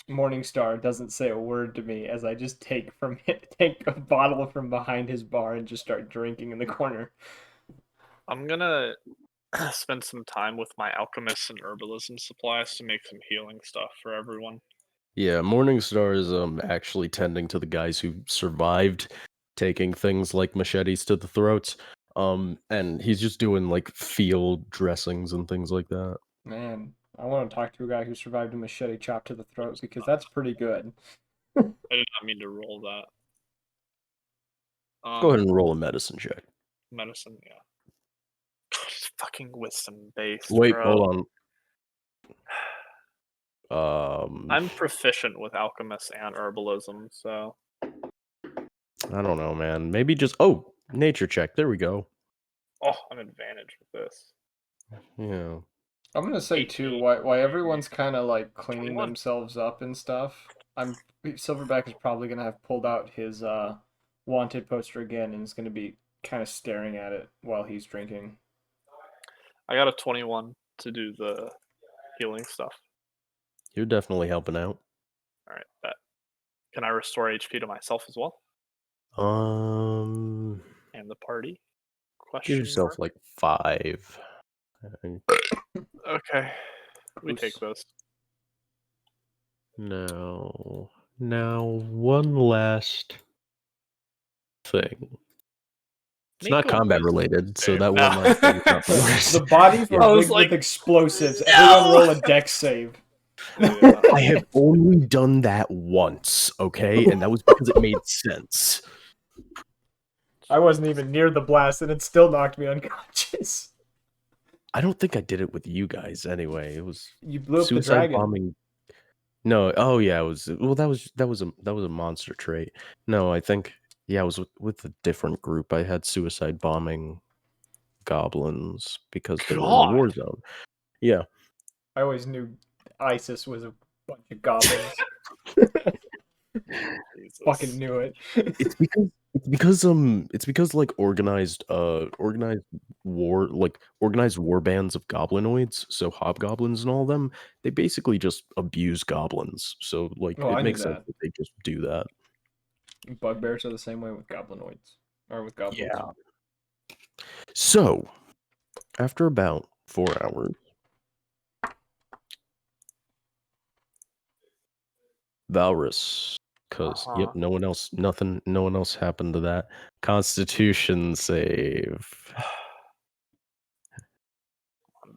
Morningstar doesn't say a word to me as I just take a bottle from behind his bar and just start drinking in the corner. I'm gonna spend some time with my alchemists and herbalism supplies to make some healing stuff for everyone. Yeah, Morningstar is actually tending to the guys who survived taking things like machetes to the throats. And he's just doing like field dressings and things like that. Man, I want to talk to a guy who survived a machete chop to the throat because that's pretty good. I did not mean to roll that. Go ahead and roll a medicine check. Medicine, yeah. God, it's fucking wisdom based. Wait, bro. hold on. I'm proficient with alchemist and herbalism, so I don't know, man. Maybe just Nature check. There we go. Oh, an advantage with this. Yeah. I'm gonna say too, 18. why everyone's kind of like cleaning 21. themselves up and stuff. Silverback is probably gonna have pulled out his wanted poster again and is gonna be kind of staring at it while he's drinking. I got a 21 to do the healing stuff. You're definitely helping out. All right, bet. Can I restore HP to myself as well Um, and the party? give Question yourself mark. like 5. And Okay, we take Gross. those. now one last thing. It's Make not a combat wisdom related, so save. that No. one last thing is not the worst. The bodies were I was rigged like, with explosives. no! Everyone roll a dex save. Yeah. I have only done that once, okay? And that was because it made sense. I wasn't even near the blast, and it still knocked me unconscious. I don't think I did it with you guys anyway. It was You blew up the suicide dragon. bombing. No, oh yeah, it was that was a monster trait. No, I think yeah, I was with a different group. I had suicide bombing goblins because they were in the war God. zone. Yeah. I always knew ISIS was a bunch of goblins. Jesus. Fucking knew it. It's because like organized war bands of goblinoids, so hobgoblins and all them, they basically just abuse goblins. So like Oh, it I knew makes sense that. that they just do that. Bugbears are the same way with goblinoids. Or with goblins. Yeah. So after about 4 hours, Valrus, because yep, no one else happened to that. Constitution save.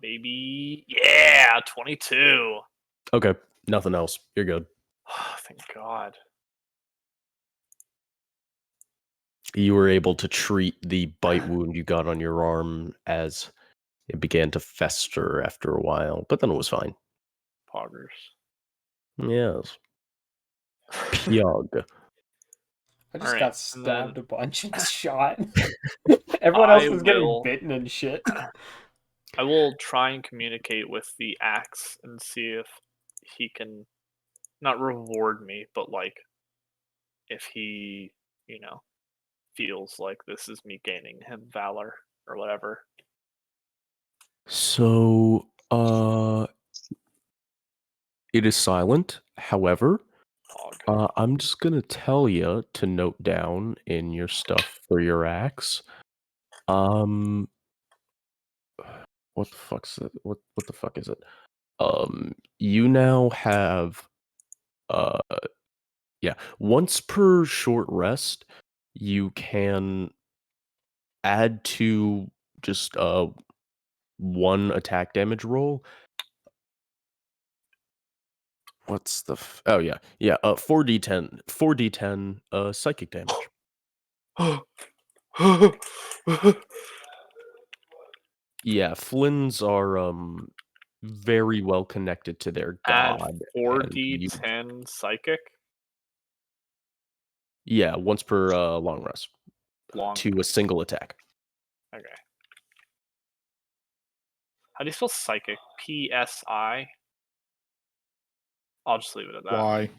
Baby. Yeah, 22. Okay, nothing else. You're good. Thank God. You were able to treat the bite wound you got on your arm as it began to fester after a while, but then it was fine. Poggers. Yes. Pyog. I just Alright, got and stabbed then a bunch and shot. Everyone I else was getting will- bitten and shit. I will try and communicate with the axe and see if he can not reward me, but like if he, feels like this is me gaining him valor or whatever. So, it is silent. However, Oh, good. I'm just gonna tell you to note down in your stuff for your axe. What the fuck's it? What the fuck is it? You now have yeah, once per short rest, you can add to just one attack damage roll. What's the oh yeah. 4d10 psychic damage. Yeah, Flynn's are very well connected to their Add god. And you 4d10 psychic. yeah, once per long rest Long. to a single attack. Okay. How do you spell psychic? PSI. I'll just leave it at that. Why?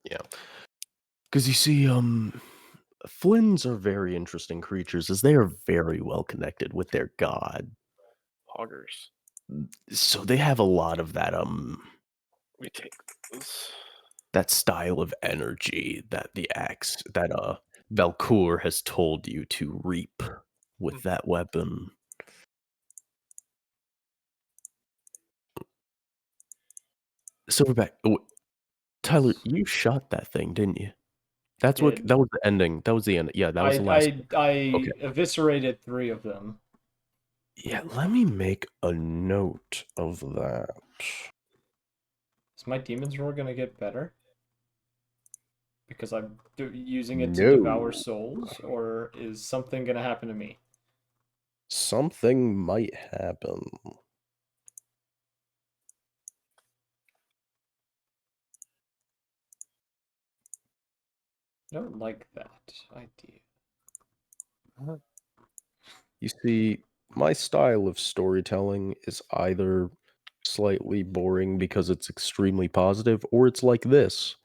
Yeah. Because you see, Flynn's are very interesting creatures as they are very well connected with their god. Poggers. So they have a lot of that We take those. that style of energy that Valcour has told you to reap with that weapon. Silverback, Tyler, you shot that thing, didn't you? That was the ending. That was the end. Yeah, that was the last. I Okay. eviscerated 3 of them. Yeah, let me make a note of that. Is my demon's roar gonna get better? Because I'm using it to No. devour souls, or is something gonna happen to me? Something might happen. I don't like that idea. You see, my style of storytelling is either slightly boring because it's extremely positive, or it's like this,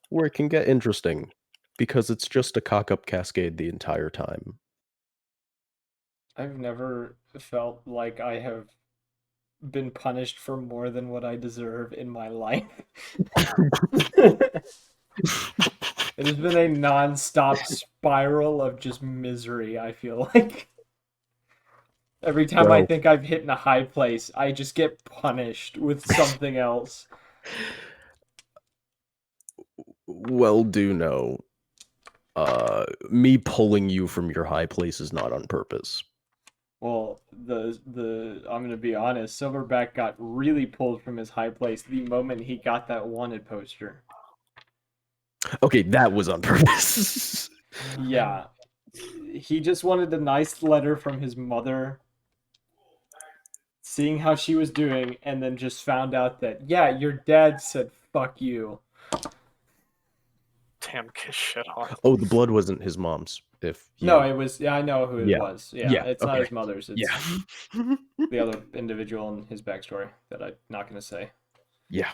where it can get interesting because it's just a cock-up cascade the entire time. I've never felt like I have been punished for more than what I deserve in my life. It has been a non-stop spiral of just misery, I feel like. Every time I Well, think I've hit in a high place, I just get punished with something else. well, do know, me pulling you from your high place is not on purpose. Well, I'm gonna be honest, Silverback got really pulled from his high place the moment he got that wanted poster. Okay, that was on purpose. Yeah. He just wanted a nice letter from his mother, seeing how she was doing, and then just found out that, yeah, your dad said fuck you. Damn, kiss shit on. Oh, the blood wasn't his mom's. If you... No, it was, yeah, I know who it Yeah. was. Yeah, Yeah, it's not okay. his mother's, it's Yeah. the other individual in his backstory that I'm not gonna say. Yeah.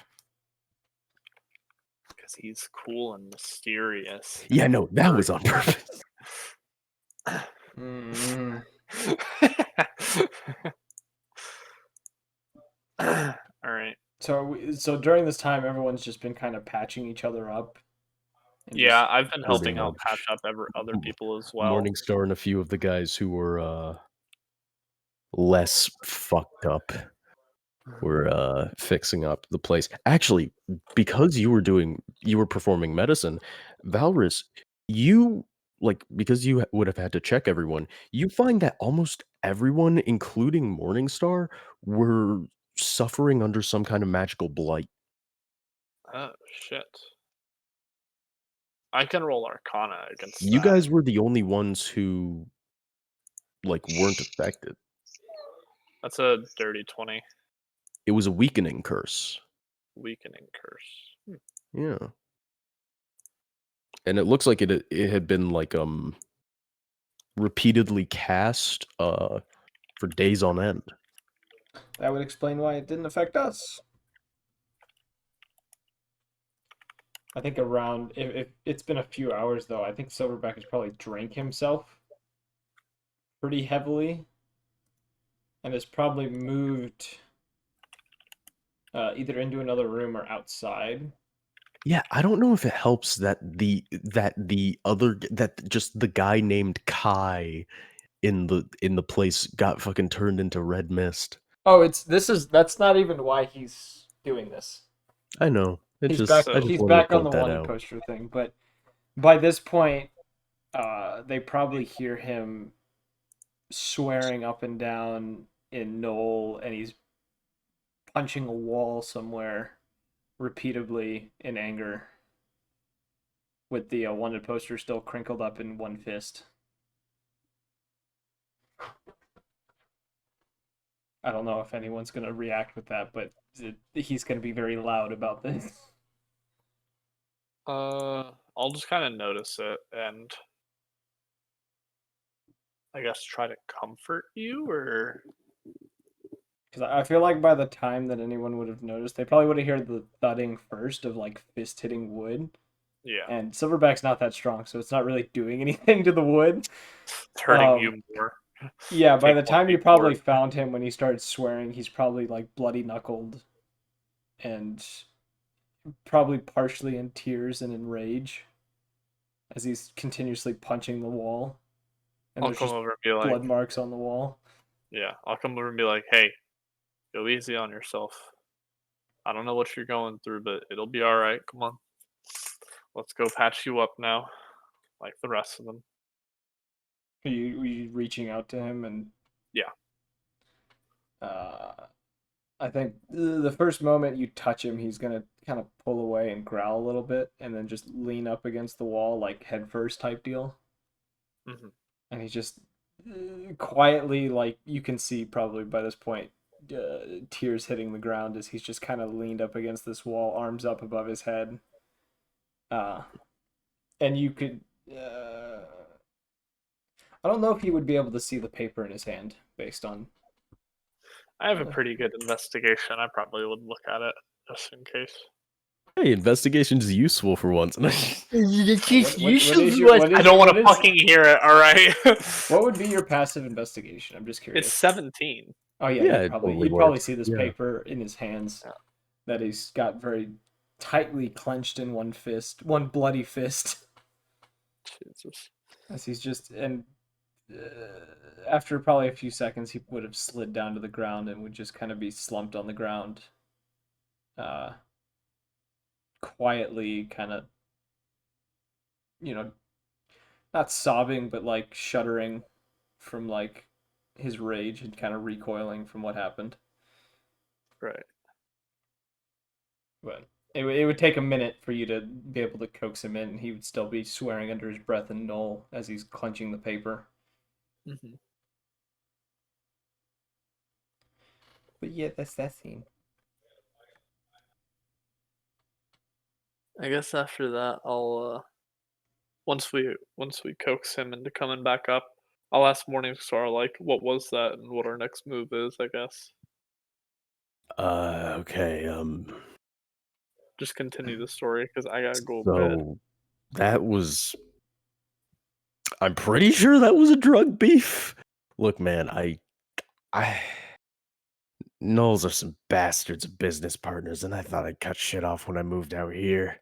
Because he's cool and mysterious. Yeah, no, that was on purpose. Mm. Alright. So during this time, everyone's just been kind of patching each other up. and Yeah, just- I've been Pretty helping out much. patch up other people as well. Morningstar and a few of the guys who were less fucked up were fixing up the place. Actually, because you were performing medicine, Valrus, because you would have had to check everyone, you find that almost everyone, including Morningstar, were suffering under some kind of magical blight. Oh, shit. I can roll Arcana against You that. guys were the only ones who weren't affected. That's a dirty 20. It was a weakening curse. Weakening curse. Yeah. And it looks like it had been repeatedly cast for days on end. That would explain why it didn't affect us. I think around if it's been a few hours though, I think Silverback has probably drank himself pretty heavily, and has probably moved either into another room or outside. Yeah, I don't know if it helps that the guy named Kai in the place got fucking turned into red mist. Oh, that's not even why he's doing this. I know. He's He's back on the wanted poster thing, but by this point, they probably hear him swearing up and down in Knoll, and he's punching a wall somewhere repeatedly in anger, with the wanted poster still crinkled up in one fist. I don't know if anyone's going to react with that, but he's going to be very loud about this. I'll just kind of notice it and I guess try to comfort you, or Because I feel like by the time that anyone would have noticed, they probably would have heard the thudding first of like fist hitting wood. yeah, And Silverback's not that strong, so it's not really doing anything to the wood. it's hurting you more. Yeah, by Take the one time you big probably word. found him when he started swearing, he's probably like bloody knuckled and probably partially in tears and in rage as he's continuously punching the wall. And I'll there's come just over and be like, blood marks on the wall. yeah, I'll come over and be like, hey, go easy on yourself. I don't know what you're going through, but it'll be all right. Come on, let's go patch you up now, like the rest of them. Are you reaching out to him and Yeah. I think the first moment you touch him, he's gonna kind of pull away and growl a little bit, and then just lean up against the wall like head first type deal. Mm-hmm. And he's just quietly, like you can see probably by this point, tears hitting the ground as he's just kind of leaned up against this wall, arms up above his head. And you could. I don't know if he would be able to see the paper in his hand based on. I have a pretty good investigation. I probably would look at it just in case. Hey, investigation is useful for once. What is your? What I is don't your- want what to is- fucking hear it. All right. What would be your passive investigation? I'm just curious. It's 17. Oh yeah, Yeah, you'd it probably totally see this works. Yeah. paper in his hands Yeah. that he's got very tightly clenched in one bloody fist, Jesus. as he's just after probably a few seconds he would have slid down to the ground and would just kind of be slumped on the ground, quietly, kind of, not sobbing but like shuddering from like his rage and kind of recoiling from what happened. Right. But it would take a minute for you to be able to coax him in, and he would still be swearing under his breath in Knoll as he's clenching the paper. Mm-hmm. But yeah, that's that scene. I guess after that, I'll once we coax him into coming back up, I'll ask Morningstar like what was that and what our next move is. I guess Okay. just continue the story because I gotta go to bed. So that was. I'm pretty sure that was a drug beef. Look, man, Knowles are some bastards of business partners, and I thought I'd cut shit off when I moved out here.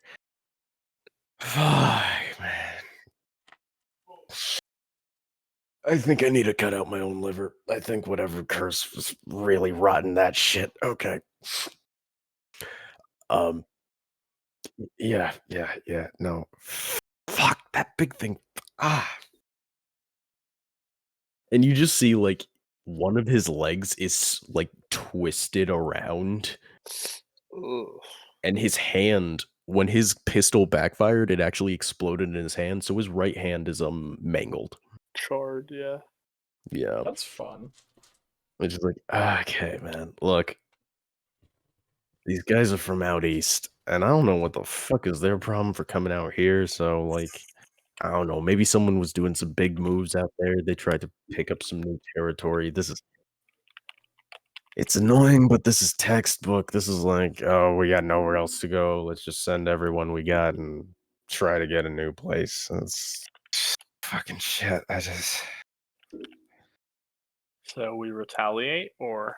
Fuck, man. I think I need to cut out my own liver. I think whatever curse was really rotten that shit. Okay. Yeah. No. Fuck, that big thing. And you just see, like, one of his legs is, like, twisted around. Ugh. And his hand, when his pistol backfired, it actually exploded in his hand, so his right hand is, mangled. Charred, yeah. Yeah. That's fun. It's just like, okay, man, look. These guys are from out east, and I don't know what the fuck is their problem for coming out here, so, like, I don't know, maybe someone was doing some big moves out there, they tried to pick up some new territory, it's annoying, but this is textbook, this is like, "Oh, we got nowhere else to go, let's just send everyone we got and try to get a new place." That's fucking shit, So we retaliate, or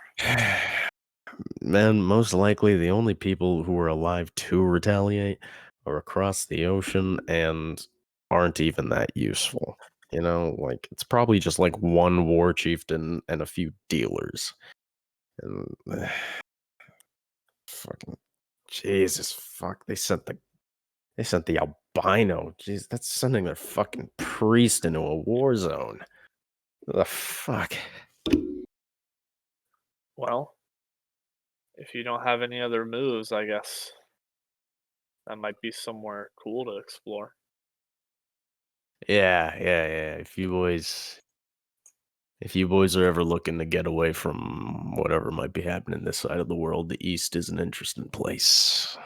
Man, most likely the only people who are alive to retaliate are across the ocean and aren't even that useful. You know, like, it's probably just like one war chieftain and a few dealers. And fucking Jesus fuck, they sent the albino. Jeez, that's sending their fucking priest into a war zone. The fuck. well, if you don't have any other moves, I guess that might be somewhere cool to explore. Yeah. If you boys are ever looking to get away from whatever might be happening this side of the world, the East is an interesting place.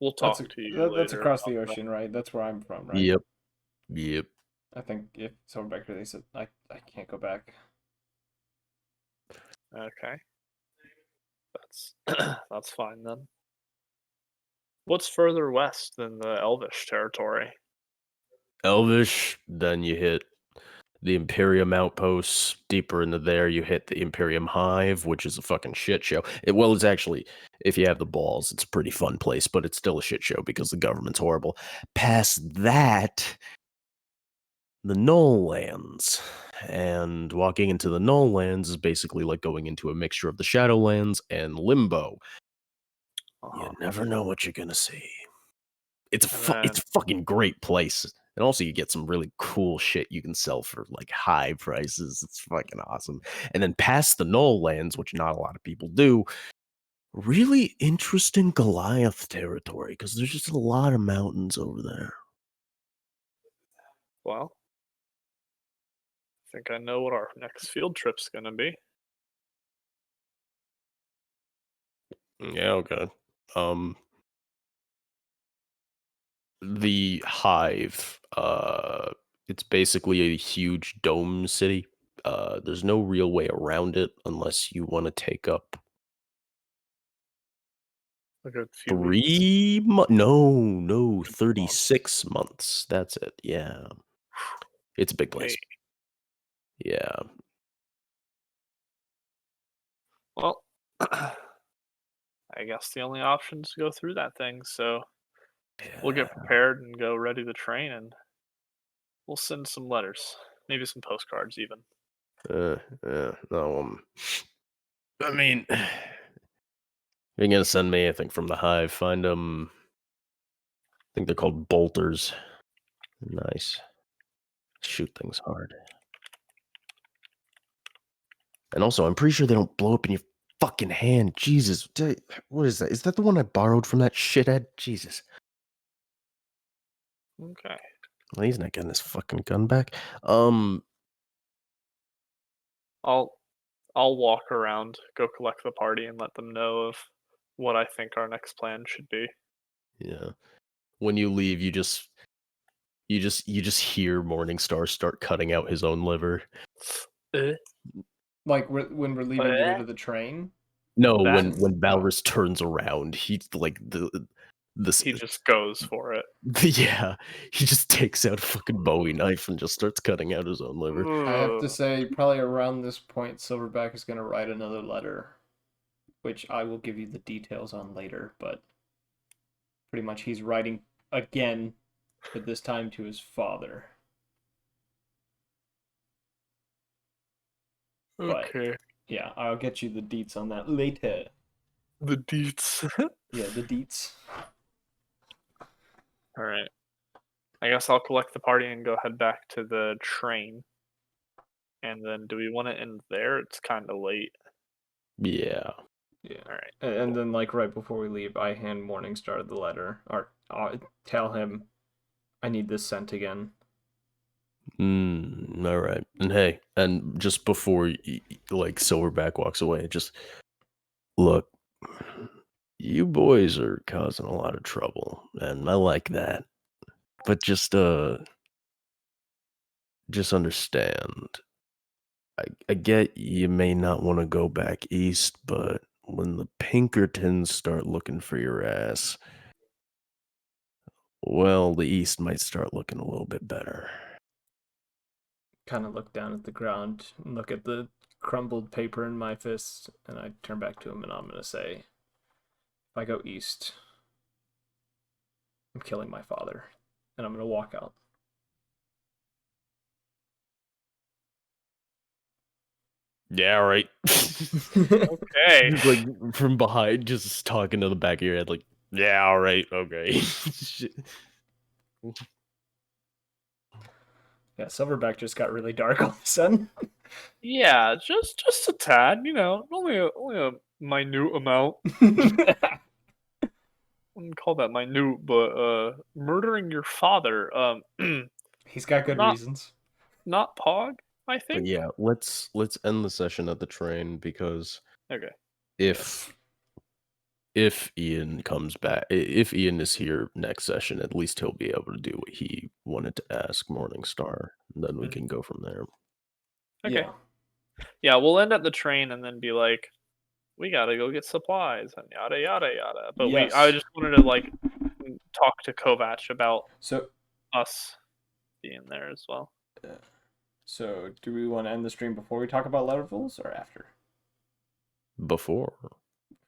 We'll talk to you later. That's across the about that. ocean, right? That's where I'm from, right? Yep. I think if someone back here, they said I can't go back. Okay. That's fine then. What's further west than the Elvish territory? Elvish, then you hit the Imperium outposts. Deeper into there, you hit the Imperium Hive, which is a fucking shit show. It's actually, if you have the balls, it's a pretty fun place, but it's still a shit show because the government's horrible. Past that, the Knoll Lands. And walking into the Knoll Lands is basically like going into a mixture of the Shadowlands and Limbo. You never know what you're gonna see. It's a fucking great place. And also you get some really cool shit you can sell for like high prices. It's fucking awesome. And then past the Knoll Lands, which not a lot of people do, really interesting Goliath territory because there's just a lot of mountains over there. Well, I think I know what our next field trip's gonna be. Yeah, okay. The Hive It's basically a huge dome city. There's no real way around it unless you want to take up A good few weeks. 3 months. No, 36 months. That's it. Yeah. It's a big place. Wait. Yeah. Well, I guess the only option is to go through that thing. So we'll get prepared and go ready to train, and we'll send some letters, maybe some postcards even. No, I mean, if you're gonna send me anything from the hive, find them. I think they're called bolters. Nice. Shoot things hard. And also, I'm pretty sure they don't blow up in your fucking hand. Jesus. What is that? Is that the one I borrowed from that shithead? Jesus. Okay. Well, he's not getting his fucking gun back. I'll walk around, go collect the party, and let them know of what I think our next plan should be. Yeah. When you leave, you just hear Morningstar start cutting out his own liver. Like when we're leaving to go to the train. No, That- when Valrus turns around, he's like He just goes for it. yeah, he just takes out a fucking Bowie knife and just starts cutting out his own liver. I have to Ugh. say, probably around this point, Silverback is going to write another letter, which I will give you the details on later, but pretty much he's writing again, but this time to his father. But, Okay. yeah, I'll get you the deets on that later. The deets. Yeah, the deets. All right. I guess I'll collect the party and go head back to the train. And then, do we want to end there? It's kind of late. Yeah. Yeah. All right. And then, like, right before we leave, I hand Morningstar the letter, or tell him I need this sent again. All right. And hey, and just before like Silverback walks away, just look, you boys are causing a lot of trouble, and I like that. But just understand. I get you may not want to go back east, but when the Pinkertons start looking for your ass, well, the east might start looking a little bit better. Kind of look down at the ground and look at the crumbled paper in my fist, and I turn back to him and I'm going to say, if I go east, I'm killing my father, and I'm going to walk out. Yeah, right. Okay. Just like from behind, just talking to the back of your head, like, yeah, all right, okay. Yeah, Silverback just got really dark all of a sudden. Yeah, just a tad. Only a minute amount. I wouldn't call that minute, but murdering your father. He's got good Not- reasons. Not Pog, I But think. yeah, let's end the session at the train because Okay. if Ian comes back, if Ian is here next session, at least he'll be able to do what he wanted to ask Morningstar, and then we can go from there. Okay. Yeah. Yeah, we'll end at the train and then be like, we gotta go get supplies and yada yada yada. But Yes. I just wanted to like talk to Kovac about So, us being there as well. so do we want to end the stream before we talk about levels or after? Before.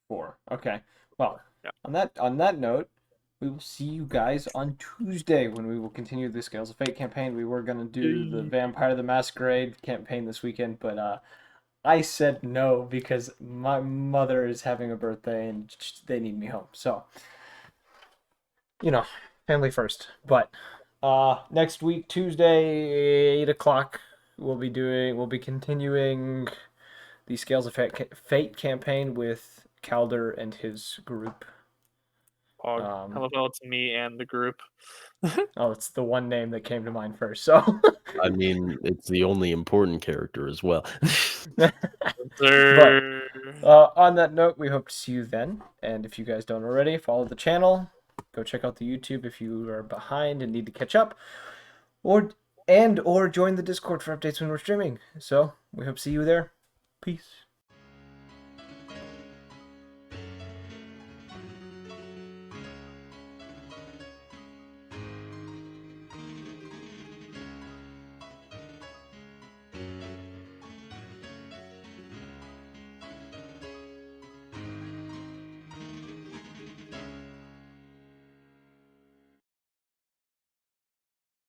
Before. Okay. Well, Yeah. on that note, we will see you guys on Tuesday when we will continue the Scales of Fate campaign. We were gonna do the Vampire the Masquerade campaign this weekend, but I said no because my mother is having a birthday and they need me home. So, family first. But next week, Tuesday, 8 o'clock, we'll be continuing the Scales of Fate campaign with Calder and his group. Pog. I love how it's me and the group. Oh, it's the one name that came to mind first. So, I mean, it's the only important character as well. on that note, we hope to see you then. And if you guys don't already, follow the channel. Go check out the YouTube if you are behind and need to catch up. and or join the Discord for updates when we're streaming. So we hope to see you there. Peace.